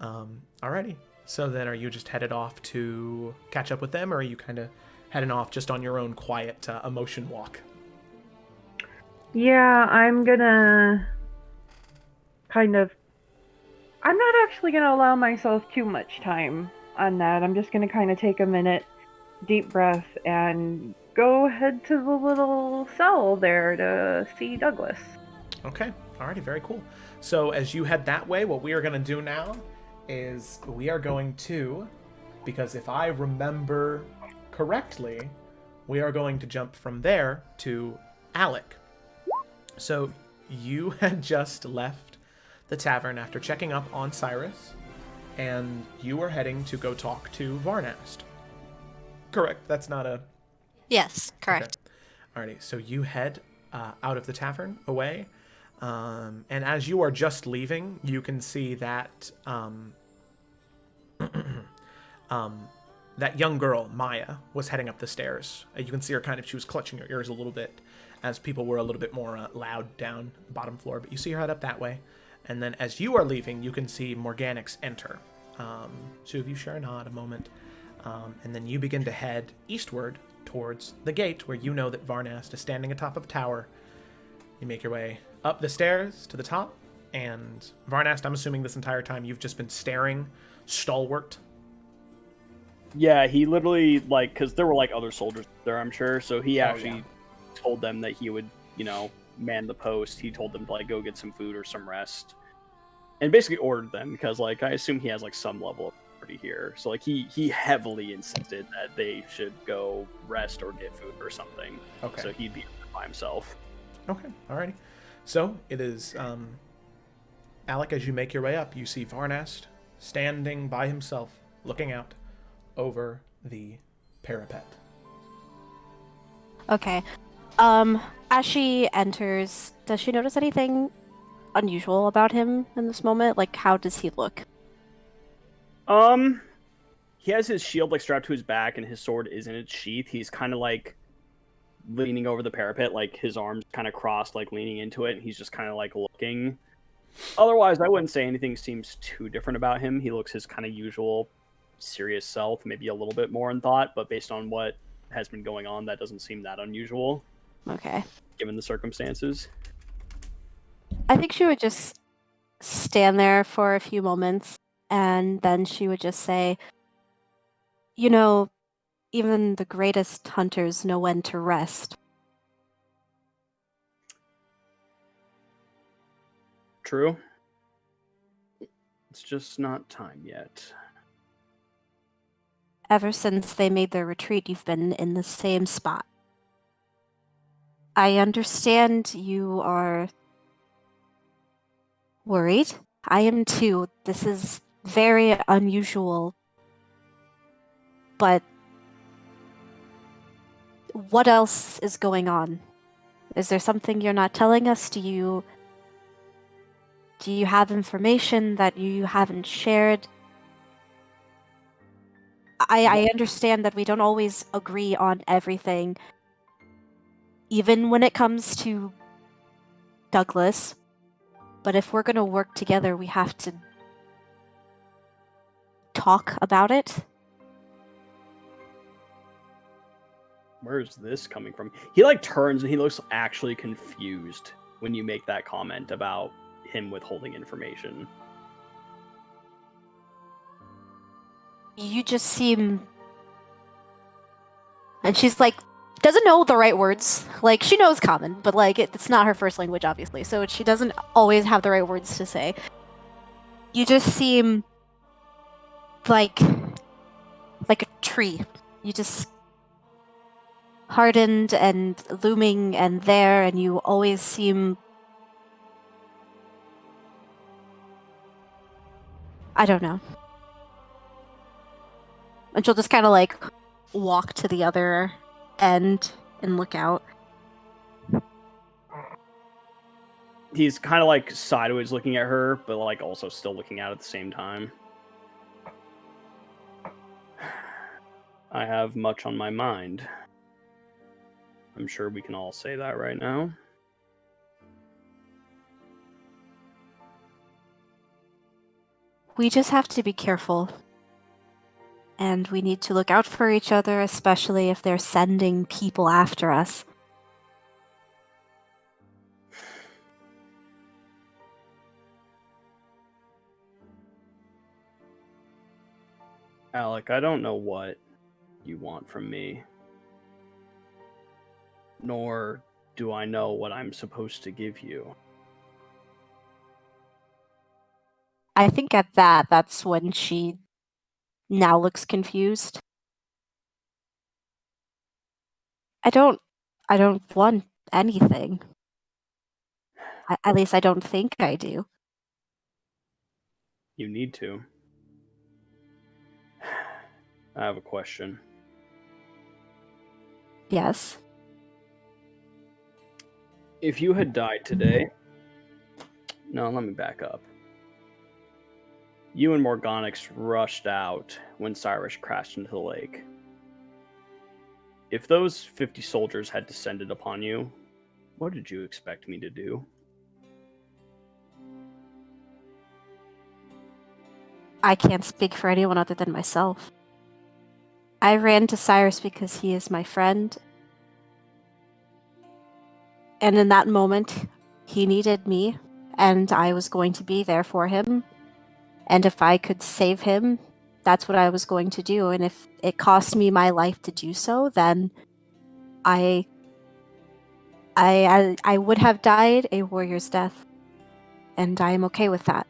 Alrighty. So then are you just headed off to catch up with them, or are you kind of heading off just on your own quiet emotion walk? Yeah, I'm gonna I'm not actually gonna allow myself too much time on that. I'm just gonna kind of take a minute, deep breath, and go head to the little cell there to see Douglas. Okay. Alrighty. Very cool. So as you head that way, what we are going to do now is we are going to, because if I remember correctly, we are going to jump from there to Alec. So you had just left the tavern after checking up on Cyrus, and you were heading to go talk to Varnast. Correct. That's not a... Yes, correct. Okay. Alrighty. So you head out of the tavern away. And as you are just leaving, you can see that that young girl, Maya, was heading up the stairs. You can see her she was clutching her ears a little bit as people were a little bit more loud down the bottom floor. But you see her head up that way. And then as you are leaving, you can see Morganix enter. Two of you share a nod a moment. And then you begin to head eastward towards the gate where you know that Varnast is standing atop of a tower. You make your way up the stairs to the top, And Varnast, I'm assuming this entire time you've just been staring, stalwart. Yeah, he literally, like, because there were, like, other soldiers there, I'm sure, so he actually told them that he would, man the post. He told them to, like, go get some food or some rest. And basically ordered them, because, like, I assume he has, like, some level of authority here. So, like, he heavily insisted that they should go rest or get food or something. Okay. So he'd be by himself. Okay, alrighty. So it is, Alec, as you make your way up, you see Varnast standing by himself, looking out over the parapet. Okay. As she enters, does she notice anything unusual about him in this moment? Like, how does he look? He has his shield, like, strapped to his back, and his sword is in its sheath. He's kind of, like, leaning over the parapet, like, his arms kind of crossed, like, leaning into it, and he's just kind of, like, looking. Otherwise, I wouldn't say anything seems too different about him. He looks his kind of usual serious self, maybe a little bit more in thought, but based on what has been going on, that doesn't seem that unusual. Okay. Given the circumstances. I think she would just stand there for a few moments, and then she would just say, even the greatest hunters know when to rest. True. It's just not time yet. Ever since they made their retreat, you've been in the same spot. I understand you are worried. I am too. This is very unusual. But what else is going on? Is there something you're not telling us? Do you have information that you haven't shared? I understand that we don't always agree on everything, even when it comes to Douglas. But if we're going to work together, we have to talk about it. Where is this coming from? He, like, turns and he looks actually confused when you make that comment about him withholding information. You just seem... And she's like, doesn't know the right words. Like, she knows common, but, like, it's not her first language, obviously, so she doesn't always have the right words to say. You just seem like a tree. You just hardened and looming and there, and you always seem... I don't know. And she'll just kind of, like, walk to the other end and look out. He's kind of, like, sideways looking at her, but, like, also still looking out at the same time. I have much on my mind. I'm sure we can all say that right now. We just have to be careful. And we need to look out for each other, especially if they're sending people after us. Alec, I don't know what you want from me. Nor do I know what I'm supposed to give you. I think at that's when she now looks confused. I don't want anything. At least I don't think I do. You need to. I have a question. Yes. If you had died today... No, let me back up. You and Morgonix rushed out when Cyrus crashed into the lake. If those 50 soldiers had descended upon you, what did you expect me to do? I can't speak for anyone other than myself. I ran to Cyrus because he is my friend. And in that moment, he needed me, and I was going to be there for him. And if I could save him, that's what I was going to do. And if it cost me my life to do so, then I would have died a warrior's death. And I am okay with that.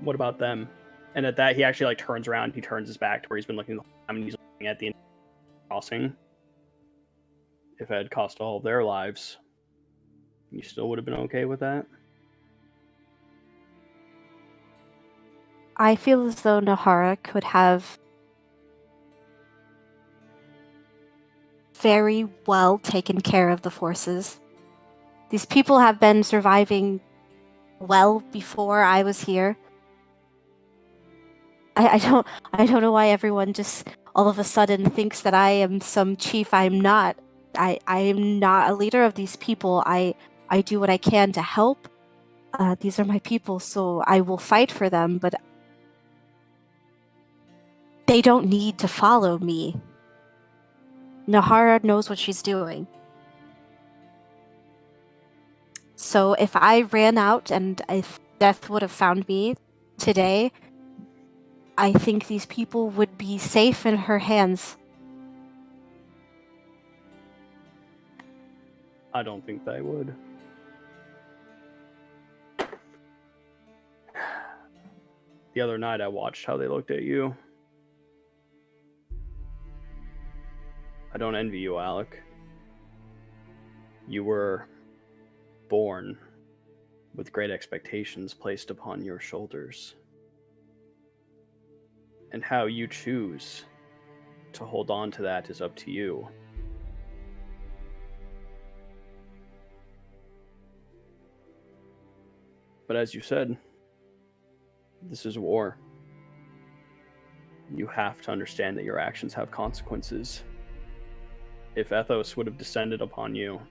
What about them? And at that, he actually like turns around. He turns his back to where he's been looking the whole time, and he's looking at the crossing. If it had cost all of their lives, you still would have been okay with that? I feel as though Nahara could have very well taken care of the forces. These people have been surviving well before I was here. I don't know why everyone just all of a sudden thinks that I am some chief. I'm not. I am not a leader of these people. I do what I can to help. These are my people, so I will fight for them, but they don't need to follow me. Nahara knows what she's doing. So if I ran out and if death would have found me today, I think these people would be safe in her hands. I don't think they would. The other night I watched how they looked at you. I don't envy you, Alec. You were born with great expectations placed upon your shoulders. And how you choose to hold on to that is up to you. But as you said, this is war. You have to understand that your actions have consequences. If Ethos would have descended upon you,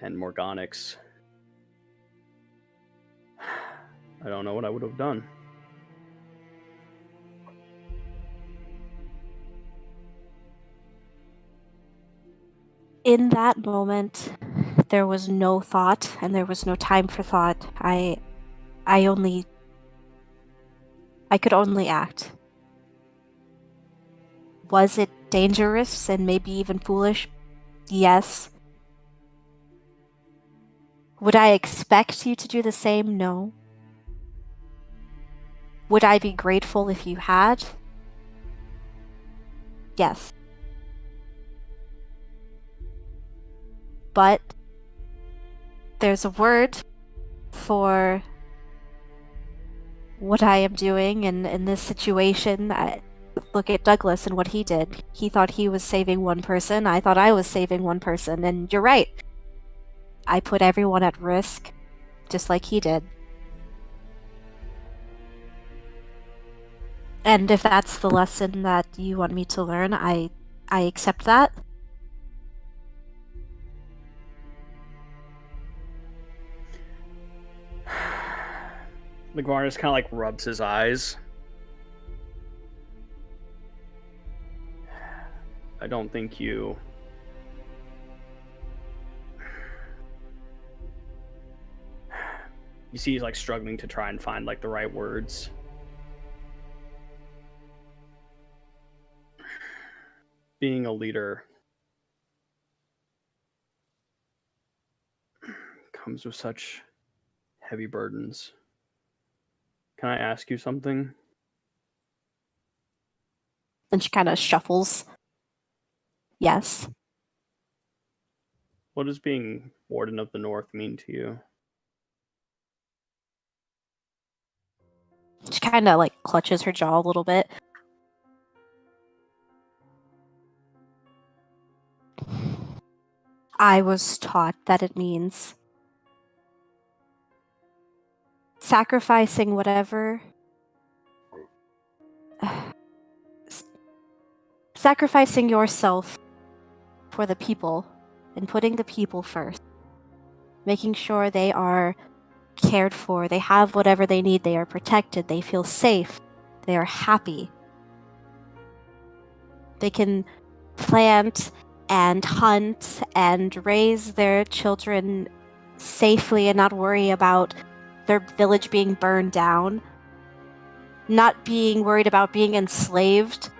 and Morganix, I don't know what I would have done. In that moment, there was no thought, and there was no time for thought. I could only act. Was it dangerous and maybe even foolish? Yes. Would I expect you to do the same? No. Would I be grateful if you had? Yes. But there's a word for what I am doing, and in this situation, look at Douglas and what he did. He thought he was saving one person. I thought I was saving one person, and you're right. I put everyone at risk, just like he did. And if that's the lesson that you want me to learn, I accept that. Ligvar just kind of like rubs his eyes. I don't think you... You see he's like struggling to try and find like the right words. Being a leader comes with such heavy burdens. Can I ask you something? And she kind of shuffles. Yes. What does being Warden of the North mean to you? She kind of like clutches her jaw a little bit. I was taught that it means sacrificing whatever. Sacrificing yourself for the people and putting the people first. Making sure they are cared for, they have whatever they need, they are protected, they feel safe, they are happy. They can plant and hunt and raise their children safely and not worry about their village being burned down, not being worried about being enslaved.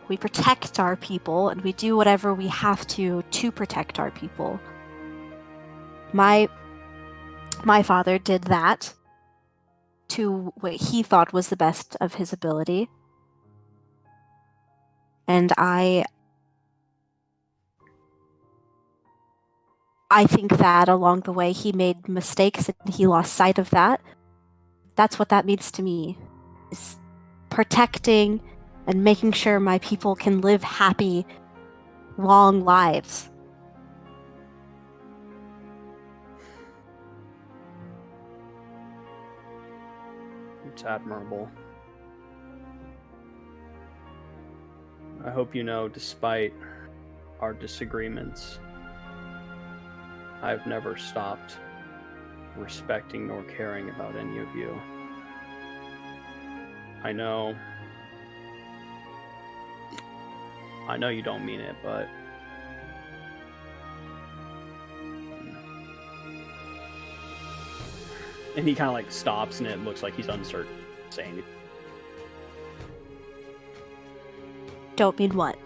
We protect our people, and we do whatever we have to protect our people. My father did that to what he thought was the best of his ability. And I think that along the way he made mistakes and he lost sight of that. That's what that means to me, is protecting and making sure my people can live happy, long lives. It's admirable. I hope you know, despite our disagreements, I've never stopped respecting nor caring about any of you. I know you don't mean it, but and he kind of like stops, and it looks like he's uncertain saying it. Don't mean what?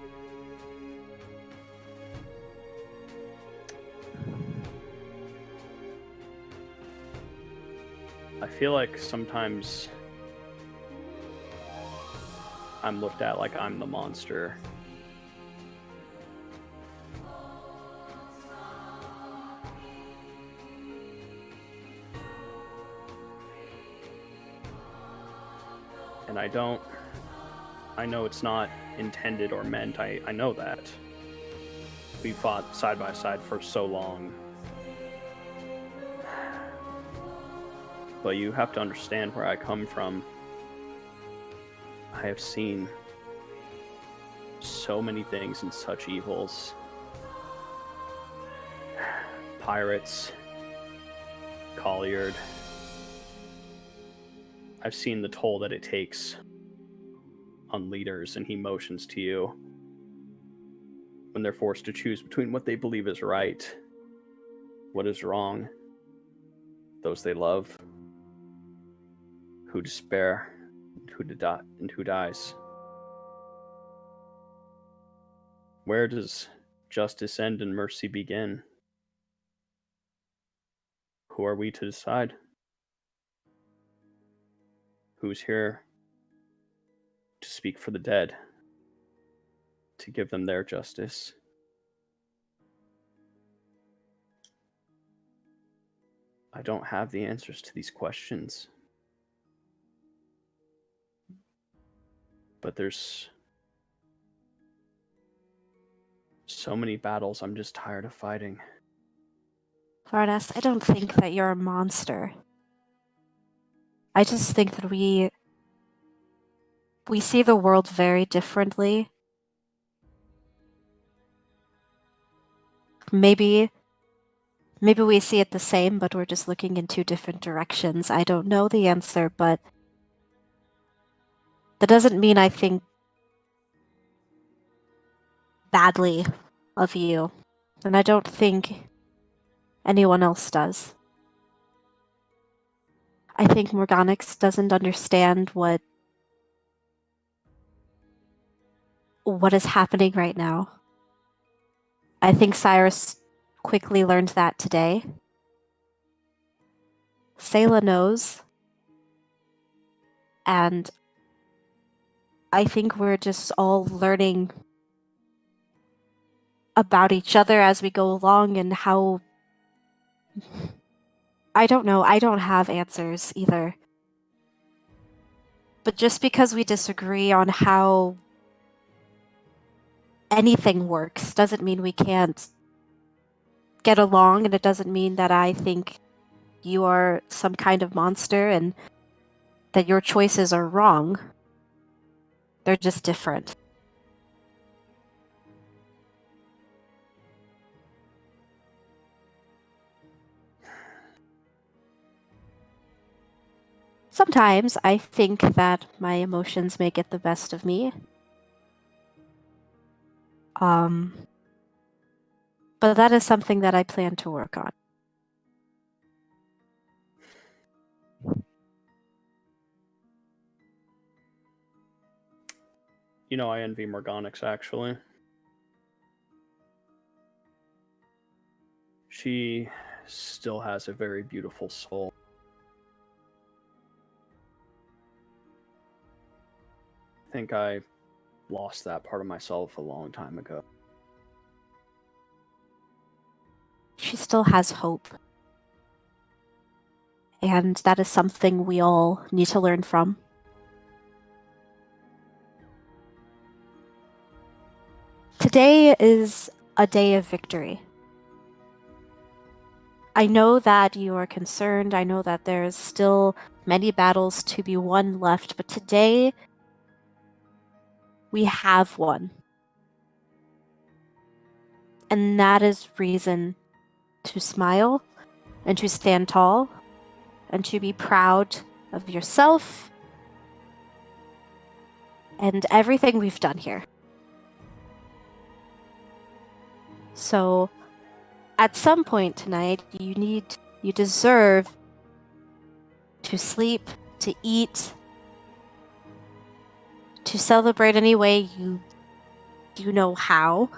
I feel like sometimes I'm looked at like I'm the monster. And I know it's not intended or meant. I know that. We fought side by side for so long. But you have to understand where I come from. I have seen so many things and such evils. Pirates, Colliard. I've seen the toll that it takes on leaders, and he motions to you when they're forced to choose between what they believe is right, what is wrong, those they love, who despair, and who dies. Where does justice end and mercy begin? Who are we to decide? Who's here to speak for the dead, to give them their justice? I don't have the answers to these questions. But there's so many battles I'm just tired of fighting. Vardas, I don't think that you're a monster. I just think that we see the world very differently. Maybe we see it the same, but we're just looking in two different directions. I don't know the answer, but that doesn't mean I think badly of you. And I don't think anyone else does. I think Morganix doesn't understand what is happening right now. I think Cyrus quickly learned that today. Sayla knows. And I think we're just all learning about each other as we go along and how... I don't know. I don't have answers either. But just because we disagree on how anything works doesn't mean we can't get along, and it doesn't mean that I think you are some kind of monster and that your choices are wrong. They're just different. Sometimes I think that my emotions may get the best of me. But that is something that I plan to work on. You know, I envy Morganix, actually. She still has a very beautiful soul. I think I lost that part of myself a long time ago. She still has hope. And that is something we all need to learn from. Today is a day of victory. I know that you are concerned. I know that there's still many battles to be won left, but today we have won. And that is reason to smile and to stand tall and to be proud of yourself and everything we've done here. So, at some point tonight, you deserve to sleep, to eat, to celebrate any way you know how.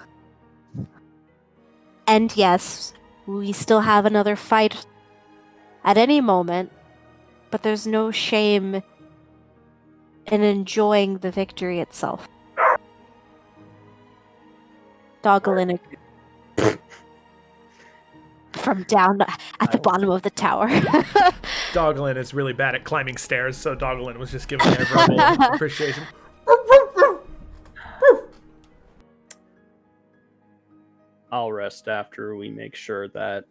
And yes, we still have another fight at any moment, but there's no shame in enjoying the victory itself. Dogalin from down at the bottom of the tower. Doglin is really bad at climbing stairs, so Doglin was just giving their verbal appreciation. I'll rest after we make sure that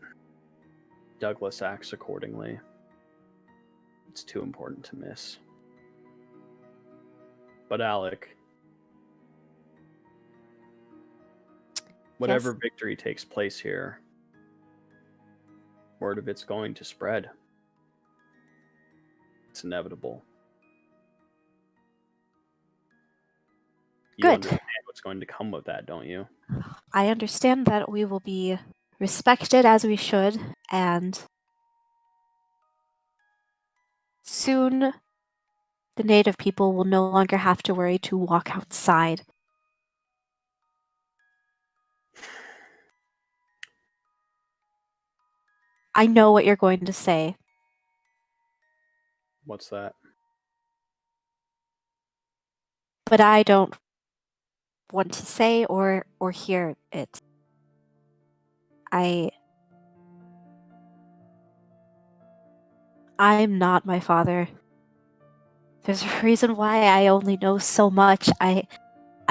Douglas acts accordingly. It's too important to miss. But Alec, whatever victory takes place here, word of it's going to spread. It's inevitable. You Good. understand what's going to come with that, don't you? I understand that we will be respected as we should, and soon the native people will no longer have to worry to walk outside. I know what you're going to say. What's that? But I don't want to say or hear it. I'm not my father. There's a reason why I only know so much. I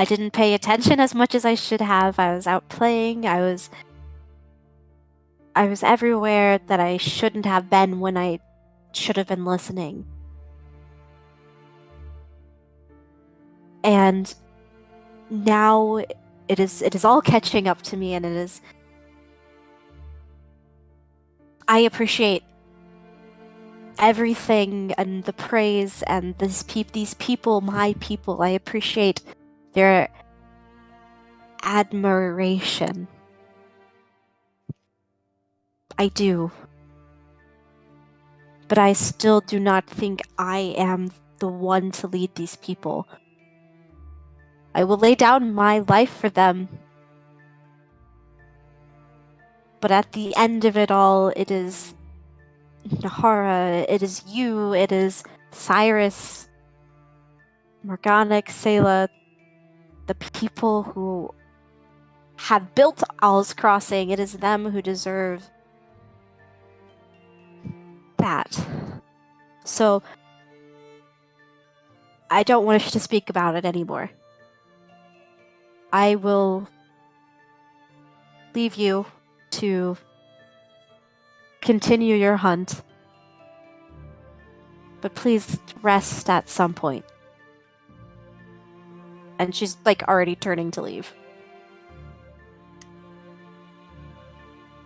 didn't pay attention as much as I should have. I was out playing. I was everywhere that I shouldn't have been when I should have been listening. And now it is all catching up to me, and it is. I appreciate everything and the praise and these people, my people. I appreciate their admiration. I do. But I still do not think I am the one to lead these people. I will lay down my life for them. But at the end of it all, it is Nahara, it is you, it is Cyrus, Morganic, Sayla, the people who have built Owl's Crossing. It is them who deserve that. So, I don't wish to speak about it anymore. I will leave you to continue your hunt. But please rest at some point. And she's like already turning to leave.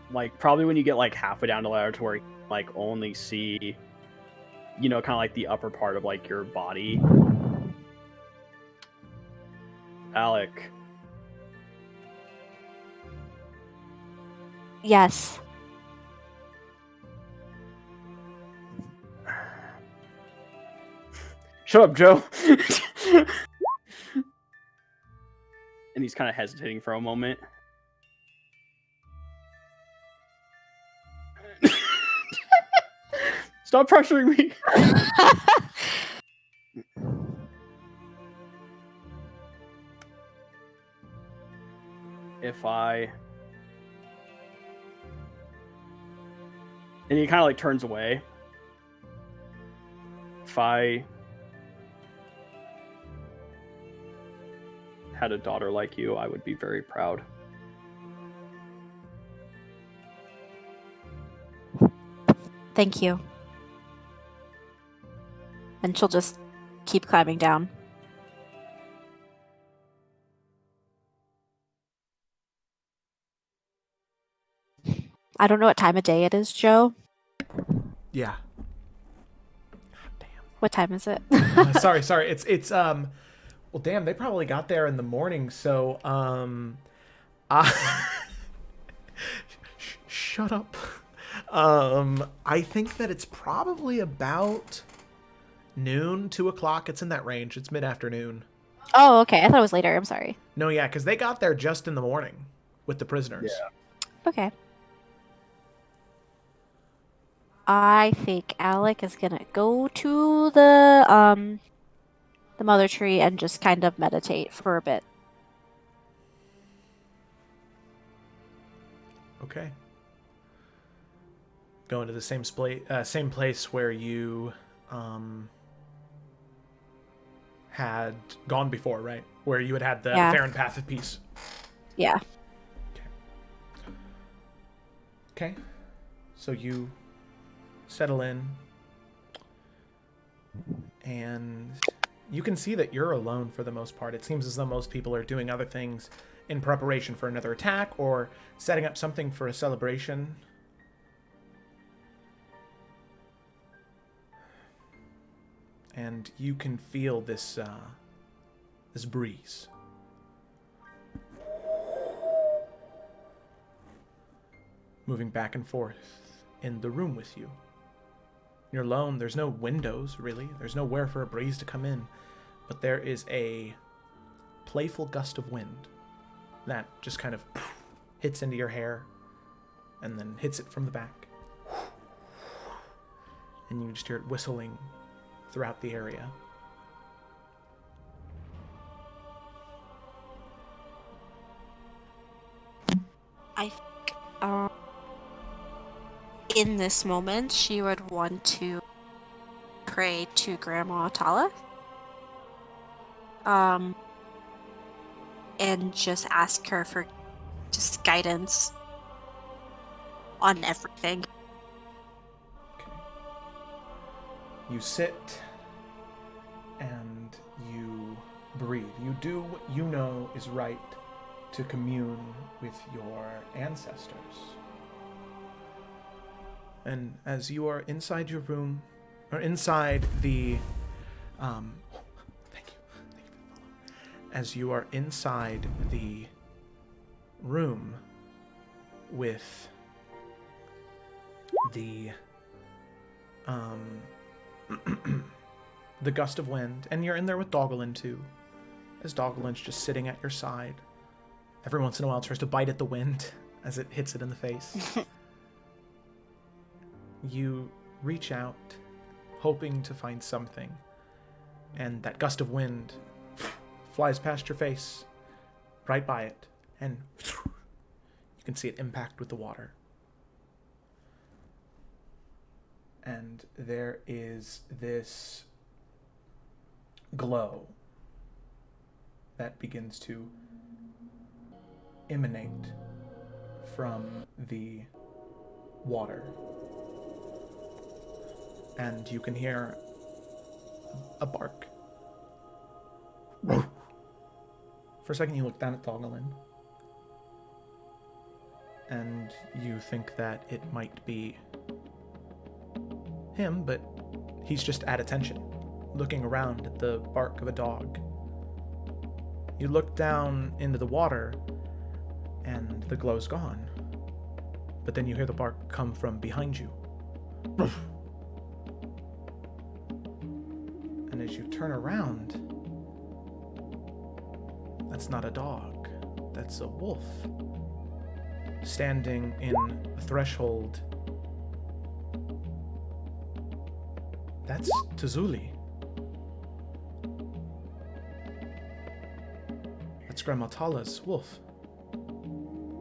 Like, probably when you get like halfway down the ladder to where you like only see, you know, kind of like the upper part of like your body. Alec, Yes. Shut up, Joe. And he's kind of hesitating for a moment. Stop pressuring me. If I... And he kind of like turns away. If I had a daughter like you, I would be very proud. Thank you. And she'll just keep climbing down. I don't know what time of day it is, Joe. Yeah. What time is it? Sorry. It's well, damn, they probably got there in the morning, so shut up. I think that it's probably about noon, 2 o'clock. It's in that range. It's mid-afternoon. Oh, okay. I thought it was later. I'm sorry. No, yeah, because they got there just in the morning with the prisoners. Yeah. Okay. I think Alec is gonna go to the mother tree and just kind of meditate for a bit. Okay. Going to the same place where you had gone before, right? Where you had the Farron Path of Peace. Yeah. Okay. So you settle in, and you can see that you're alone for the most part. It seems as though most people are doing other things in preparation for another attack or setting up something for a celebration. And you can feel this this breeze. Moving back and forth in the room with you. You're alone. There's no windows, really. There's nowhere for a breeze to come in. But there is a playful gust of wind that just kind of hits into your hair and then hits it from the back. And you just hear it whistling throughout the area. I think in this moment she would want to pray to Grandma Tala. And just ask her for just guidance on everything. Okay. You sit and you breathe. You do what you know is right to commune with your ancestors. And as you are inside your room, or inside the, as you are inside the room with the the gust of wind, and you're in there with Doggelin too, as Doggelin's just sitting at your side. Every once in a while tries to bite at the wind as it hits it in the face. You reach out, hoping to find something, and that gust of wind flies past your face, right by it, and you can see it impact with the water. And there is this glow that begins to emanate from the water. And you can hear a bark. For a second you look down at Doggelin, and you think that it might be him, but he's just at attention, looking around at the bark of a dog. You look down into the water, and the glow's gone. But then you hear the bark come from behind you. And as you turn around, that's not a dog, that's a wolf. Standing in the threshold, that's Tazuli. That's Grandma Tala's wolf.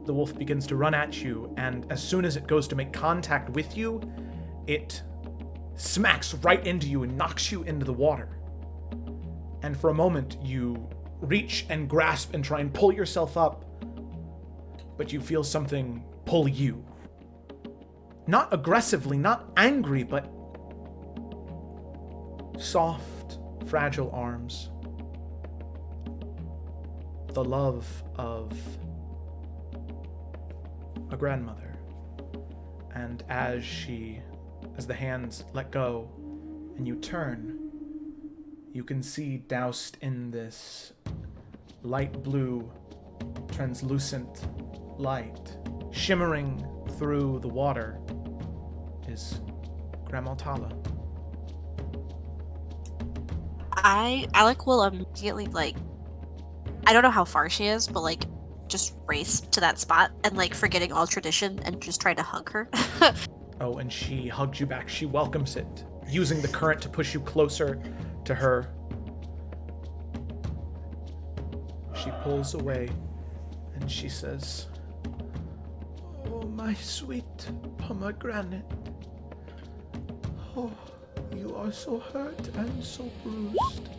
The wolf begins to run at you, and as soon as it goes to make contact with you, it smacks right into you and knocks you into the water. And for a moment, you reach and grasp and try and pull yourself up, but you feel something pull you. Not aggressively, not angry, but soft, fragile arms. The love of a grandmother. And as the hands let go and you turn, you can see doused in this light blue, translucent light, shimmering through the water, is Grandma Tala. Alec will immediately, I don't know how far she is, but just race to that spot and forgetting all tradition and just try to hug her. Oh, and she hugs you back. She welcomes it, using the current to push you closer to her. She pulls away and she says, "Oh, my sweet pomegranate. Oh, you are so hurt and so bruised."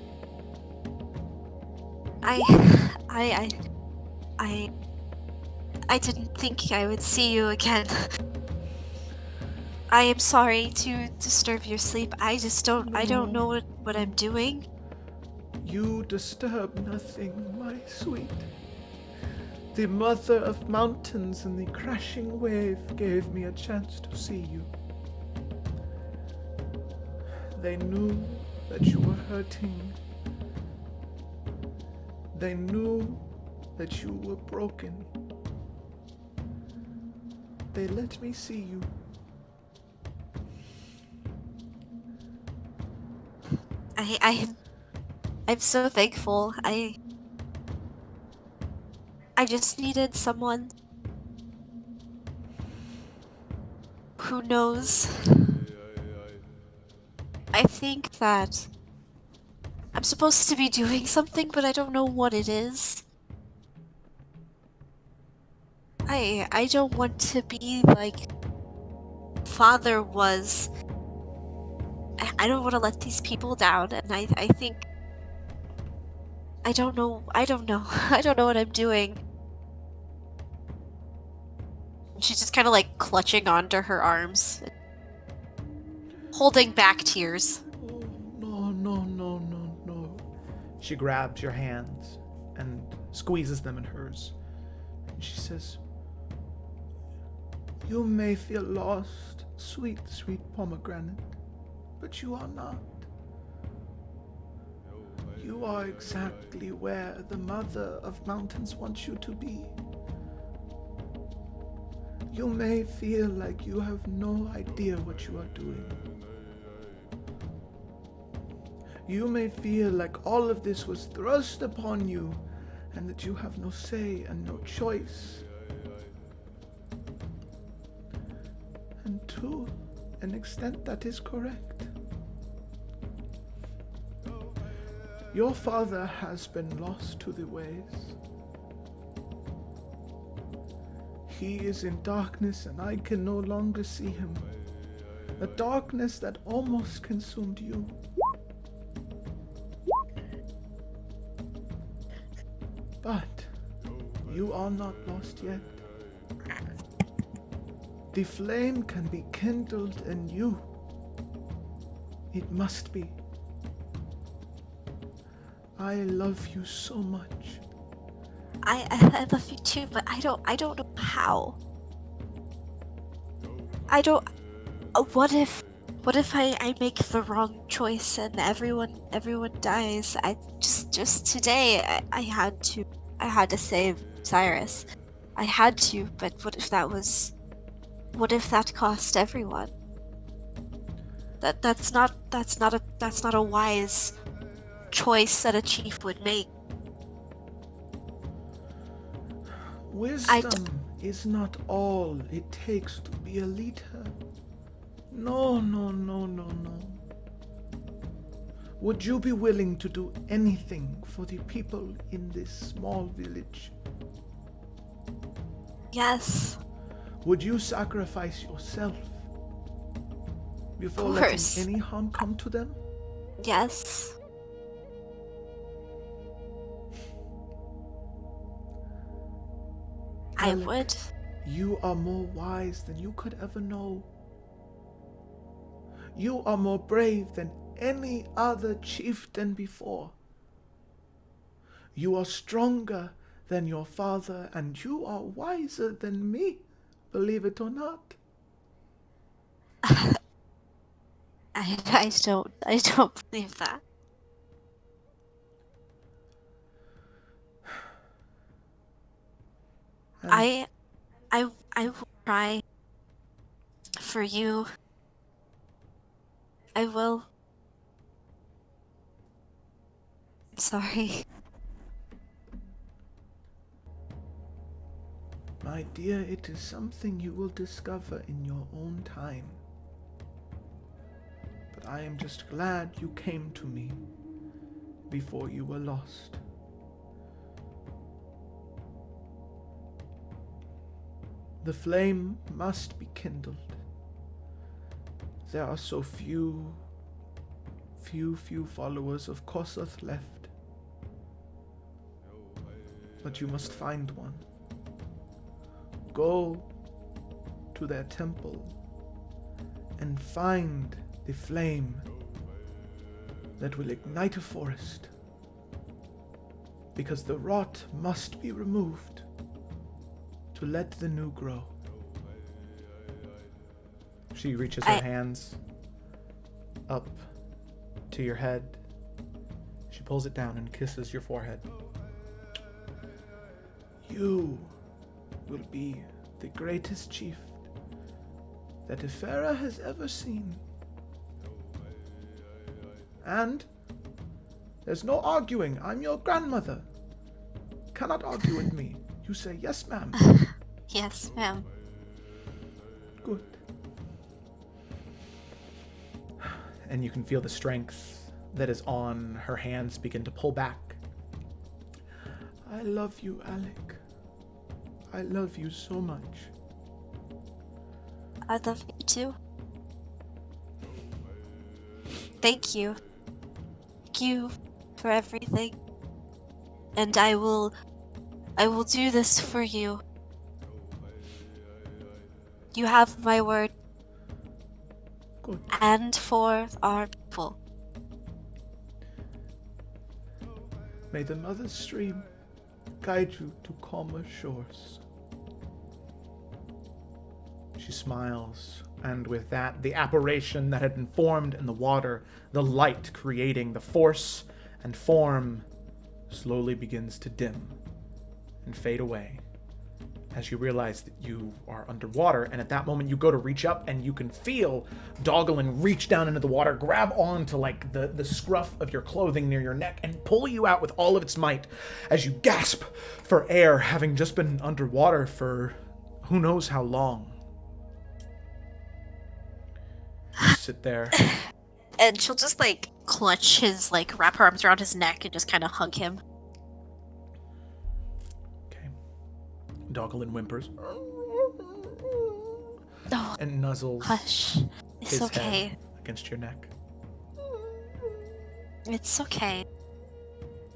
I didn't think I would see you again. I am sorry to disturb your sleep. I don't know what I'm doing. You disturb nothing, my sweet. The mother of mountains and the crashing wave gave me a chance to see you. They knew that you were hurting. They knew that you were broken. They let me see you. I'm so thankful. I just needed someone who knows. I think that I'm supposed to be doing something, but I don't know what it is. I don't want to be like Father was. I don't want to let these people down, and I think I don't know I don't know what I'm doing. She's just kind of clutching onto her arms, holding back tears. Oh, no. She grabs your hands and squeezes them in hers. And she says, "You may feel lost, sweet, sweet pomegranate, but you are not. You are exactly where the mother of mountains wants you to be. You may feel like you have no idea what you are doing. You may feel like all of this was thrust upon you and that you have no say and no choice. And to an extent that is correct. Your father has been lost to the ways. He is in darkness and I can no longer see him. A darkness that almost consumed you. But you are not lost yet. The flame can be kindled in you. It must be. I love you so much. I love you too, but I don't know how. I don't. What if I make the wrong choice and everyone dies? I just today I had to save Cyrus. I had to, but what if that was What if that cost everyone? That's not a wise choice that a chief would make. Wisdom is not all it takes to be a leader. No, no, no, no, no. Would you be willing to do anything for the people in this small village? Yes. Would you sacrifice yourself before Of letting course. any harm come to them? Yes. I Alec, would. You are more wise than you could ever know. You are more brave than any other chieftain before. You are stronger than your father, and you are wiser than me, believe it or not. I don't believe that. And I will try for you. I will. I'm sorry. my dear, it is something you will discover in your own time. But I am just glad you came to me before you were lost. The flame must be kindled. There are so few followers of Kosath left. But you must find one. Go to their temple and find the flame that will ignite a forest. Because the rot must be removed to let the new grow. She reaches her hands up to your head. She pulls it down and kisses your forehead. You will be the greatest chief that Efera has ever seen. And there's no arguing. I'm your grandmother. Cannot argue with me. You say yes, ma'am. Yes, ma'am. Good. And you can feel the strength that is on her hands begin to pull back. I love you, Alec. I love you so much. I love you too. Thank you. Thank you for everything. And I will do this for you. You have my word. Good. And for our people. May the mother stream guide you to calmer shores. She smiles, and with that, the apparition that had been formed in the water, the light creating the force and form, slowly begins to dim and fade away as you realize that you are underwater. And at that moment, you go to reach up, and you can feel Dogglin reach down into the water, grab onto like the scruff of your clothing near your neck, and pull you out with all of its might as you gasp for air, having just been underwater for who knows how long. You sit there. And she'll just like clutch his, like wrap her arms around his neck and just kind of hug him. Okay. Dogglin whimpers. Oh, And nuzzles hush. It's his okay. head against your neck. It's okay.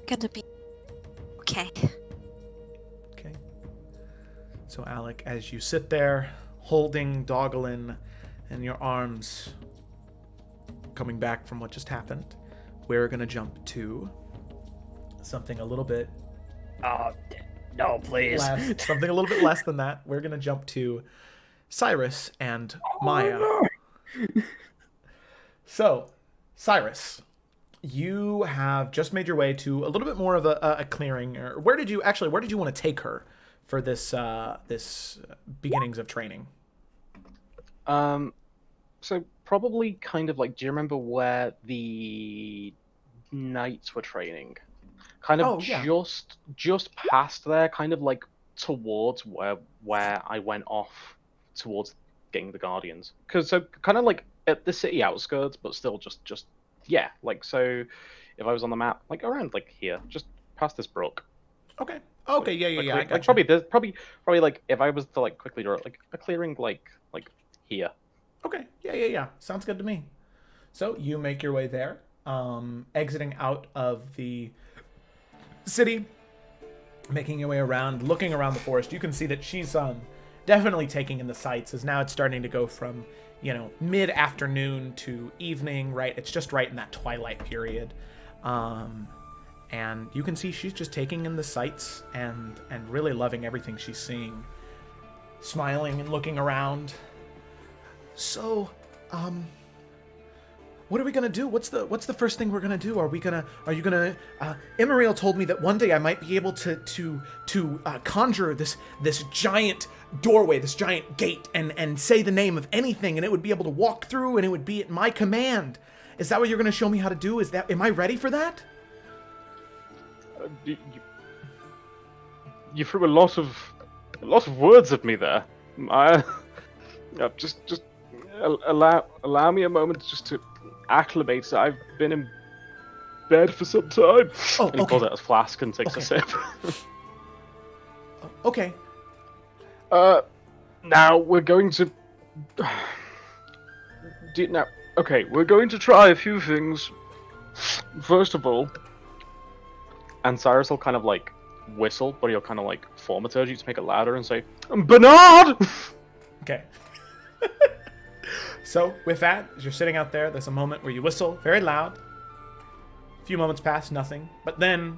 Gonna be okay. Okay. So Alec, as you sit there, holding Dogglin in your arms, coming back from what just happened, we're gonna jump to something a little bit No, please. something a little bit less than that. We're gonna jump to Cyrus and Maya. So, Cyrus, you have just made your way to a little bit more of a clearing. Or where did you want to take her for this beginnings of training? So probably kind of like, do you remember where the knights were training? Kind of Oh, yeah. just past there, kind of like towards where I went off towards getting the Guardians. Cause so kind of like at the city outskirts, but still just yeah, like so if I was on the map, like around like here, just past this brook. Okay. Okay. Yeah. Yeah. Yeah. I Like gotcha. probably there's probably like if I was to like quickly draw it, like a clearing like here. Okay. Yeah. Yeah. Yeah. Sounds good to me. So you make your way there, exiting out of the city, making your way around, looking around the forest. You can see that she's definitely taking in the sights, as now it's starting to go from, you know, mid-afternoon to evening, right? It's just right in that twilight period. And you can see she's just taking in the sights and really loving everything she's seeing. Smiling and looking around. So, what are we gonna do? What's the first thing we're gonna do? Are you gonna? Imariel told me that one day I might be able to conjure this giant doorway, this giant gate, and say the name of anything, and it would be able to walk through, and it would be at my command. Is that what you're gonna show me how to do? Am I ready for that? You threw a lot of words at me there. Just allow me a moment just to acclimate. I've been in bed for some time. Oh, and he pulls out his flask and takes a sip. Okay. Now we're going to. We're going to try a few things. First of all, and Cyrus will kind of like whistle, but he'll kind of like thaumaturge you to make it louder and say, "Bernard!" Okay. So, with that, as you're sitting out there, there's a moment where you whistle very loud. A few moments pass, nothing. But then,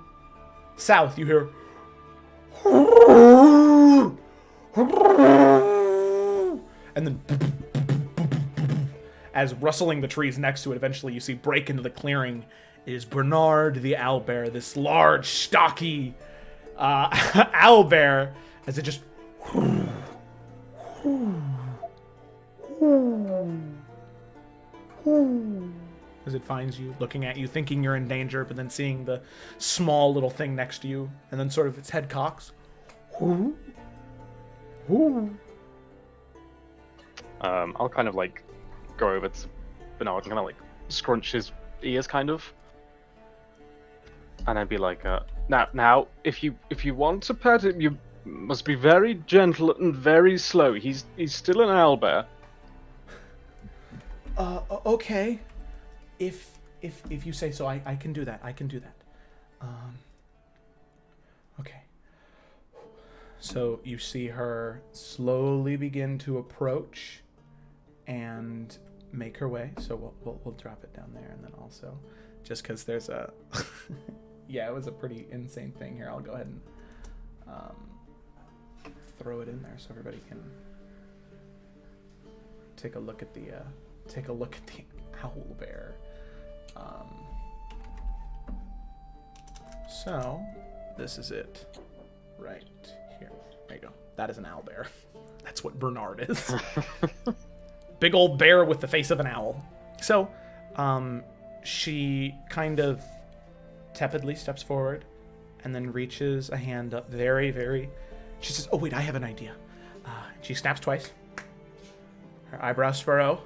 south, you hear... And then... As rustling the trees next to it, eventually you see break into the clearing is Bernard the owlbear, this large, stocky owlbear, as it just... As it finds you, looking at you, thinking you're in danger, but then seeing the small little thing next to you, and then sort of its head cocks. I'll kind of like go over to Bernard and kind of like scrunch his ears, kind of, and I'd be like, now, if you want to pet him, you must be very gentle and very slow. He's still an owlbear. Okay. If you say so, I can do that. Okay. So you see her slowly begin to approach and make her way. So we'll drop it down there, and then also, just because there's a, yeah, it was a pretty insane thing here. I'll go ahead and throw it in there so everybody can take a look at the owl bear. So this is it right here. There you go. That is an owl bear. That's what Bernard is. Big old bear with the face of an owl. So she kind of tepidly steps forward and then reaches a hand up very, very... She says, "Oh, wait, I have an idea." She snaps twice. Her eyebrows furrow.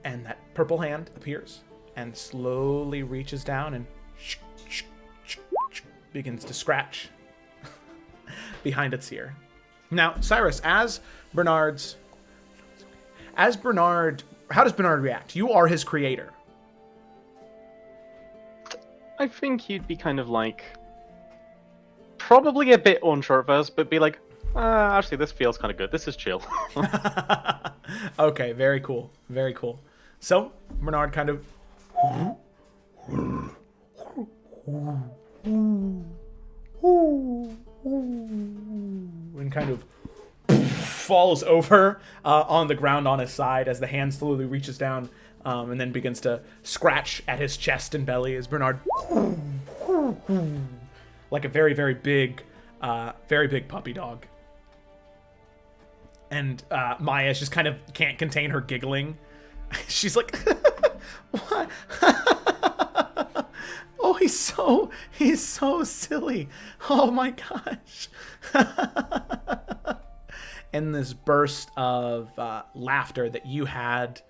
And that purple hand appears and slowly reaches down and begins to scratch behind its ear. Now, Cyrus, how does Bernard react? You are his creator. I think he'd be kind of like, probably a bit unsure at first, but be like, actually, this feels kind of good. This is chill. Okay, very cool. Very cool. So, Bernard kind of... and kind of falls over on the ground on his side as the hand slowly reaches down and then begins to scratch at his chest and belly as Bernard... like a very, very big puppy dog. And Maya just kind of can't contain her giggling. She's like, what? Oh, he's so silly. Oh my gosh. And this burst of laughter that you had,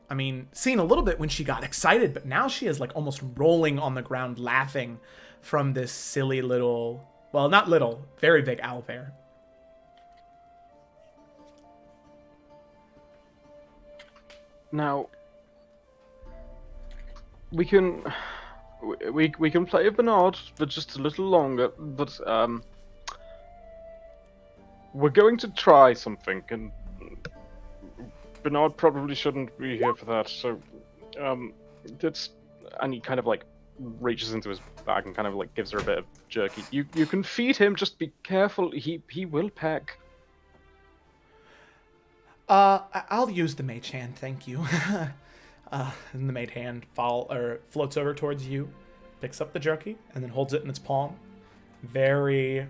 I mean, seen a little bit when she got excited, but now she is like almost rolling on the ground laughing from this silly little, well, not little, very big owlbear. Now, we can play Bernard for just a little longer, but we're going to try something, and Bernard probably shouldn't be here for that. So, and he kind of like reaches into his bag and kind of like gives her a bit of jerky. You can feed him. Just be careful. He will peck. I'll use the mage hand, thank you. And the mage hand floats over towards you, picks up the jerky, and then holds it in its palm. Very,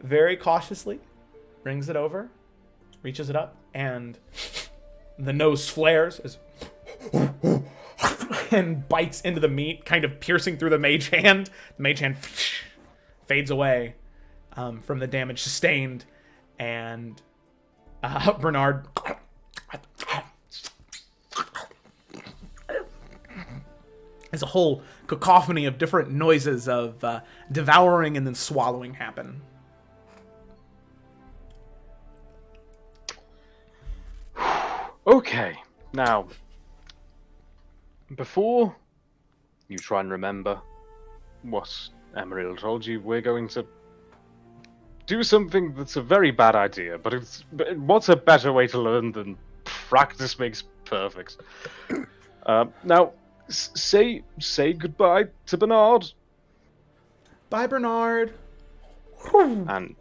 very cautiously, brings it over, reaches it up, and the nose flares as and bites into the meat, kind of piercing through the mage hand. The mage hand fades away. From the damage sustained, and Bernard there's a whole cacophony of different noises of devouring and then swallowing happen. Okay, now, before you try and remember what Emeril told you, we're going to do something that's a very bad idea, but what's a better way to learn than practice makes perfect? Now, say goodbye to Bernard. Bye, Bernard. And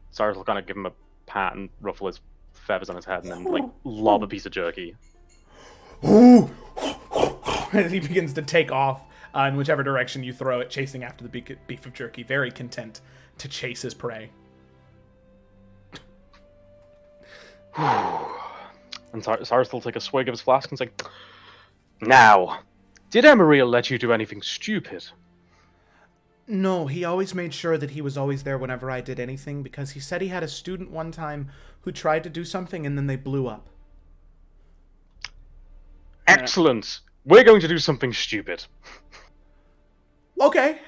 Cyrus will kind of give him a pat and ruffle his feathers on his head, and then like lob a piece of jerky. As he begins to take off in whichever direction you throw it, chasing after the beef of jerky, very content to chase his prey. And Cyrus will take a swig of his flask and say, "Now, did Emeril let you do anything stupid?" No, he always made sure that he was always there whenever I did anything, because he said he had a student one time who tried to do something and then they blew up. Excellent. We're going to do something stupid. Okay.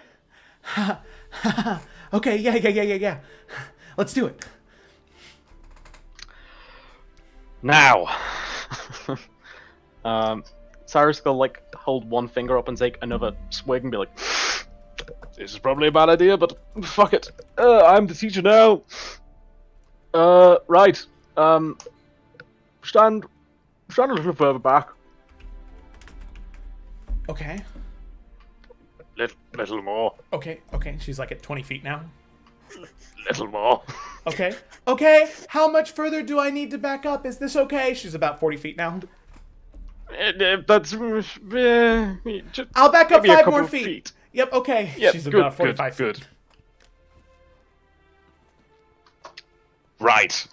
Okay, yeah. Let's do it. Now, Cyrus will like hold one finger up and take another swig and be like, "This is probably a bad idea, but fuck it. I'm the teacher now. Right. Stand a little further back. Okay. Little more. Okay. She's like at 20 feet now. Little more. Okay. How much further do I need to back up? Is this okay? She's about 40 feet now. That's. I'll back up maybe a 5 couple more of feet. Yep, okay. Yep, She's good, about 45 feet. Good. Right.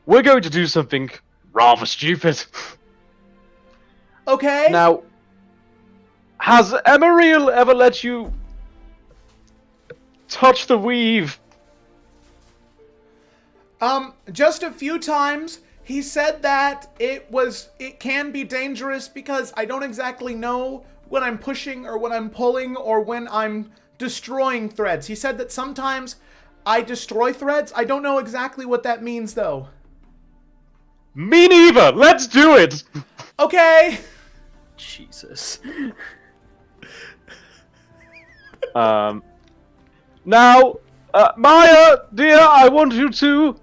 We're going to do something rather stupid. Okay. Now, has Emeril ever let you touch the weave? Just a few times. He said that it can be dangerous because I don't exactly know when I'm pushing or when I'm pulling or when I'm destroying threads. He said that sometimes I destroy threads. I don't know exactly what that means though. Me neither. Let's do it. Okay. Jesus. Now, Maya, dear, I want you to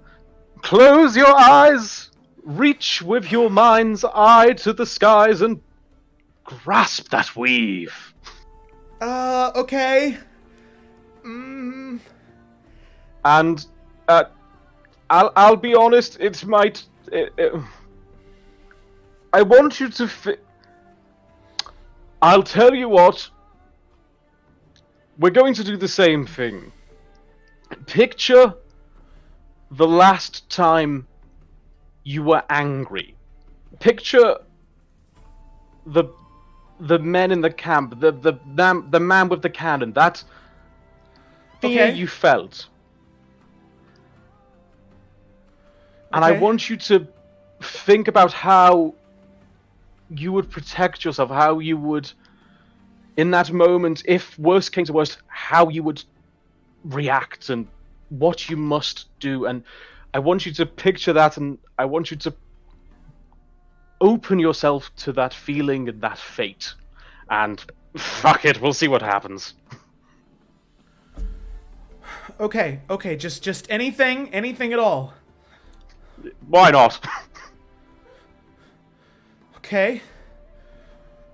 close your eyes, reach with your mind's eye to the skies, and grasp that weave. Okay. And, I'll be honest, it might... I want you to I'll tell you what. we're going to do the same thing. Picture the last time you were angry. Picture the men in the camp, the man with the cannon, that fear Okay. you felt. And I Okay. want you to think about how you would protect yourself, how you would, in that moment, if worst came to worst, how you would react and what you must do. And I want you to picture that, and I want you to open yourself to that feeling and that fate. And fuck it, we'll see what happens. Okay. Just anything at all. Why not? Okay.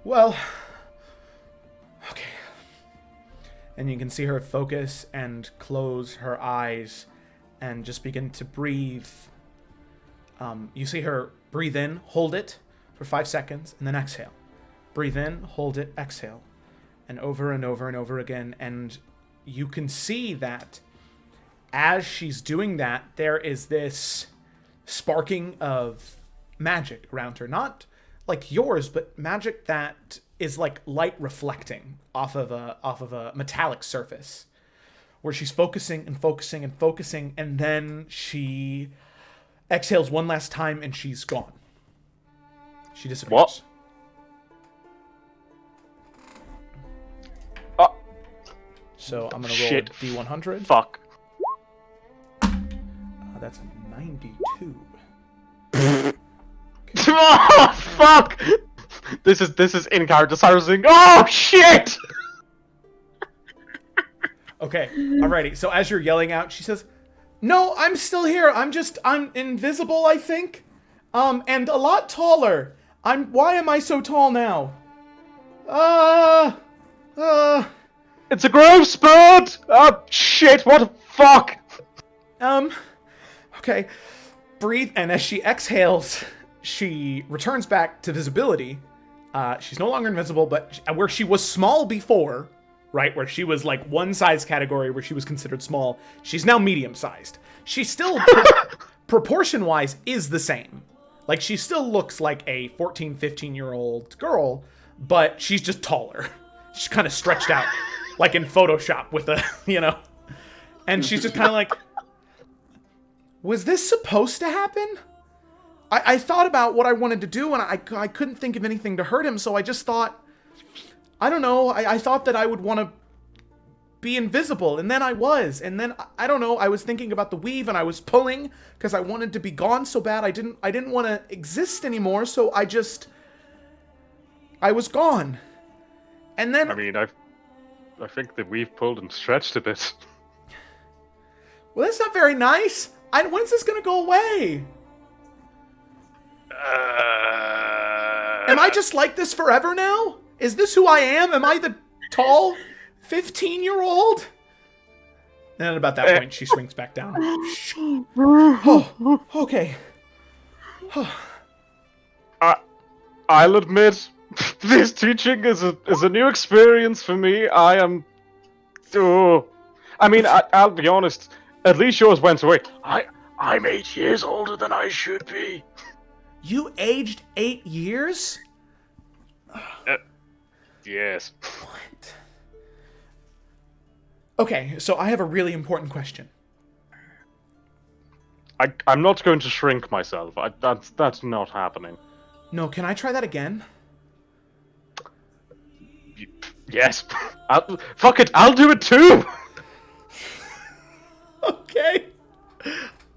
Well. Okay. And you can see her focus and close her eyes and just begin to breathe. You see her breathe in, hold it for 5 seconds, and then exhale. Breathe in, hold it, exhale. And over and over and over again. And you can see that as she's doing that, there is this sparking of magic around her. Not like yours, but magic that is like light reflecting off of a metallic surface, where she's focusing and focusing and focusing, and then she exhales one last time and she's gone. She disappears. What? So I'm gonna roll Shit. a D100. Fuck. That's a 92. Oh, fuck! This is in character. Cyrus saying, "Oh shit!" Okay, alrighty. So as you're yelling out, she says, "No, I'm still here. I'm invisible, I think. And a lot taller. Why am I so tall now? It's a growth spurt! Oh shit, what the fuck? Okay. Breathe, and as she exhales, she returns back to visibility. She's no longer invisible, but where she was small before, right, where she was like one size category where she was considered small, she's now medium-sized. She still, proportion-wise, is the same. Like, she still looks like a 14, 15-year-old girl, but she's just taller. She's kind of stretched out, like in Photoshop with a, and she's just kind of like, was this supposed to happen? I thought about what I wanted to do, and I couldn't think of anything to hurt him, so I just thought, I don't know, I thought that I would want to be invisible, and then I was, and then, I don't know, I was thinking about the weave, and I was pulling, because I wanted to be gone so bad, I didn't want to exist anymore, so I was gone. And then... I mean, I think that we've pulled and stretched a bit. Well, that's not very nice. When's this gonna go away? Am I just like this forever now? Is this who I am? Am I the tall 15-year-old? And then about that point, she shrinks back down. Oh, okay. I'll admit, this teaching is a new experience for me. I am... Oh. I mean, I'll be honest. At least yours went away. I'm 8 years older than I should be. You aged 8 years? Yes. What? Okay, so I have a really important question. I'm not going to shrink myself. That's not happening. No, can I try that again? Yes. Fuck it, I'll do it too! Okay.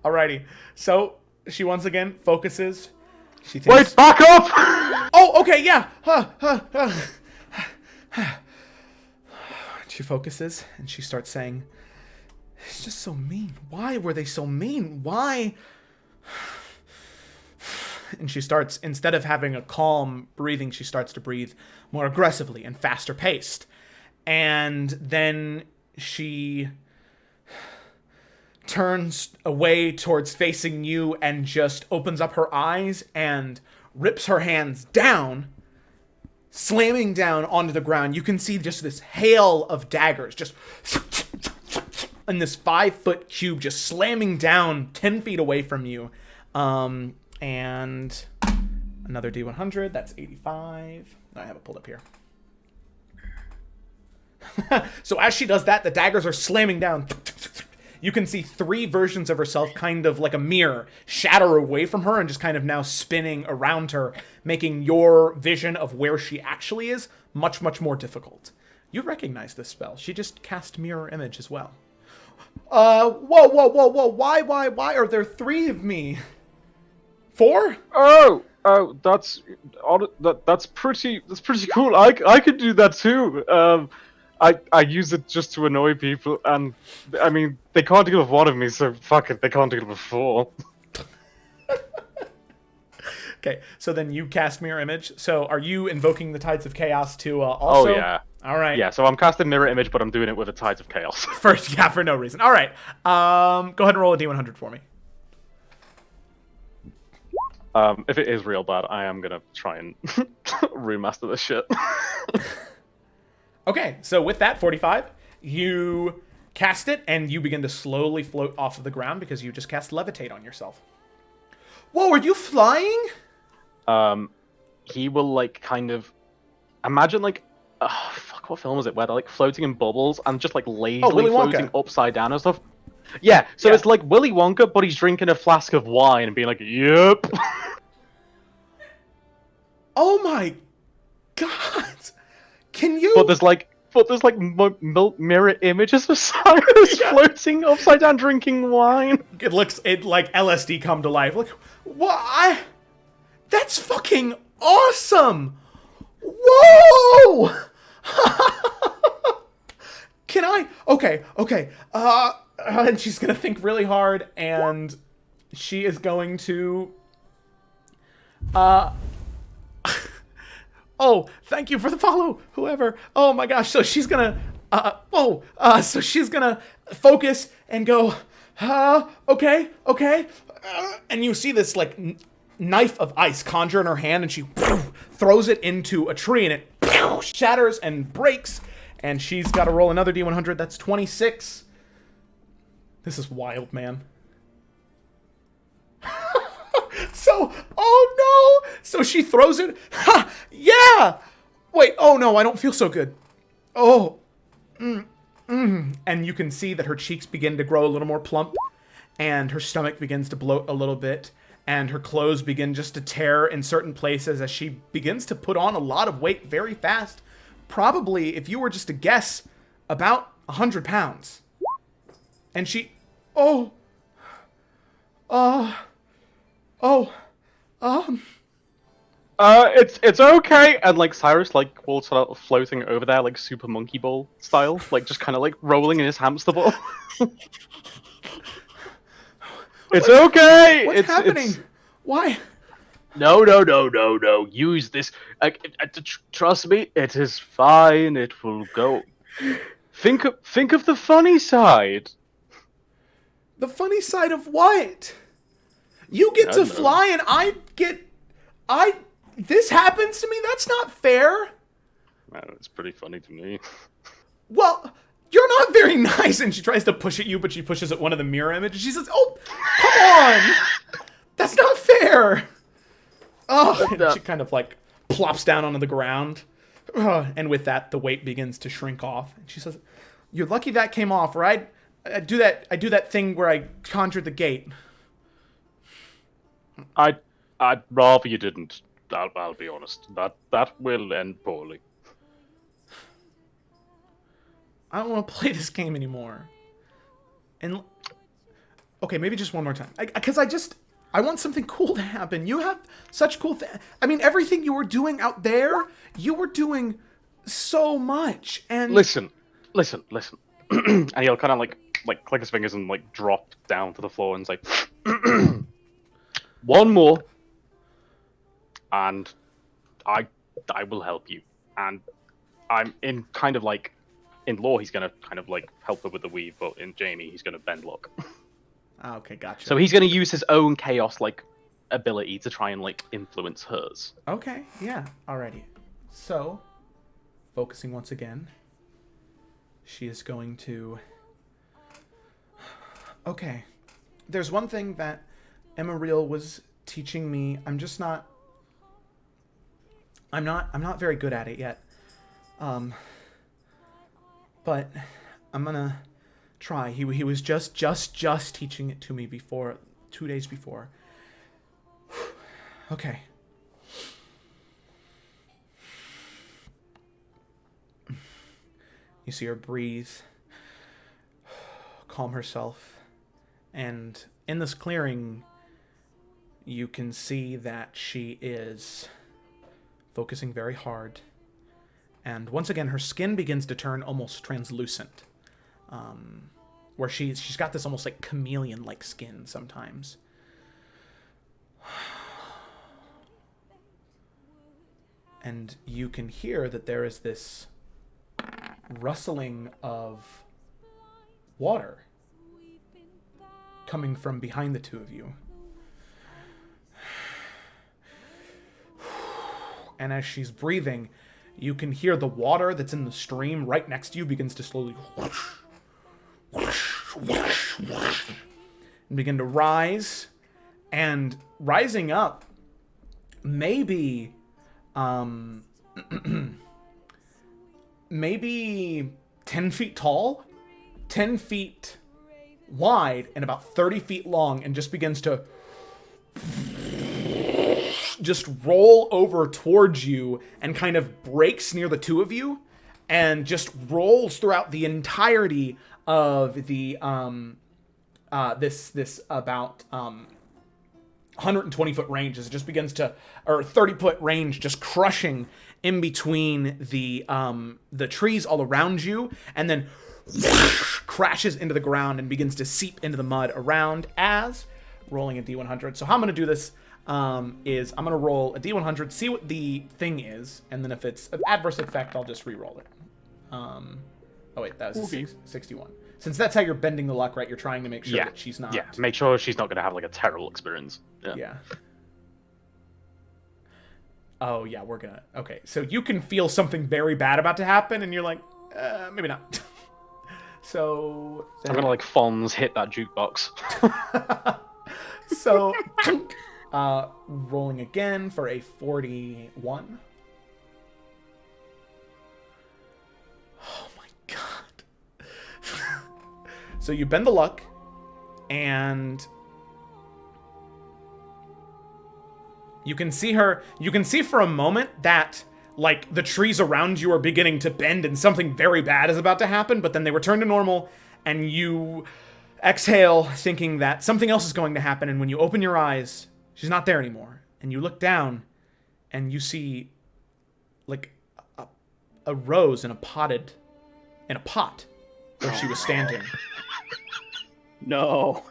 Alrighty. So, she once again focuses. She thinks... Wait, back up! Oh, okay, yeah. She focuses, and she starts saying, "It's just so mean. Why were they so mean? Why?" And she starts, instead of having a calm breathing, she starts to breathe more aggressively and faster paced. And then she turns away towards facing you and just opens up her eyes and rips her hands down, slamming down onto the ground. You can see just this hail of daggers, just and this 5-foot cube just slamming down 10 feet away from you. And another D100, that's 85. I have it pulled up here. So as she does that, the daggers are slamming down. You can see 3 versions of herself, kind of like a mirror, shatter away from her and just kind of now spinning around her, making your vision of where she actually is much, much more difficult. You recognize this spell. She just cast Mirror Image as well. Whoa. Why are there 3 of me? 4? Oh, that's pretty cool. I could do that too. I use it just to annoy people, and I mean they can't deal with 1 of me, so fuck it, they can't deal with 4. Okay, so then you cast Mirror Image. So are you invoking the Tides of Chaos to also? Oh yeah. All right. Yeah, so I'm casting Mirror Image, but I'm doing it with the Tides of Chaos. For no reason. All right. Go ahead and roll a D100 for me. If it is real bad, I am gonna try and remaster this shit. Okay, so with that 45, you cast it and you begin to slowly float off of the ground because you just cast Levitate on yourself. Whoa, are you flying? He will like kind of imagine like fuck, what film was it where they're like floating in bubbles and just like lazily Willy Wonka. floating upside down and stuff. Yeah, so it's like Willy Wonka, but he's drinking a flask of wine and being like, "Yep." Oh my god! Can you? But there's like mirror images of Cyrus floating upside down drinking wine. It like LSD come to life. Like, what? That's fucking awesome! Whoa! Can I? Okay. And she's gonna think really hard, and she is going to. Oh, thank you for the follow, whoever. Oh my gosh, so she's gonna, so she's gonna focus and go, okay. And you see this, like, knife of ice conjure in her hand, and she throws it into a tree, and it shatters and breaks, and she's got to roll another D100. That's 26. This is wild, man. So, oh no! So she throws it. Ha! Yeah! Wait, oh no, I don't feel so good. Oh. And you can see that her cheeks begin to grow a little more plump, and her stomach begins to bloat a little bit, and her clothes begin just to tear in certain places as she begins to put on a lot of weight very fast. Probably, if you were just to guess, about 100 pounds. And she... It's okay. And like Cyrus like will start out floating over there like Super Monkey Ball style, like just kind of like rolling in his hamster ball. It's okay. What's happening? Why? No. Use this. Trust me, it is fine. It will go. Think of the funny side. The funny side of what? You get to fly and this happens to me? That's not fair. Man, it's pretty funny to me. Well, you're not very nice. And she tries to push at you, but she pushes at one of the mirror images. She says, oh, come on. That's not fair. Oh, and she kind of like plops down onto the ground. And with that, the weight begins to shrink off. And she says, you're lucky that came off, right? I do that thing where I conjured the gate. I'd rather you didn't. I'll be honest. That will end poorly. I don't want to play this game anymore. And okay, maybe just one more time. Because I want something cool to happen. You have such cool things. I mean, everything you were doing out there, you were doing so much. And listen. And he'll kind of like click his fingers and like drop down to the floor and say, one more, and I will help you. And I'm in kind of like, in lore he's gonna kind of like help her with the weave, but in Jamie he's gonna bend lock. Okay, gotcha. So he's gonna use his own chaos like ability to try and like influence hers. Okay, yeah, alrighty. So, focusing once again, she is going to... Okay. There's one thing that Emma was teaching me. I'm not very good at it yet. But I'm gonna try. He was just teaching it to me before, 2 days before. Okay. You see her breathe, calm herself, and in this clearing, you can see that she is focusing very hard. And once again, her skin begins to turn almost translucent, where she's got this almost like chameleon-like skin sometimes. And you can hear that there is this rustling of water coming from behind the two of you. And as she's breathing, you can hear the water that's in the stream right next to you begins to slowly and begin to rise. And rising up, maybe maybe 10 feet tall, 10 feet wide, and about 30 feet long, and just begins to just roll over towards you and kind of breaks near the two of you and just rolls throughout the entirety of the this about 120 foot range as it just begins to, or 30 foot range, just crushing in between the trees all around you, and then crashes into the ground and begins to seep into the mud around as rolling a D100. So how I'm going to do this is I'm going to roll a D100, see what the thing is, and then if it's an adverse effect, I'll just re-roll it. Oh wait, that was a 61. Since that's how you're bending the luck, right? You're trying to make sure that she's not... Yeah, make sure she's not going to have, like, a terrible experience. Yeah. Oh, yeah, we're gonna... Okay, so you can feel something very bad about to happen, and you're like, maybe not. So... I'm gonna, like, Fonz hit that jukebox. So, rolling again for a 41. Oh my god. So you bend the luck, and you can see her, you can see for a moment that, like, the trees around you are beginning to bend and something very bad is about to happen, but then they return to normal, and you exhale thinking that something else is going to happen, and when you open your eyes, she's not there anymore. And you look down, and you see, like, a rose in a pot where she was standing. No.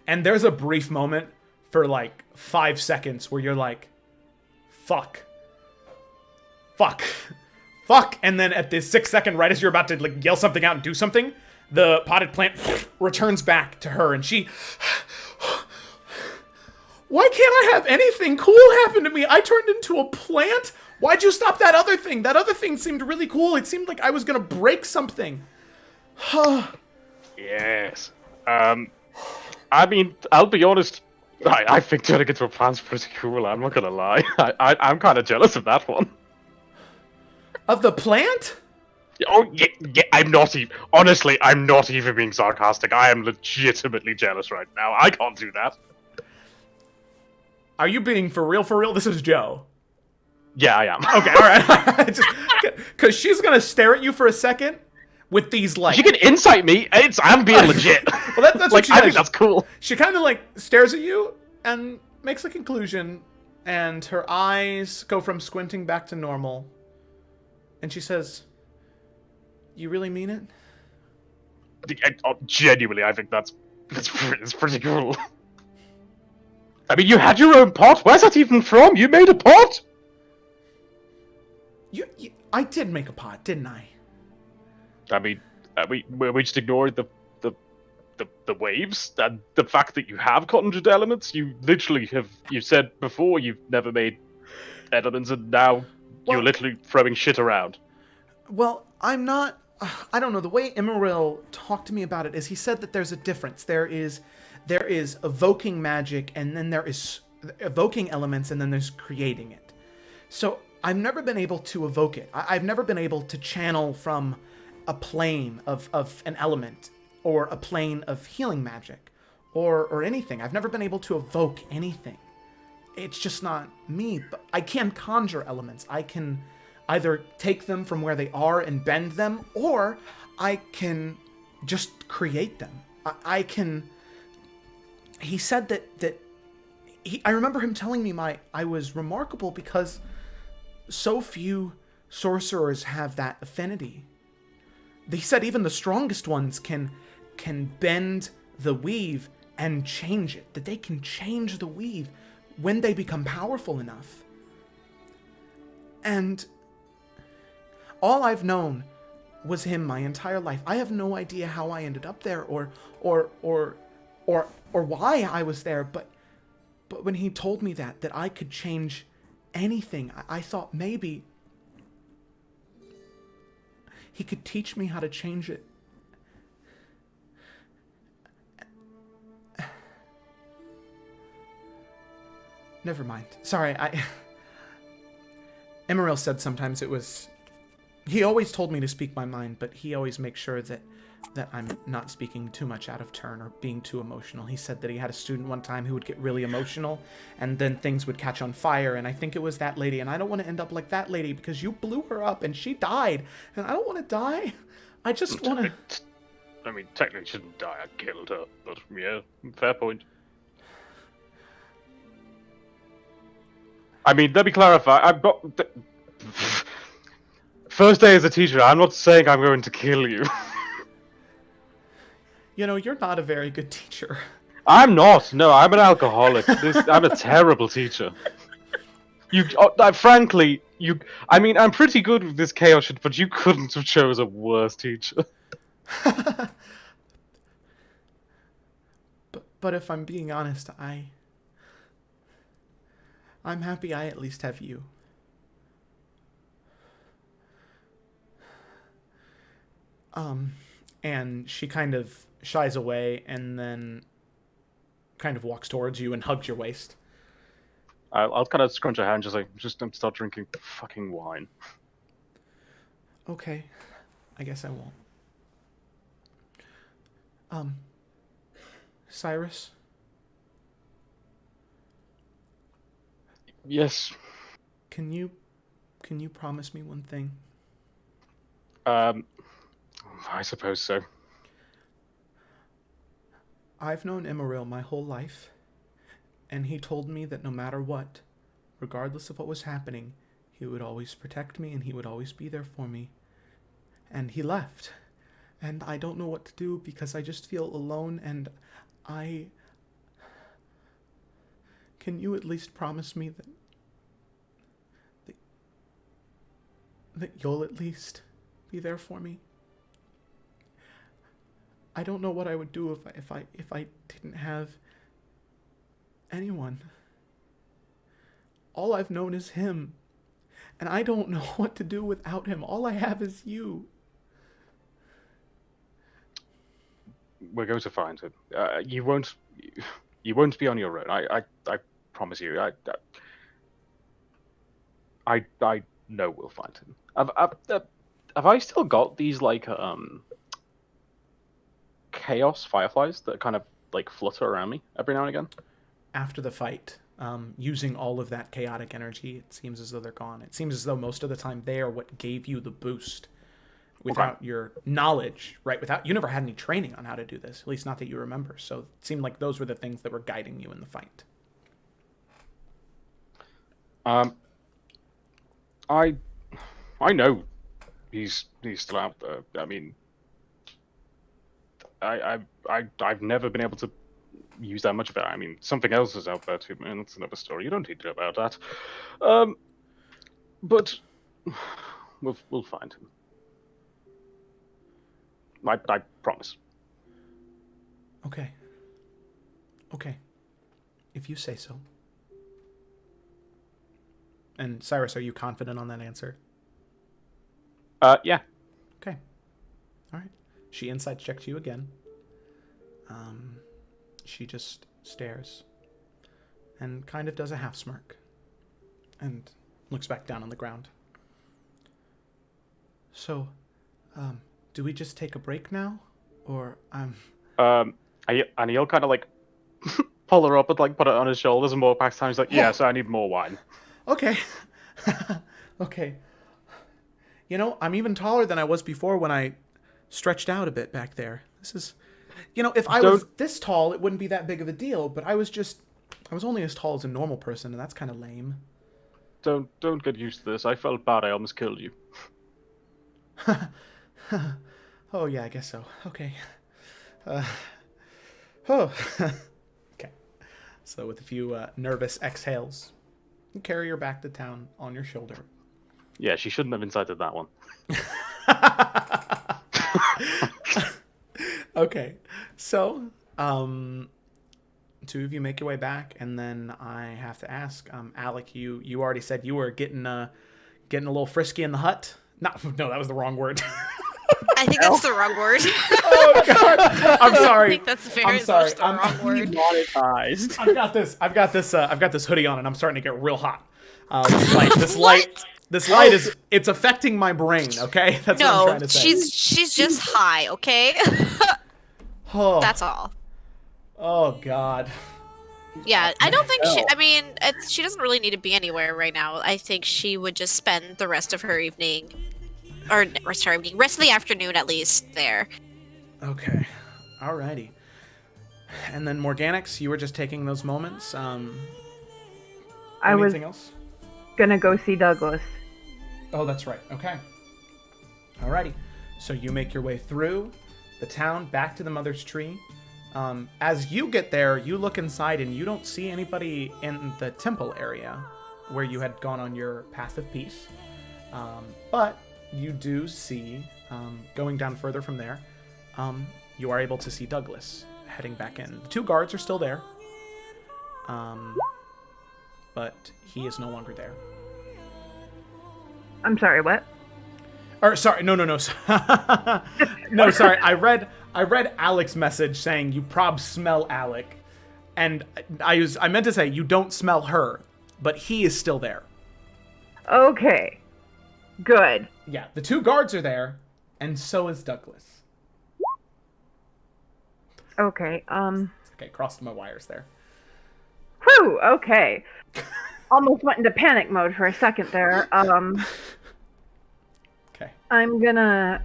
And there's a brief moment for like 5 seconds where you're like, fuck. And then at the 6th second, right as you're about to like yell something out and do something, the potted plant returns back to her, and she... Why can't I have anything cool happen to me? I turned into a plant? Why'd you stop that other thing? That other thing seemed really cool. It seemed like I was gonna break something. Yes. I mean, I'll be honest. I think turning into a plant's pretty cool. I'm not gonna lie. I'm kind of jealous of that one. Of the plant? Oh, yeah, I'm not even... Honestly, I'm not even being sarcastic. I am legitimately jealous right now. I can't do that. Are you being for real? For real? This is Joe. Yeah, I am. Okay, alright. Because she's gonna stare at you for a second with these, like... She can insight me. I'm being legit. Well, that's like, what she I does. think that's cool. She kind of, like, stares at you and makes a conclusion, and her eyes go from squinting back to normal. And she says, "You really mean it?" Genuinely, I think that's pretty cool. I mean, you had your own pot. Where's that even from? You made a pot? I did make a pot, didn't I? I mean, we just ignored the waves and the fact that you have conjured elements. You literally have. You said before you've never made elements, and now Well- you're literally throwing shit around. Well, I'm not. I don't know. The way Immeril talked to me about it is he said that there's a difference. There is evoking magic, and then there is evoking elements, and then there's creating it. So I've never been able to evoke it. I've never been able to channel from a plane of an element or a plane of healing magic or anything. I've never been able to evoke anything. It's just not me. But I can conjure elements. I can either take them from where they are and bend them, or I can just create them. I can. He said that I remember him telling me I was remarkable because so few sorcerers have that affinity. He said even the strongest ones can bend the weave and change it. That they can change the weave when they become powerful enough. And all I've known was him my entire life. I have no idea how I ended up there or why I was there, but when he told me that I could change anything, I thought maybe he could teach me how to change it. Never mind. Sorry, Emeril said sometimes it was... He always told me to speak my mind, but he always makes sure that I'm not speaking too much out of turn or being too emotional. He said that he had a student one time who would get really emotional, and then things would catch on fire, and I think it was that lady, and I don't want to end up like that lady, because you blew her up, and she died, and I don't want to die. I just want to... I mean, technically she didn't die, I killed her, but yeah, fair point. I mean, let me clarify, I've got... First day as a teacher, I'm not saying I'm going to kill you. You know, you're not a very good teacher. I'm not. No, I'm an alcoholic. I'm a terrible teacher. Frankly, I mean, I'm pretty good with this chaos shit, but you couldn't have chose a worse teacher. But if I'm being honest, I'm happy I at least have you. And she kind of shies away and then kind of walks towards you and hugs your waist. I'll kind of scrunch her hand and just start drinking fucking wine. Okay, I guess I won't. Cyrus? Yes. Can you promise me one thing? I suppose so. I've known Emeril my whole life, and he told me that no matter what, regardless of what was happening, he would always protect me and he would always be there for me. And he left. And I don't know what to do because I just feel alone, and Can you at least promise me that you'll at least be there for me? I don't know what I would do if I didn't have anyone. All I've known is him, and I don't know what to do without him. All I have is you. We're going to find him. You won't be on your own. I promise you. I know we'll find him. Have I still got these like chaos fireflies that kind of like flutter around me every now and again? After the fight, using all of that chaotic energy, it seems as though they're gone. It seems as though most of the time they are what gave you the boost. Without your knowledge, right? You never had any training on how to do this, at least not that you remember. So it seemed like those were the things that were guiding you in the fight. I know he's still out there. I mean, I've never been able to use that much of it. I mean, something else is out there too, man. That's another story. You don't need to know about that. But we'll find him. I promise. Okay. If you say so. And Cyrus, are you confident on that answer? Yeah. Okay. All right. She insight checks you again. She just stares and kind of does a half smirk and looks back down on the ground. So, do we just take a break now? Or, And he'll kind of like pull her up and like put it on his shoulders and walk back to town. He's like, yeah, so I need more wine. Okay. Okay. You know, I'm even taller than I was before when I stretched out a bit back there. This is, you know, if I was this tall, it wouldn't be that big of a deal, but I was only as tall as a normal person, and that's kind of lame. Don't get used to this. I felt bad. I almost killed you. Oh, yeah, I guess so. Okay. Oh. Okay. So with a few nervous exhales, you carry her back to town on your shoulder. Yeah, she shouldn't have incited that one. Okay. So, two of you make your way back, and then I have to ask, Alec, you already said you were getting a little frisky in the hut. No, that was the wrong word. I think that's the wrong word. Oh God, I'm sorry. I think that's I'm sorry. much the wrong word. Monetized. I've got this hoodie on, and I'm starting to get real hot. This light is it's affecting my brain. Okay, that's what I'm trying to say. she's just high. Okay, Oh, that's all. oh God. Yeah, I don't think she. I mean, she doesn't really need to be anywhere right now. I think she would just spend the rest of her evening, or rest of the afternoon at least there. Okay, alrighty. And then Morganix, you were just taking those moments. I was Anything else? gonna go see Douglas. Oh, that's right. Okay. Alrighty. So you make your way through the town back to the Mother's Tree. As you get there, you look inside and you don't see anybody in the temple area where you had gone on your path of peace. But you do see, going down further from there, you are able to see Douglas heading back in. The two guards are still there, but he is no longer there. I'm sorry, what? Or sorry, no. No, sorry. I read Alec's message saying you prob smell Alec, and I meant to say you don't smell her, but he is still there. Okay. Good. Yeah, the two guards are there, and so is Douglas. Okay, Okay, crossed my wires there. whew, okay. Almost went into panic mode for a second there. Okay. I'm gonna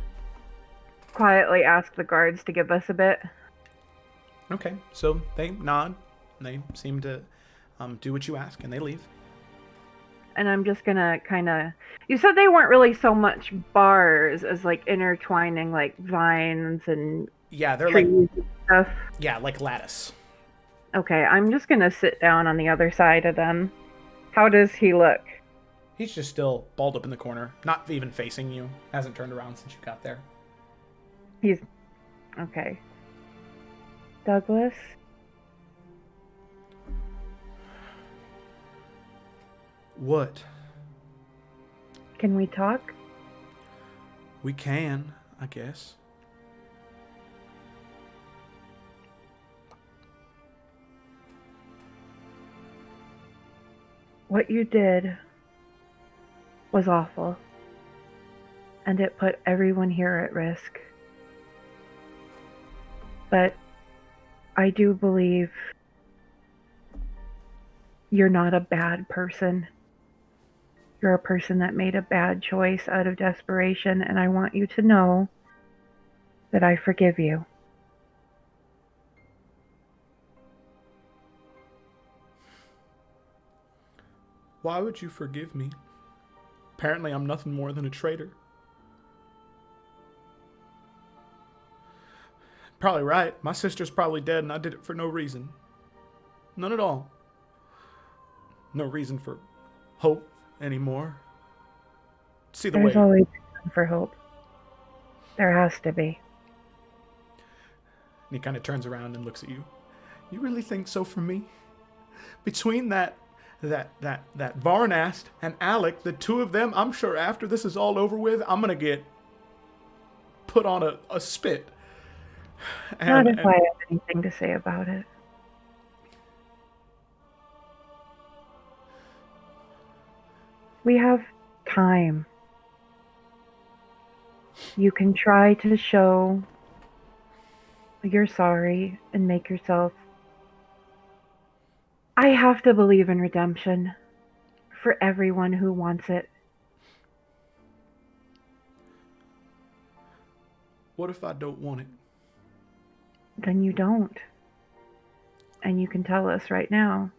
quietly ask the guards to give us a bit. Okay, so they nod, and they seem to do what you ask, and they leave. And I'm just gonna kinda... You said they weren't really so much bars as, like, intertwining, like, vines and Yeah, they're trees like, and stuff. yeah, like lattice. Okay, I'm just gonna sit down on the other side of them. How does he look? He's just still balled up in the corner, not even facing you. Hasn't turned around since you got there. He's... Okay. Douglas? What? Can we talk? We can, I guess. What you did was awful. And it put everyone here at risk. But I do believe you're not a bad person. You're a person that made a bad choice out of desperation, and I want you to know that I forgive you. Why would you forgive me? Apparently I'm nothing more than a traitor. Probably right. My sister's probably dead and I did it for no reason. None at all. No reason for hope anymore. See the There's way. always room for hope. There has to be. And he kind of turns around and looks at you. You really think so for me? Between that that Varnast and Alec, the two of them, I'm sure after this is all over with, I'm gonna get put on a spit. Not if I have anything to say about it. We have time. You can try to show you're sorry and make yourself. I have to believe in redemption for everyone who wants it. What if I don't want it? Then you don't. And you can tell us right now.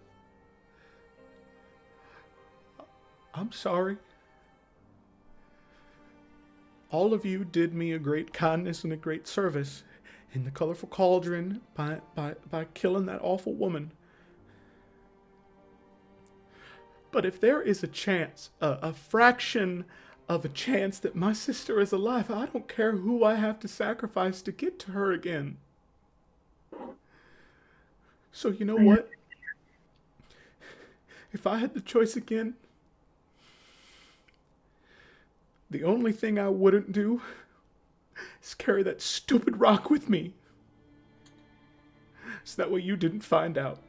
I'm sorry. All of you did me a great kindness and a great service in the Colorful Cauldron by killing that awful woman. But if there is a chance, a fraction of a chance that my sister is alive, I don't care who I have to sacrifice to get to her again. So you know what? If I had the choice again, the only thing I wouldn't do is carry that stupid rock with me. So that way you didn't find out.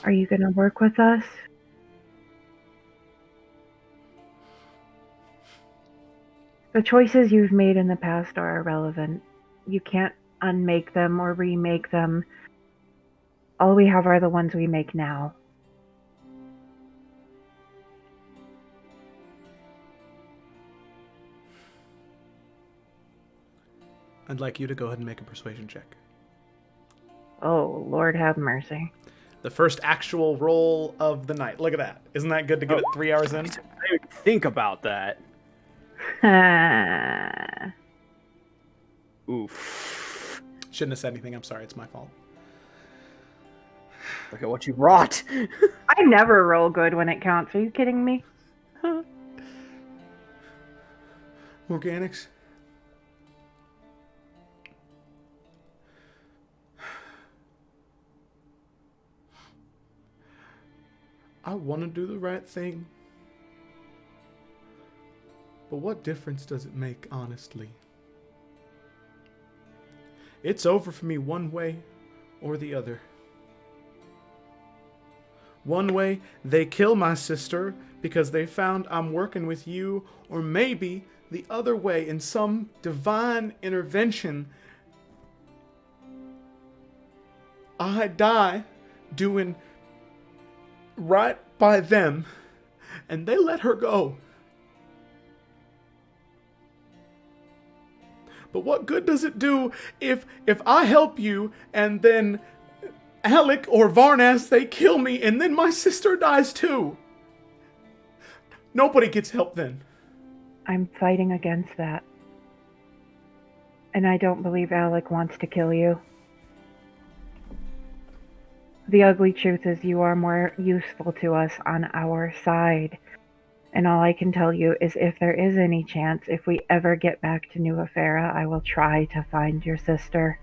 Are you going to work with us? The choices you've made in the past are irrelevant. You can't unmake them or remake them. All we have are the ones we make now. I'd like you to go ahead and make a persuasion check. Oh, Lord have mercy. The first actual roll of the night. Look at that. Isn't that good to get it 3 hours in? I didn't even think about that. Oof. Shouldn't have said anything. I'm sorry. It's my fault. Look at what you wrought. I never roll good when it counts. Are you kidding me? Organics. I want to do the right thing. But what difference does it make, honestly? It's over for me one way or the other. One way, they kill my sister because they found I'm working with you, or maybe the other way, in some divine intervention, I die doing right by them, and they let her go. But what good does it do if I help you and then Alec or Varnas, they kill me, and then my sister dies too? Nobody gets help then. I'm fighting against that. And I don't believe Alec wants to kill you. The ugly truth is you are more useful to us on our side. And all I can tell you is if there is any chance, if we ever get back to New Efera, I will try to find your sister.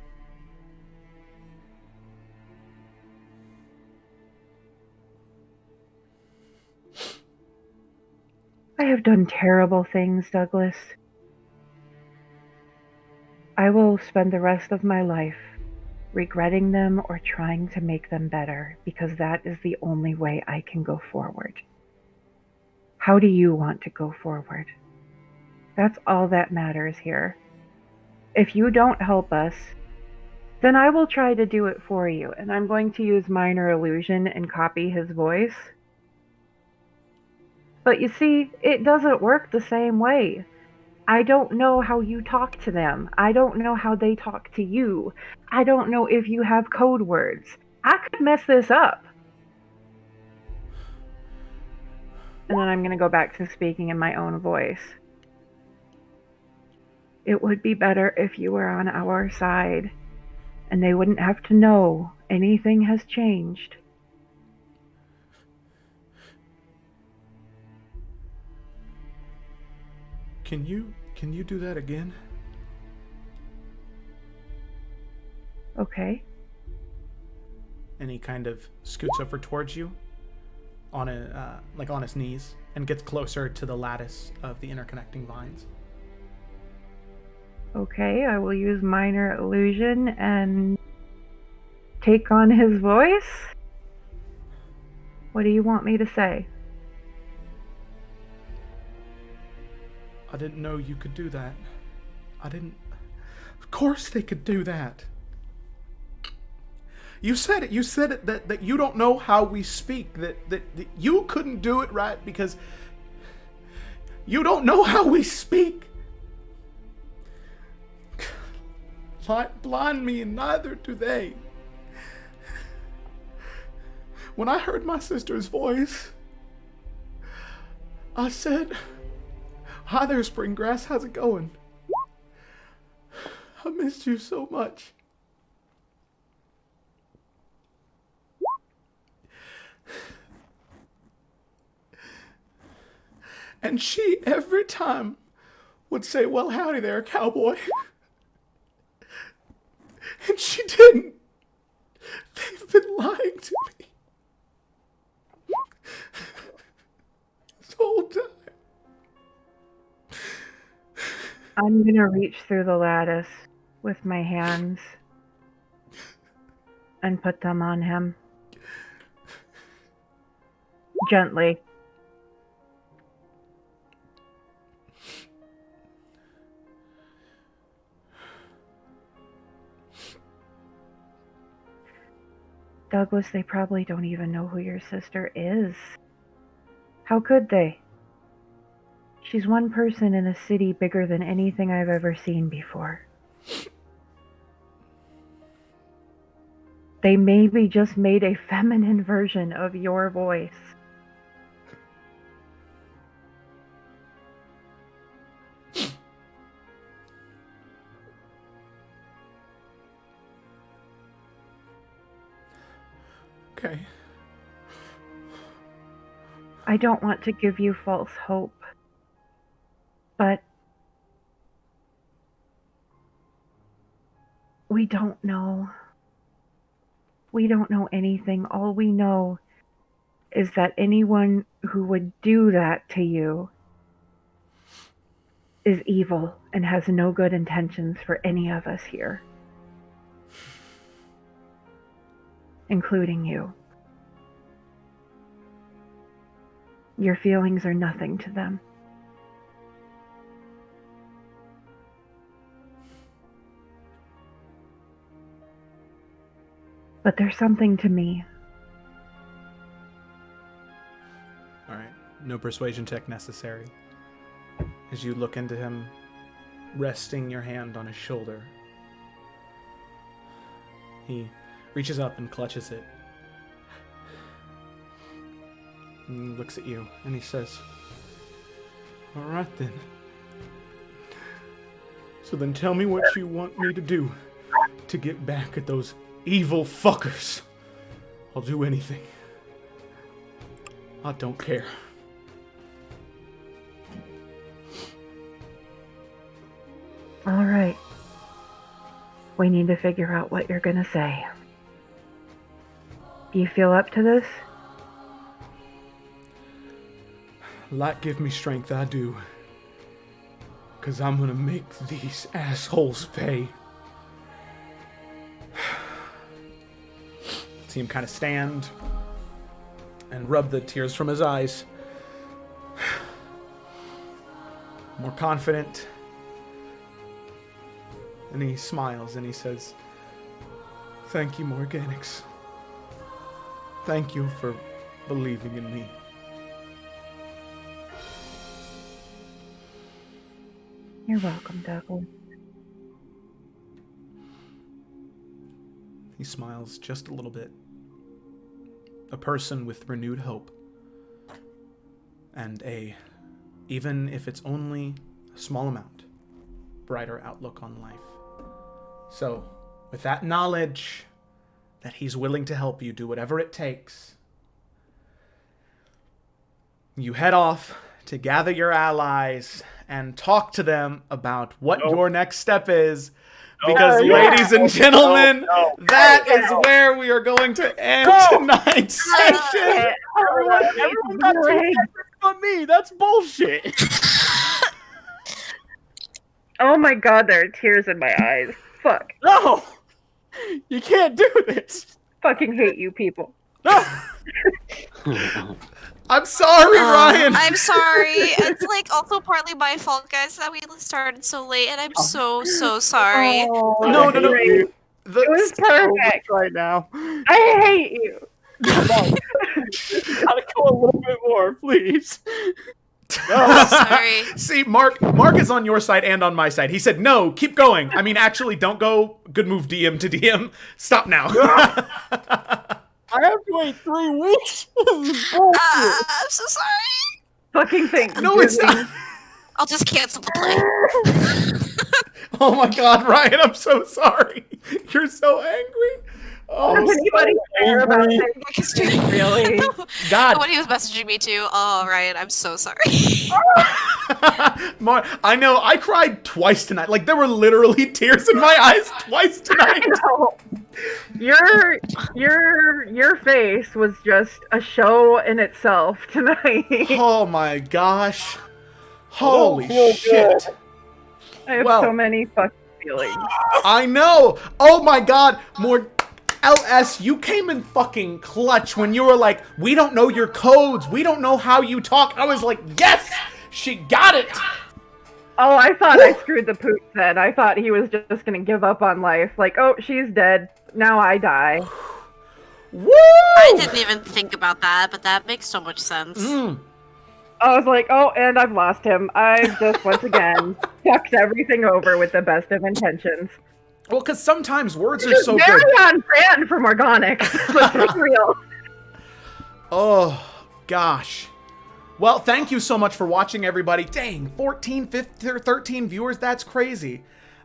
I have done terrible things, Douglas. I will spend the rest of my life regretting them or trying to make them better, because that is the only way I can go forward. How do you want to go forward? That's all that matters here. If you don't help us, then I will try to do it for you, and I'm going to use minor illusion and copy his voice. But you see, it doesn't work the same way. I don't know how you talk to them. I don't know how they talk to you. I don't know if you have code words. I could mess this up. And then I'm going to go back to speaking in my own voice. It would be better if you were on our side, and they wouldn't have to know anything has changed. Can you do that again? Okay. And he kind of scoots over towards you on on his knees and gets closer to the lattice of the interconnecting vines. Okay, I will use minor illusion and take on his voice. What do you want me to say? I didn't know you could do that. Of course they could do that. You said it that you don't know how we speak, that you couldn't do it right because you don't know how we speak. Light blind me and neither do they. When I heard my sister's voice, I said, "Hi there, Springgrass, how's it going? I missed you so much." And she, every time, would say, "Well, howdy there, cowboy." And she didn't. They've been lying to me. This whole time. I'm gonna reach through the lattice with my hands and put them on him. Gently. Douglas, they probably don't even know who your sister is. How could they? She's one person in a city bigger than anything I've ever seen before. They maybe just made a feminine version of your voice. Okay. I don't want to give you false hope, but we don't know. We don't know anything. All we know is that anyone who would do that to you is evil and has no good intentions for any of us here, including you. Your feelings are nothing to them. But there's something to me. All right. No persuasion check necessary. As you look into him, resting your hand on his shoulder, he reaches up and clutches it. And he looks at you and he says, "All right then. So then tell me what you want me to do to get back at those evil fuckers. I'll do anything. I don't care." All right. We need to figure out what you're gonna say. Do you feel up to this? Light give me strength, I do. 'Cause I'm gonna make these assholes pay. See him kind of stand and rub the tears from his eyes. More confident. And he smiles and he says, "Thank you, Morganix. Thank you for believing in me." You're welcome, Douglas. He smiles just a little bit. A person with renewed hope. And even if it's only a small amount, brighter outlook on life. So, with that knowledge that he's willing to help you do whatever it takes, you head off to gather your allies and talk to them about what your next step is Because, no, ladies and gentlemen, no, that is where we are going to end tonight's session. Everyone got 2 seconds but me. That's bullshit. Oh my god, there are tears in my eyes. Fuck. No, you can't do this. Fucking hate you people. No. I'm sorry, Ryan. I'm sorry. It's like also partly my fault, guys, that we started so late, and I'm so sorry. Oh, No. It was perfect. Right now. I hate you. Gotta go a little bit more, please. Sorry. See, Mark is on your side and on my side. He said, no, keep going. I mean, actually, don't go. Good move, DM to DM. Stop now. I have to wait 3 weeks. I'm so sorry. Fucking thing. No, it's not. I'll just cancel the play. Oh my god, Ryan, I'm so sorry. You're so angry. Oh, Does anybody care about this? Really? God. When he was messaging me too. Oh, Ryan, I'm so sorry. I know, I cried twice tonight. Like, there were literally tears in my eyes twice tonight. No. Your face was just a show in itself tonight. Oh my gosh. Holy shit. Good. I have Well- so many fucking feelings. I know. Oh my god. More LS, you came in fucking clutch when you were like, we don't know your codes. We don't know how you talk. I was like, yes, she got it. Oh, I thought I screwed the pooch then. I thought he was just gonna give up on life. Like, oh, she's dead. Now I die. Woo! I didn't even think about that, but that makes so much sense. I was like, oh, and I've lost him. I've just once again fucked everything over with the best of intentions. Well, because sometimes words are so Very good. on brand for Morgonic. Let's be real. Oh, gosh. Well, thank you so much for watching, everybody. Dang, 14, 15, 13 viewers. That's crazy.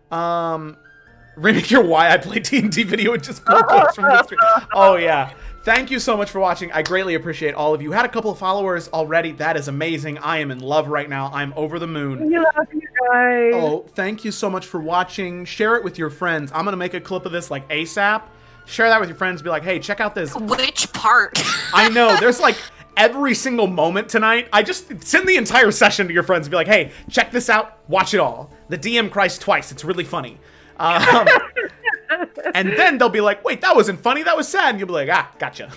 Remake your why I play D&D video and just cool quotes from history. Oh, yeah. Thank you so much for watching. I greatly appreciate all of you. Had a couple of followers already. That is amazing. I am in love right now. I'm over the moon. We love you guys. Oh, thank you so much for watching. Share it with your friends. I'm going to make a clip of this like ASAP. Share that with your friends. Be like, hey, check out this. Which part? I know. There's like every single moment tonight. I just send the entire session to your friends and be like, hey, check this out. Watch it all. The DM cries twice. It's really funny. And then they'll be like, wait, that wasn't funny. That was sad. And you'll be like, ah, gotcha.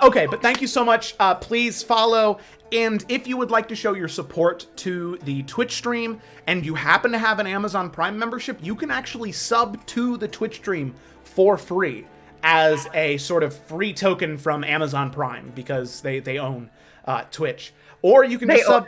Okay, but thank you so much. Please follow. And if you would like to show your support to the Twitch stream and you happen to have an Amazon Prime membership, you can actually sub to the Twitch stream for free as a sort of free token from Amazon Prime because they own Twitch. Or you can just sub.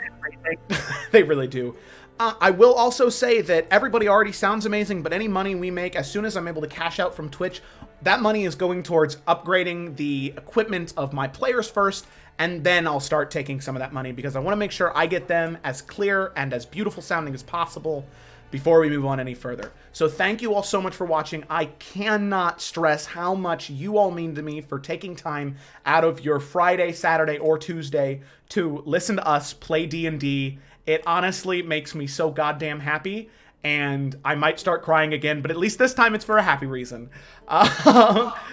They really do. I will also say that everybody already sounds amazing, but any money we make, as soon as I'm able to cash out from Twitch, that money is going towards upgrading the equipment of my players first, and then I'll start taking some of that money because I want to make sure I get them as clear and as beautiful sounding as possible before we move on any further. So thank you all so much for watching. I cannot stress how much you all mean to me for taking time out of your Friday, Saturday, or Tuesday to listen to us play D&D. It honestly makes me so goddamn happy, and I might start crying again, but at least this time it's for a happy reason.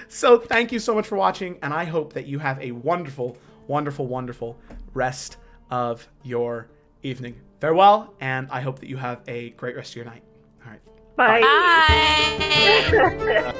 So thank you so much for watching, and I hope that you have a wonderful, wonderful, wonderful rest of your evening. Farewell, and I hope that you have a great rest of your night. All right. Bye. Bye.